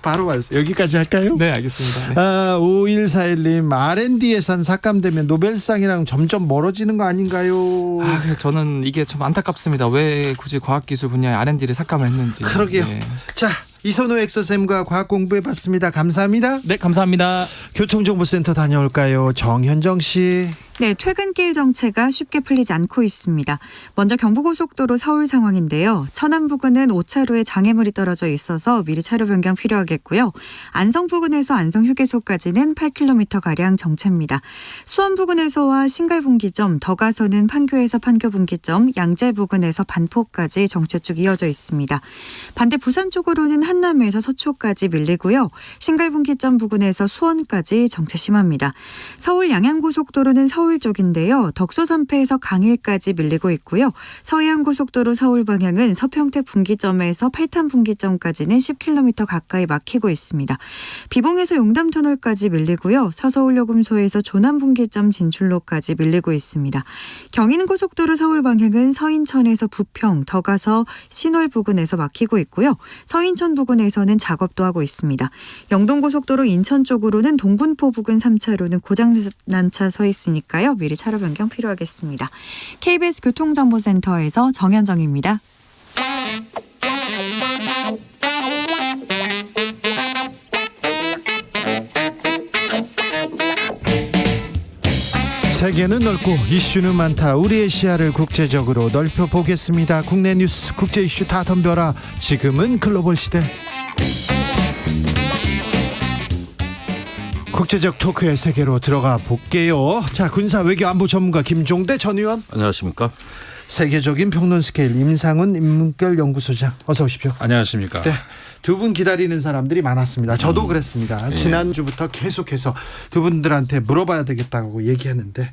바로 맞았어요. 여기까지 할까요? 네, 알겠습니다. 네. 5141님 R&D 예산 삭감되면 노벨상이랑 점점 멀어지는 거 아닌가요? 그래서 저는 이게 좀 안타깝습니다. 왜 굳이 과학기술 분야에 R&D를 삭감을 했는지. 그러게요. 네. 자, 이선호 엑소쌤과 과학 공부해봤습니다. 감사합니다. 네, 감사합니다. 교통정보센터 다녀올까요? 정현정 씨. 네, 퇴근길 정체가 쉽게 풀리지 않고 있습니다. 먼저 경부고속도로 서울 상황인데요. 천안 부근은 5차로에 장애물이 떨어져 있어서 미리 차로 변경 필요하겠고요. 안성 부근에서 안성 휴게소까지는 8km가량 정체입니다. 수원 부근에서와 신갈분기점, 더 가서는 판교에서 판교분기점, 양재 부근에서 반포까지 정체 쭉 이어져 있습니다. 반대 부산 쪽으로는 한남에서 서초까지 밀리고요. 신갈분기점 부근에서 수원까지 정체 심합니다. 서울 양양고속도로는 서울 쪽인데요. 덕소3패에서 강일까지 밀리고 있고요. 서해안고속도로 서울 방향은 서평택 분기점에서 팔탄 분기점까지는 10km 가까이 막히고 있습니다. 비봉에서 용담터널까지 밀리고요. 서서울요금소에서 조남 분기점 진출로까지 밀리고 있습니다. 경인고속도로 서울 방향은 서인천에서 부평, 더 가서 신월 부근에서 막히고 있고요. 서인천 부근에서는 작업도 하고 있습니다. 영동고속도로 인천 쪽으로는 동군포 부근 3차로는 고장난 차 서 있으니까 미리 차로 변경 필요하겠습니다. KBS 교통정보센터에서 정현정입니다. 세계는 넓고 이슈는 많다. 우리의 시야를 국제적으로 넓혀보겠습니다. 국내 뉴스, 국제 이슈 다 덤벼라. 지금은 글로벌 시대. 국제적 토크의 세계로 들어가 볼게요. 자, 군사 외교 안보 전문가 김종대 전 의원. 안녕하십니까. 세계적인 평론 스케일 임상훈 인문결 연구소장. 어서 오십시오. 안녕하십니까. 네, 두 분 기다리는 사람들이 많았습니다. 저도 그랬습니다. 지난주부터 계속해서 두 분들한테 물어봐야 되겠다고 얘기했는데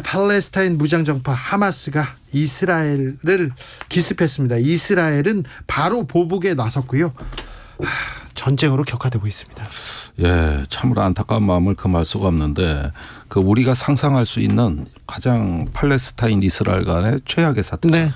팔레스타인 무장정파 하마스가 이스라엘을 기습했습니다. 이스라엘은 바로 보복에 나섰고요. 전쟁으로 격화되고 있습니다. 예, 참으로 안타까운 마음을 금할 수가 없는데 우리가 상상할 수 있는 가장 팔레스타인 이스라엘 간의 최악의 사태. 네.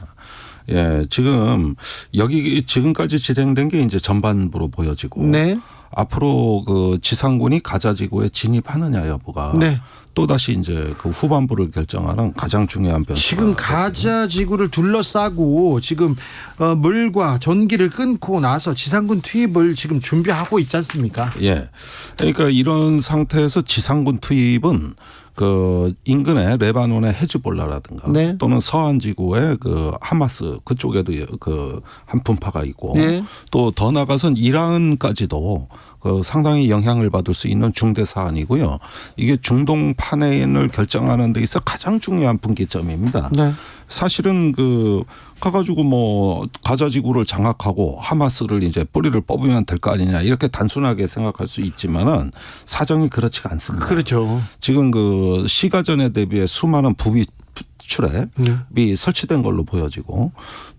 예, 지금 여기 지금까지 진행된 게 이제 전반부로 보여지고 네. 앞으로 그 지상군이 가자 지구에 진입하느냐 여부가 네. 또 다시 이제 그 후반부를 결정하는 가장 중요한 변수. 지금 가자 지구를 둘러싸고 지금 물과 전기를 끊고 나서 지상군 투입을 지금 준비하고 있지 않습니까? 예. 그러니까 이런 상태에서 지상군 투입은 그 인근의 레바논의 헤즈볼라라든가 네. 또는 서한 지구의 그 하마스 그쪽에도 그 한분파가 있고 네. 또 더 나가선 이란까지도 그 상당히 영향을 받을 수 있는 중대 사안이고요. 이게 중동 판행을 결정하는 데 있어 가장 중요한 분기점입니다. 네. 사실은 그 가가지고 뭐 가자 지구를 장악하고 하마스를 이제 뿌리를 뽑으면 될 거 아니냐 이렇게 단순하게 생각할 수 있지만은 사정이 그렇지가 않습니다. 그렇죠. 지금 그 시가전에 대비해 수많은 부비 출입이 설치된 걸로 보여지고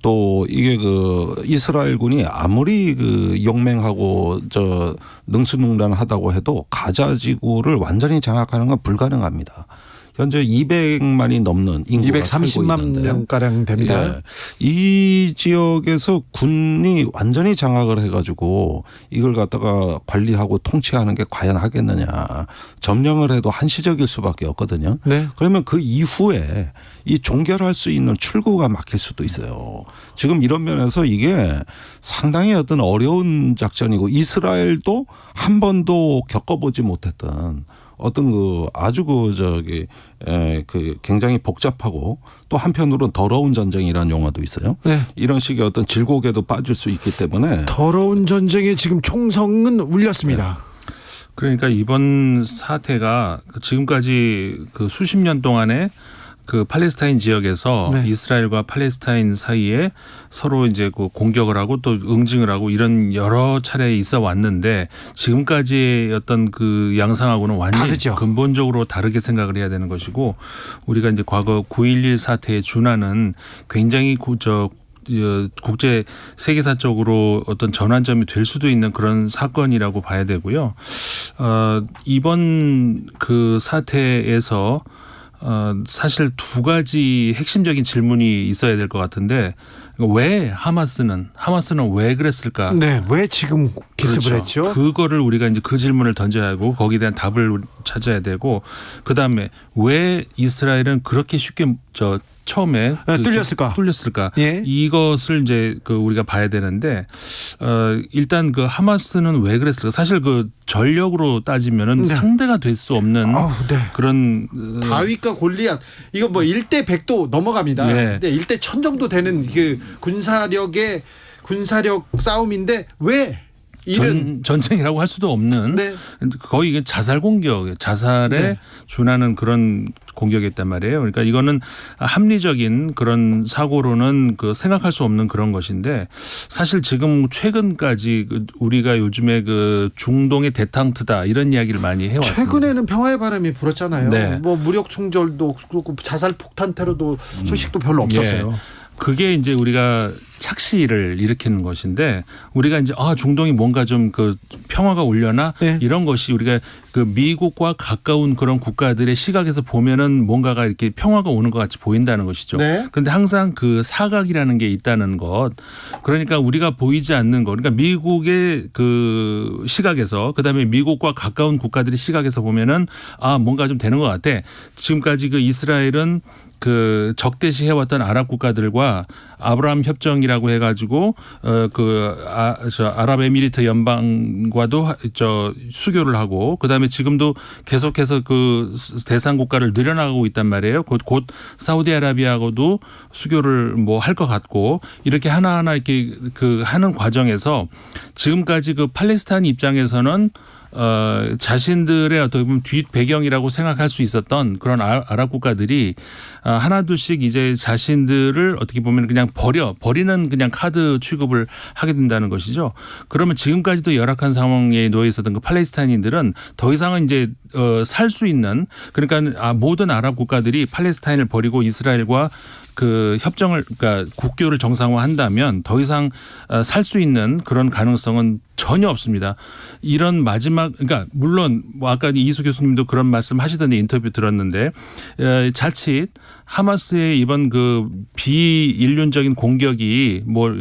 또 이게 그 이스라엘군이 아무리 그 용맹하고 저 능수능란하다고 해도 가자 지구를 완전히 장악하는 건 불가능합니다. 현재 200만이 넘는 인구가 230만 명가량 됩니다. 예. 이 지역에서 군이 완전히 장악을 해가지고 이걸 갖다가 관리하고 통치하는 게 과연 하겠느냐. 점령을 해도 한시적일 수밖에 없거든요. 네. 그러면 그 이후에 이 종결할 수 있는 출구가 막힐 수도 있어요. 지금 이런 면에서 이게 상당히 어떤 어려운 작전이고 이스라엘도 한 번도 겪어보지 못했던 어떤 그 아주 그 굉장히 복잡하고 또 한편으로는 더러운 전쟁이라는 용어도 있어요. 네. 이런 식의 어떤 질곡에도 빠질 수 있기 때문에 더러운 전쟁에 지금 총성은 울렸습니다. 그러니까 이번 사태가 지금까지 그 수십 년 동안에 그 팔레스타인 지역에서 네. 이스라엘과 팔레스타인 사이에 서로 이제 그 공격을 하고 또 응징을 하고 이런 여러 차례 있어 왔는데 지금까지의 어떤 그 양상하고는 완전히 다르죠. 근본적으로 다르게 생각을 해야 되는 것이고 우리가 이제 과거 9.11 사태에 준하는 굉장히 국제 세계사적으로 어떤 전환점이 될 수도 있는 그런 사건이라고 봐야 되고요. 이번 그 사태에서 사실 두 가지 핵심적인 질문이 있어야 될 것 같은데 왜 하마스는 왜 그랬을까? 네, 왜 지금 기습을 그렇죠. 했죠? 그거를 우리가 이제 그 질문을 던져야 하고 거기에 대한 답을 찾아야 되고 그 다음에 왜 이스라엘은 그렇게 쉽게 처음에 뚫렸을까? 예. 이것을 이제 그 우리가 봐야 되는데 일단 그 하마스는 왜 그랬을까? 사실 그 전력으로 따지면은 네. 상대가 될 수 없는 네. 그런 다윗과 골리앗 이거 뭐 1대 100도 넘어갑니다. 네. 근데 1대 1000 정도 되는 그 군사력 싸움인데 왜 이런 전쟁이라고 할 수도 없는 네. 거의 이게 자살 공격, 자살에 네. 준하는 그런 공격이었단 말이에요. 그러니까 이거는 합리적인 그런 사고로는 그 생각할 수 없는 그런 것인데 사실 지금 최근까지 우리가 요즘에 그 중동의 대탕트다 이런 이야기를 많이 해왔습니다. 최근에는 평화의 바람이 불었잖아요. 네. 뭐 무력 충돌도 그렇고 자살 폭탄 테러도 소식도 별로 없었어요. 예. 그게 이제 우리가 착시를 일으키는 것인데 우리가 이제 중동이 뭔가 좀 그 평화가 오려나 네. 이런 것이 우리가 그 미국과 가까운 그런 국가들의 시각에서 보면은 뭔가가 이렇게 평화가 오는 것 같이 보인다는 것이죠. 네. 그런데 항상 그 사각이라는 게 있다는 것. 그러니까 우리가 보이지 않는 것. 그러니까 미국의 그 시각에서 그다음에 미국과 가까운 국가들의 시각에서 보면은 뭔가 좀 되는 것 같아. 지금까지 그 이스라엘은 그 적대시 해왔던 아랍 국가들과 아브라함 협정이라고 해가지고 아랍에미리트 연방과도 수교를 하고 그다음에 지금도 계속해서 그 대상 국가를 늘려나가고 있단 말이에요. 곧 사우디아라비아하고도 수교를 뭐 할 것 같고 이렇게 하나하나 이렇게 그 하는 과정에서 지금까지 그 팔레스타인 입장에서는 자신들의 어떻게 보면 뒷 배경이라고 생각할 수 있었던 그런 아랍 국가들이 하나둘씩 이제 자신들을 어떻게 보면 그냥 버리는 그냥 카드 취급을 하게 된다는 것이죠. 그러면 지금까지도 열악한 상황에 놓여 있었던 그 팔레스타인인들은 더 이상은 이제 살 수 있는 그러니까 모든 아랍 국가들이 팔레스타인을 버리고 이스라엘과 그 협정을 그러니까 국교를 정상화한다면 더 이상 살 수 있는 그런 가능성은 전혀 없습니다. 이런 마지막 그러니까 물론 뭐 아까 이수 교수님도 그런 말씀 하시던데 인터뷰 들었는데 자칫 하마스의 이번 그 비인륜적인 공격이 뭐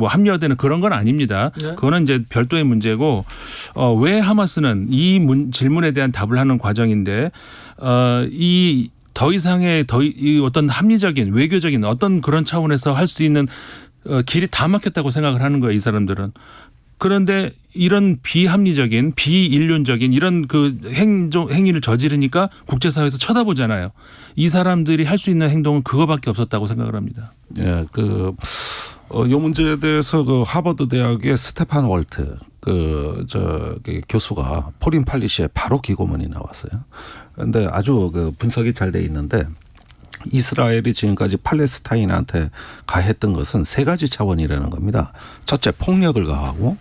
합리화되는 그런 건 아닙니다. 네. 그거는 이제 별도의 문제고 왜 하마스는 이 질문에 대한 답을 하는 과정인데 이 더 이상의 이 어떤 합리적인 외교적인 어떤 그런 차원에서 할 수 있는 길이 다 막혔다고 생각을 하는 거예요. 이 사람들은. 그런데 이런 비합리적인 비인륜적인 이런 그 행위를 저지르니까 국제사회에서 쳐다보잖아요. 이 사람들이 할 수 있는 행동은 그거밖에 없었다고 생각을 합니다. 예, 요 문제에 대해서 그 하버드 대학의 스테판 월트 교수가 포린 팔리시에 바로 기고문이 나왔어요. 그런데 아주 그 분석이 잘 돼 있는데 이스라엘이 지금까지 팔레스타인한테 가했던 것은 세 가지 차원이라는 겁니다. 첫째, 폭력을 가하고,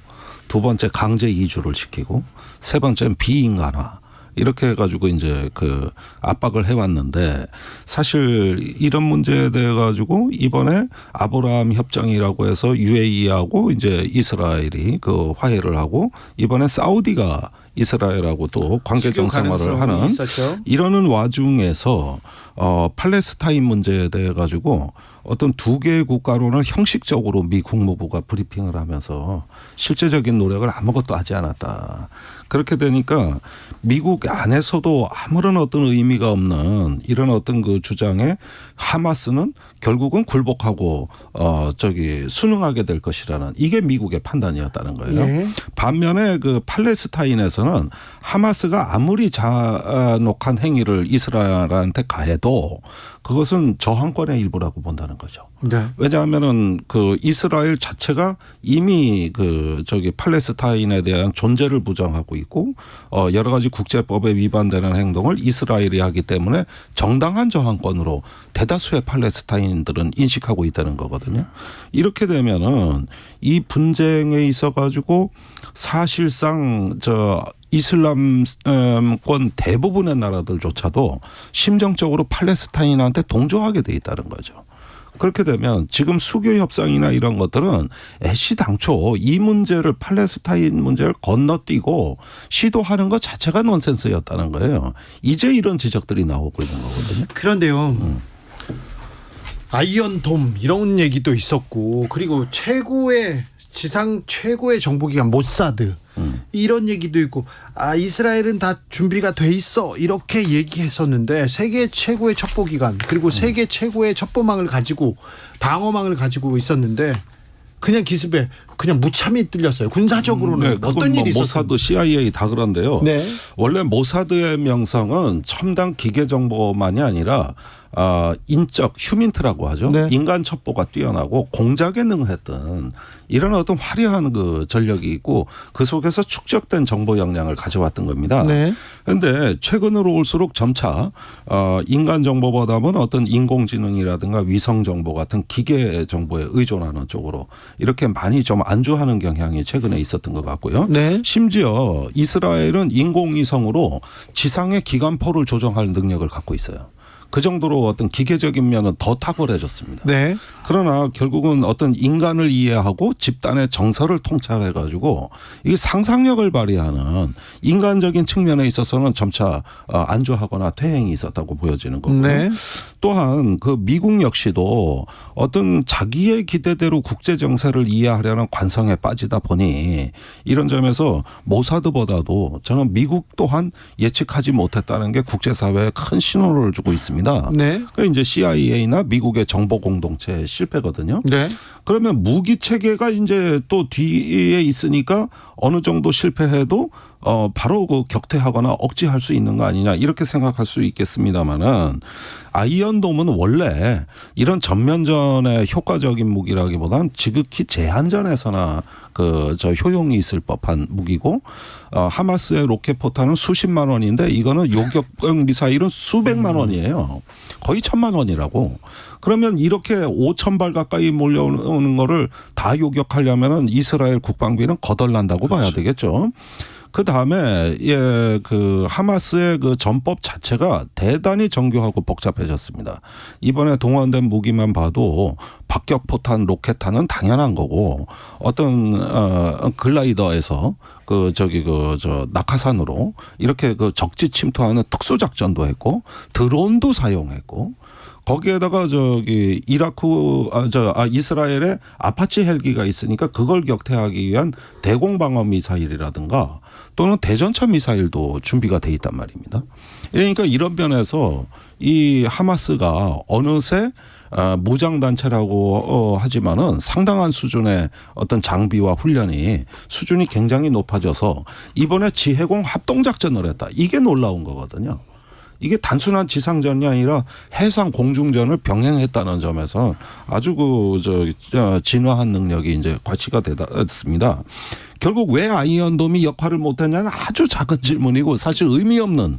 두 번째, 강제 이주를 시키고, 세 번째는 비인간화. 이렇게 해가지고 이제 그 압박을 해왔는데 사실 이런 문제에 대해 가지고 이번에 아브라함 협정이라고 해서 UAE하고 이제 이스라엘이 그 화해를 하고 이번에 사우디가 이스라엘하고 또 관계 정상화를 하는 이러는 와중에서 팔레스타인 문제에 대해 가지고 어떤 두 개의 국가로는 형식적으로 미 국무부가 브리핑을 하면서 실제적인 노력을 아무것도 하지 않았다. 그렇게 되니까 미국 안에서도 아무런 어떤 의미가 없는 이런 어떤 그 주장에 하마스는 결국은 굴복하고 순응하게 될 것이라는 이게 미국의 판단이었다는 거예요. 네. 반면에 그 팔레스타인에서는 하마스가 아무리 잔혹한 행위를 이스라엘한테 가해도 그것은 저항권의 일부라고 본다는 거죠. 네. 왜냐하면은 그 이스라엘 자체가 이미 팔레스타인에 대한 존재를 부정하고 있고 여러 가지 국제법에 위반되는 행동을 이스라엘이 하기 때문에 정당한 저항권으로 대다수의 팔레스타인들은 인식하고 있다는 거거든요. 이렇게 되면은 이 분쟁에 있어 가지고 사실상 이슬람권 대부분의 나라들조차도 심정적으로 팔레스타인한테 동조하게 돼 있다는 거죠. 그렇게 되면 지금 수교 협상이나 이런 것들은 애시당초 이 문제를 팔레스타인 문제를 건너뛰고 시도하는 것 자체가 넌센스였다는 거예요. 이제 이런 지적들이 나오고 있는 거거든요. 그런데요. 아이언돔 이런 얘기도 있었고 그리고 지상 최고의 정보기관 모사드 이런 얘기도 있고 이스라엘은 다 준비가 돼 있어 이렇게 얘기했었는데 세계 최고의 첩보기관 그리고 세계 최고의 첩보망을 가지고 방어망을 가지고 있었는데 그냥 기습에 그냥 무참히 뚫렸어요. 군사적으로는 어떤 일이 있었어요? 모사드, CIA 다 그런데요. 네. 원래 모사드의 명성은 첨단 기계 정보만이 아니라 인적 휴민트라고 하죠. 네. 인간 첩보가 뛰어나고 공작에 능했던 이런 어떤 화려한 그 전력이 있고 그 속에서 축적된 정보 역량을 가져왔던 겁니다. 그런데 네. 최근으로 올수록 점차 인간 정보보다는 어떤 인공지능이라든가 위성 정보 같은 기계 정보에 의존하는 쪽으로 이렇게 많이 좀 안주하는 경향이 최근에 있었던 것 같고요. 네. 심지어 이스라엘은 인공위성으로 지상의 기관포를 조정할 능력을 갖고 있어요. 그 정도로 어떤 기계적인 면은 더 탁월해졌습니다. 네. 그러나 결국은 어떤 인간을 이해하고 집단의 정서를 통찰해 가지고 이게 상상력을 발휘하는 인간적인 측면에 있어서는 점차 안주하거나 퇴행이 있었다고 보여지는 거고요. 네. 또한 그 미국 역시도 어떤 자기의 기대대로 국제 정세를 이해하려는 관성에 빠지다 보니 이런 점에서 모사드보다도 저는 미국 또한 예측하지 못했다는 게 국제사회에 큰 신호를 주고 있습니다. 네. 그 이제 CIA나 미국의 정보 공동체 실패거든요. 네. 그러면 무기 체계가 이제 또 뒤에 있으니까 어느 정도 실패해도 바로 그 격퇴하거나 억제할 수 있는 거 아니냐 이렇게 생각할 수 있겠습니다만은 아이언돔은 원래 이런 전면전의 효과적인 무기라기보다는 지극히 제한전에서나 효용이 있을 법한 무기고 하마스의 로켓포탄은 수십만 원인데 이거는 요격형 미사일은 수백만 원이에요. 거의 1,000만 원이라고. 그러면 이렇게 5,000발 가까이 몰려오는 거를 다 요격하려면은 이스라엘 국방비는 거덜난다고 봐야 되겠죠. 그 다음에 그 하마스의 그 전법 자체가 대단히 정교하고 복잡해졌습니다. 이번에 동원된 무기만 봐도 박격 포탄, 로켓탄은 당연한 거고 어떤 글라이더에서 낙하산으로 이렇게 그 적지 침투하는 특수 작전도 했고 드론도 사용했고. 거기에다가 이스라엘에 아파치 헬기가 있으니까 그걸 격퇴하기 위한 대공방어 미사일이라든가 또는 대전차 미사일도 준비가 돼 있단 말입니다. 그러니까 이런 면에서 이 하마스가 어느새 무장단체라고 하지만은 상당한 수준의 어떤 장비와 훈련이 수준이 굉장히 높아져서 이번에 지해공 합동작전을 했다. 이게 놀라운 거거든요. 이게 단순한 지상전이 아니라 해상 공중전을 병행했다는 점에서 아주 진화한 능력이 이제 과시가 됐습니다. 결국 왜 아이언돔이 역할을 못했냐는 아주 작은 질문이고 사실 의미 없는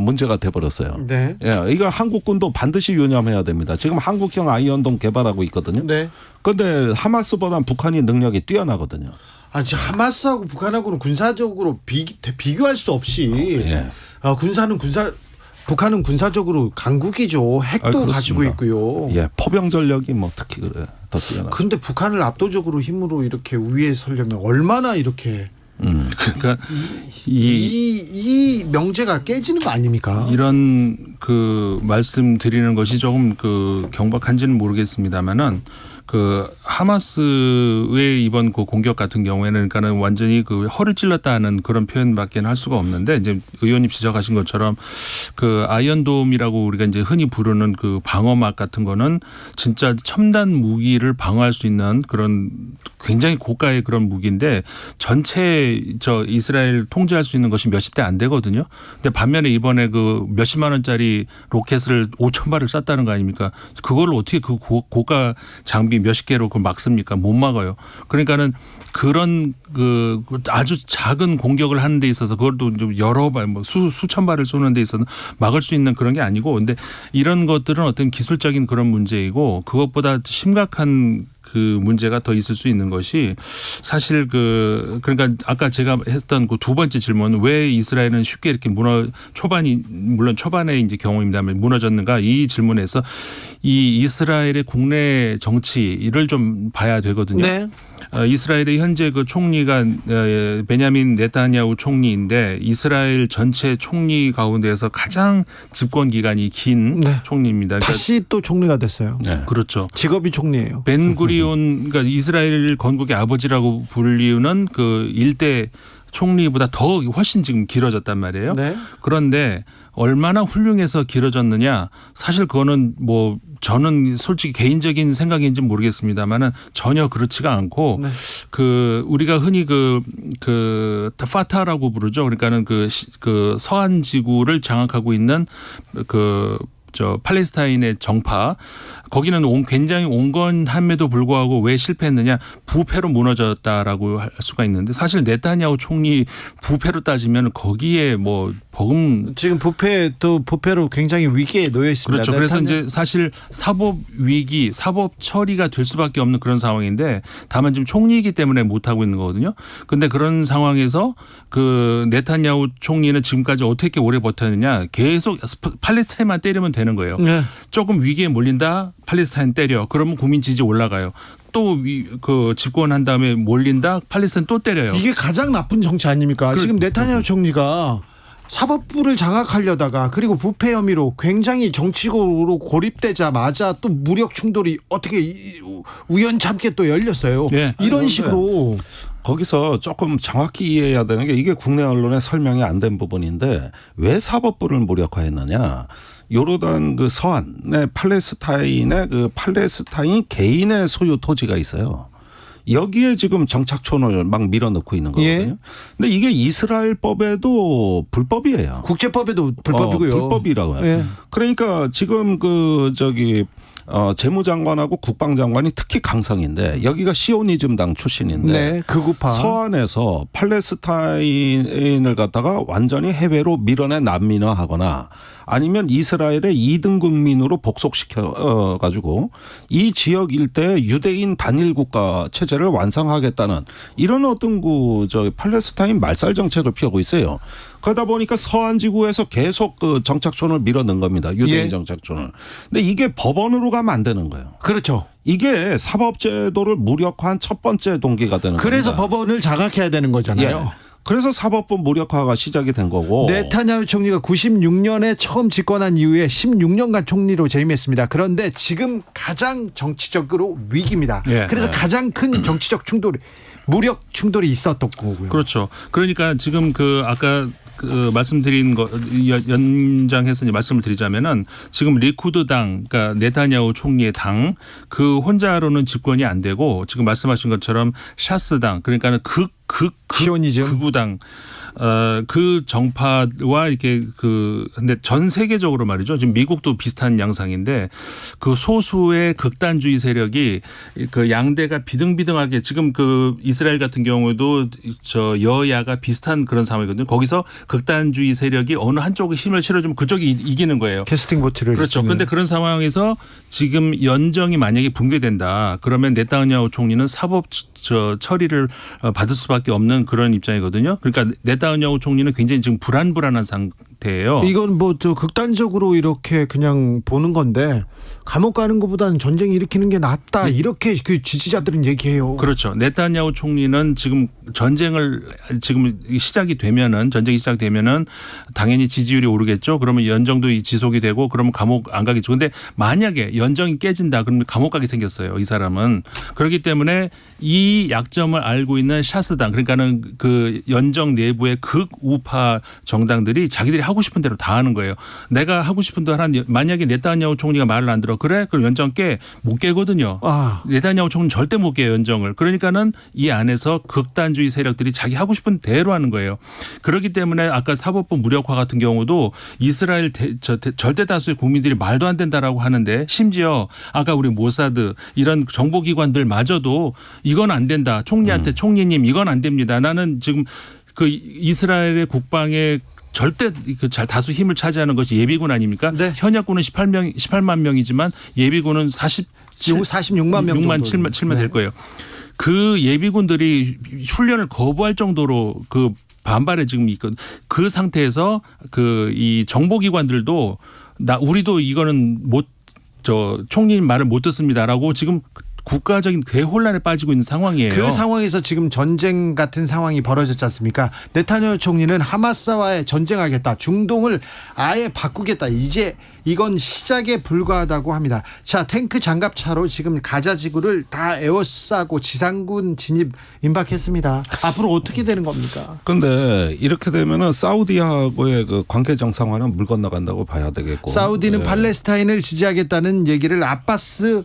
문제가 돼버렸어요. 네. 예, 이거 한국군도 반드시 유념해야 됩니다. 지금 한국형 아이언돔 개발하고 있거든요. 네. 그런데 하마스보다는 북한이 능력이 뛰어나거든요. 지금 하마스하고 북한하고는 군사적으로 비교할 수 없이 북한은 군사적으로 강국이죠. 핵도 가지고 있고요. 예, 포병 전력이 뭐 특히 그래 더 뛰어나. 근데 북한을 압도적으로 힘으로 이렇게 위에 서려면 얼마나 이렇게 그러니까 이 명제가 깨지는 거 아닙니까? 이런 그 말씀 드리는 것이 조금 그 경박한지는 모르겠습니다만은 그 하마스의 이번 그 공격 같은 경우에는 그러니까는 완전히 그 허를 찔렀다는 그런 표현밖에 할 수가 없는데 이제 의원님 지적하신 것처럼 그 아이언돔이라고 우리가 이제 흔히 부르는 그 방어막 같은 거는 진짜 첨단 무기를 방어할 수 있는 그런 굉장히 고가의 그런 무기인데 전체 이스라엘 통제할 수 있는 것이 몇십 대 안 되거든요. 근데 반면에 이번에 그 몇십만 원짜리 로켓을 5천 발을 쐈다는 거 아닙니까? 그걸 어떻게 그 고가 장비 몇십 개로 그걸 막습니까? 못 막아요. 그러니까는 그런 그 아주 작은 공격을 하는 데 있어서 그걸 또 좀 여러 발 뭐 수천 발을 쏘는 데 있어서 막을 수 있는 그런 게 아니고 근데 이런 것들은 어떤 기술적인 그런 문제이고 그것보다 심각한 그 문제가 더 있을 수 있는 것이 사실 그러니까 아까 제가 했던 그 두 번째 질문 왜 이스라엘은 쉽게 이렇게 물론 초반에 이제 경우입니다만 무너졌는가 이 질문에서 이 이스라엘의 국내 정치를 좀 봐야 되거든요. 네. 이스라엘의 현재 그 총리가 베냐민 네타냐후 총리인데 이스라엘 전체 총리 가운데에서 가장 집권 기간이 긴 총리입니다. 다시 또 총리가 됐어요. 네. 그렇죠. 직업이 총리예요. 벤구리온 그러니까 이스라엘 건국의 아버지라고 불리우는 그 일대 총리보다 더 훨씬 지금 길어졌단 말이에요. 네. 그런데 얼마나 훌륭해서 길어졌느냐 사실 그거는 뭐 저는 솔직히 개인적인 생각인지 모르겠습니다만은 전혀 그렇지가 않고 그 우리가 흔히 그 파타라고 부르죠. 그러니까는 그 서한 지구를 장악하고 있는 팔레스타인의 정파 거기는 굉장히 온건함에도 불구하고 왜 실패했느냐 부패로 무너졌다라고 할 수가 있는데 사실 네타냐후 총리 부패로 따지면 거기에 뭐 지금 부패로 굉장히 위기에 놓여 있습니다. 그렇죠. 그래서 이제 사실 사법 위기, 사법 처리가 될 수밖에 없는 그런 상황인데 다만 지금 총리이기 때문에 못 하고 있는 거거든요. 그런데 그런 상황에서 그 네타냐후 총리는 지금까지 어떻게 오래 버텼느냐 계속 팔레스타인만 때리면 되는 거예요. 네. 조금 위기에 몰린다. 팔레스타인 때려. 그러면 국민 지지 올라가요. 또 그 집권한 다음에 몰린다. 팔레스타인 또 때려요. 이게 가장 나쁜 정치 아닙니까? 지금 네타냐후 총리가 사법부를 장악하려다가 그리고 부패 혐의로 굉장히 정치적으로 고립되자마자 또 무력 충돌이 어떻게 우연찮게 또 열렸어요. 네. 이런 식으로. 거기서 조금 정확히 이해해야 되는 게 이게 국내 언론에 설명이 안 된 부분인데 왜 사법부를 무력화했느냐. 요르단 그 서안의 팔레스타인의 그 팔레스타인 개인의 소유 토지가 있어요. 여기에 지금 정착촌을 막 밀어넣고 있는 거거든요. 예. 근데 이게 이스라엘법에도 불법이에요. 국제법에도 불법이고요. 불법이라고요. 예. 그러니까 지금 재무장관하고 국방장관이 특히 강성인데 여기가 시오니즘당 출신인데 네, 극우파. 서한에서 팔레스타인을 갖다가 완전히 해외로 밀어내 난민화하거나 아니면 이스라엘의 2등 국민으로 복속시켜 가지고 이 지역 일대에 유대인 단일 국가 체제를 완성하겠다는 이런 어떤 팔레스타인 말살 정책을 펴고 있어요. 그러다 보니까 서한 지구에서 계속 그 정착촌을 밀어넣은 겁니다. 유대인 정착촌을. 근데 이게 법원으로 가면 안 되는 거예요. 그렇죠. 이게 사법제도를 무력화한 첫 번째 동기가 되는 거예요. 그래서 법원을 장악해야 되는 거잖아요. 예. 그래서 사법부 무력화가 시작이 된 거고. 네타냐후 총리가 96년에 처음 집권한 이후에 16년간 총리로 재임했습니다. 그런데 지금 가장 정치적으로 위기입니다. 예. 그래서 가장 큰 정치적 충돌이 무력 충돌이 있었던 거고요. 그렇죠. 그러니까 지금 아까 말씀드린 거 연장해서 이제 말씀을 드리자면은 지금 리쿠드당, 그러니까 네타냐후 총리의 당 그 혼자로는 집권이 안 되고 지금 말씀하신 것처럼 샤스당, 그러니까는 극우당 그 정파와 이렇게 근데 전 세계적으로 말이죠. 지금 미국도 비슷한 양상인데 그 소수의 극단주의 세력이 그 양대가 비등비등하게 지금 이스라엘 같은 경우도 여야가 비슷한 그런 상황이거든요. 거기서 극단주의 세력이 어느 한쪽에 힘을 실어주면 그쪽이 이기는 거예요. 캐스팅 보트를. 그렇죠. 그런데 그런 상황에서 지금 연정이 만약에 붕괴된다. 그러면 네타냐후 총리는 사법 처리를 받을 수밖에 없는 그런 입장이거든요. 그러니까 네타냐후 총리는 굉장히 지금 불안한 상태예요. 이건 극단적으로 이렇게 그냥 보는 건데 감옥 가는 것보다는 전쟁 일으키는 게 낫다 이렇게 그 지지자들은 얘기해요. 그렇죠. 네타냐후 총리는 지금 전쟁이 시작되면은 당연히 지지율이 오르겠죠. 그러면 연정도 지속이 되고 그러면 감옥 안 가겠죠. 그런데 만약에 연정이 깨진다 그러면 감옥 가게 생겼어요. 이 사람은. 그렇기 때문에 이 약점을 알고 있는 샤스당, 그러니까는 그 연정 내부의 극우파 정당들이 자기들이 하고 싶은 대로 다 하는 거예요. 내가 하고 싶은 대로 만약에 네타냐후 총리가 말을 안 들어. 그래? 그럼 연정 못 깨거든요. 네타냐후 총리는 절대 못 깨요, 연정을. 그러니까는 이 안에서 극단주의 세력들이 자기 하고 싶은 대로 하는 거예요. 그렇기 때문에 아까 사법부 무력화 같은 경우도 이스라엘 절대 다수의 국민들이 말도 안 된다라고 하는데 심지어 아까 우리 모사드 이런 정보기관들마저도 이건 안 된다. 총리한테 총리님 이건 안 됩니다. 나는 지금 이스라엘의 국방에 절대 다수 힘을 차지하는 것이 예비군 아닙니까? 네. 현역군은 18만 명이지만 예비군은 46만 명 7만 될 거예요. 그 예비군들이 훈련을 거부할 정도로 반발에 지금 있거든. 그 상태에서 이 정보기관들도 우리도 이거는 총리님 말을 못 듣습니다라고 지금 국가적인 대혼란에 빠지고 있는 상황이에요. 그 상황에서 지금 전쟁 같은 상황이 벌어졌지 않습니까? 네타냐후 총리는 하마스와의 전쟁하겠다. 중동을 아예 바꾸겠다. 이제 이건 시작에 불과하다고 합니다. 자, 탱크 장갑차로 지금 가자 지구를 다 에워싸고 지상군 진입 임박했습니다. 앞으로 어떻게 되는 겁니까? 그런데 이렇게 되면은 사우디하고의 관계 정상화는 물 건너간다고 봐야 되겠고. 사우디는 팔레스타인을 지지하겠다는 얘기를 아바스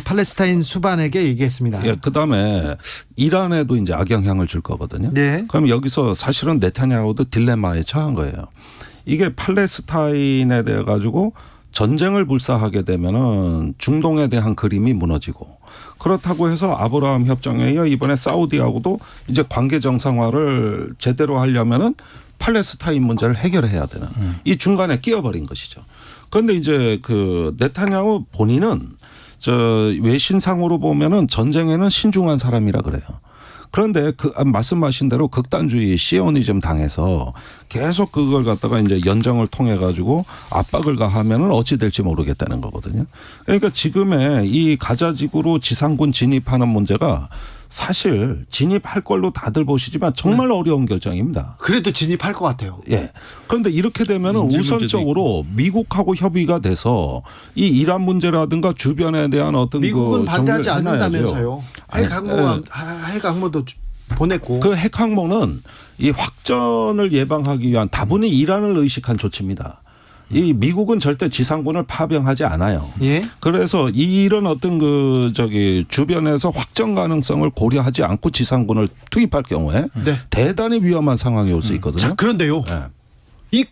팔레스타인 수반에게 얘기했습니다. 예, 그다음에 이란에도 이제 악영향을 줄 거거든요. 네. 그럼 여기서 사실은 네타냐후도 딜레마에 처한 거예요. 이게 팔레스타인에 대해 가지고 전쟁을 불사하게 되면은 중동에 대한 그림이 무너지고 그렇다고 해서 아브라함 협정에 이어 이번에 사우디하고도 이제 관계 정상화를 제대로 하려면은 팔레스타인 문제를 해결해야 되는 이 중간에 끼어버린 것이죠. 그런데 이제 네타냐후 본인은 외신상으로 보면은 전쟁에는 신중한 사람이라 그래요. 그런데 말씀하신 대로 극단주의 시오니즘 당에서 계속 그걸 갖다가 이제 연정을 통해 가지고 압박을 가하면은 어찌 될지 모르겠다는 거거든요. 그러니까 지금의 이 가자지구로 지상군 진입하는 문제가 사실 진입할 걸로 다들 보시지만 정말 어려운 결정입니다. 그래도 진입할 것 같아요. 예. 그런데 이렇게 되면은 우선적으로 미국하고 협의가 돼서 이 이란 문제라든가 주변에 대한 어떤 미국은 반대하지 않는다면서요. 핵 항모도 보냈고. 그 핵 항모는 이 확전을 예방하기 위한 다분히 이란을 의식한 조치입니다. 이 미국은 절대 지상군을 파병하지 않아요. 예? 그래서 이런 어떤 주변에서 확정 가능성을 고려하지 않고 지상군을 투입할 경우에 대단히 위험한 상황이 올 수 있거든요. 자, 그런데요. 이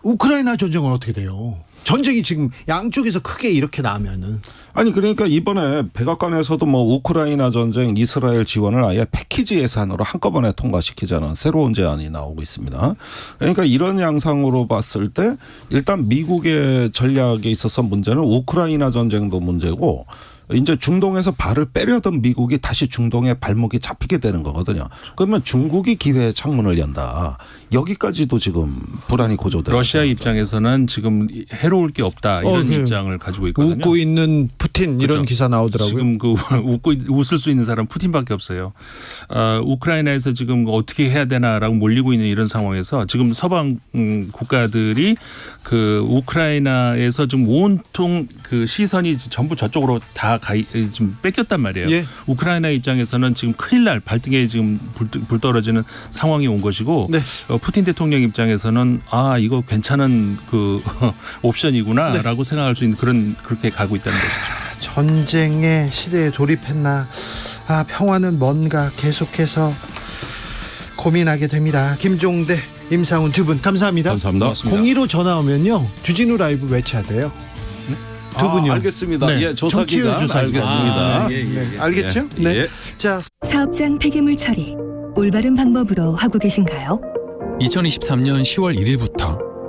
우크라이나 전쟁은 어떻게 돼요? 전쟁이 지금 양쪽에서 크게 이렇게 나면은. 아니 그러니까 이번에 백악관에서도 뭐 우크라이나 전쟁 이스라엘 지원을 아예 패키지 예산으로 한꺼번에 통과시키자는 새로운 제안이 나오고 있습니다. 그러니까 이런 양상으로 봤을 때 일단 미국의 전략에 있어서 문제는 우크라이나 전쟁도 문제고 이제 중동에서 발을 빼려던 미국이 다시 중동에 발목이 잡히게 되는 거거든요. 그러면 중국이 기회의 창문을 연다. 여기까지도 지금 불안이 고조되고 러시아 입장에서는 지금 해로울 게 없다 이런 입장을 가지고 있거든요. 웃고 있는 푸틴 이런 그렇죠. 기사 나오더라고요. 지금 그 웃을 수 있는 사람 푸틴밖에 없어요. 우크라이나에서 지금 어떻게 해야 되나라고 몰리고 있는 이런 상황에서 지금 서방 국가들이 그 우크라이나에서 좀 온통 그 시선이 전부 저쪽으로 다 좀 뺏겼단 말이에요. 예. 우크라이나 입장에서는 지금 큰일 날 발등에 지금 불 떨어지는 상황이 온 것이고 네. 푸틴 대통령 입장에서는 아 이거 괜찮은 그 옵션이구나라고 생각할 수 있는 그렇게 가고 있다는 것이죠. 전쟁의 시대에 돌입했나. 평화는 뭔가 계속해서 고민하게 됩니다. 김종대, 임상훈 두 분 감사합니다. 감사합니다. 02로 전화 오면요 주진우 라이브 외쳐야 돼요. 두 분요. 알겠습니다. 네. 예, 조사기간 알겠습니다. 네. 알겠죠? 네. 예. 자, 사업장 폐기물 처리 올바른 방법으로 하고 계신가요? 2023년 10월 1일부터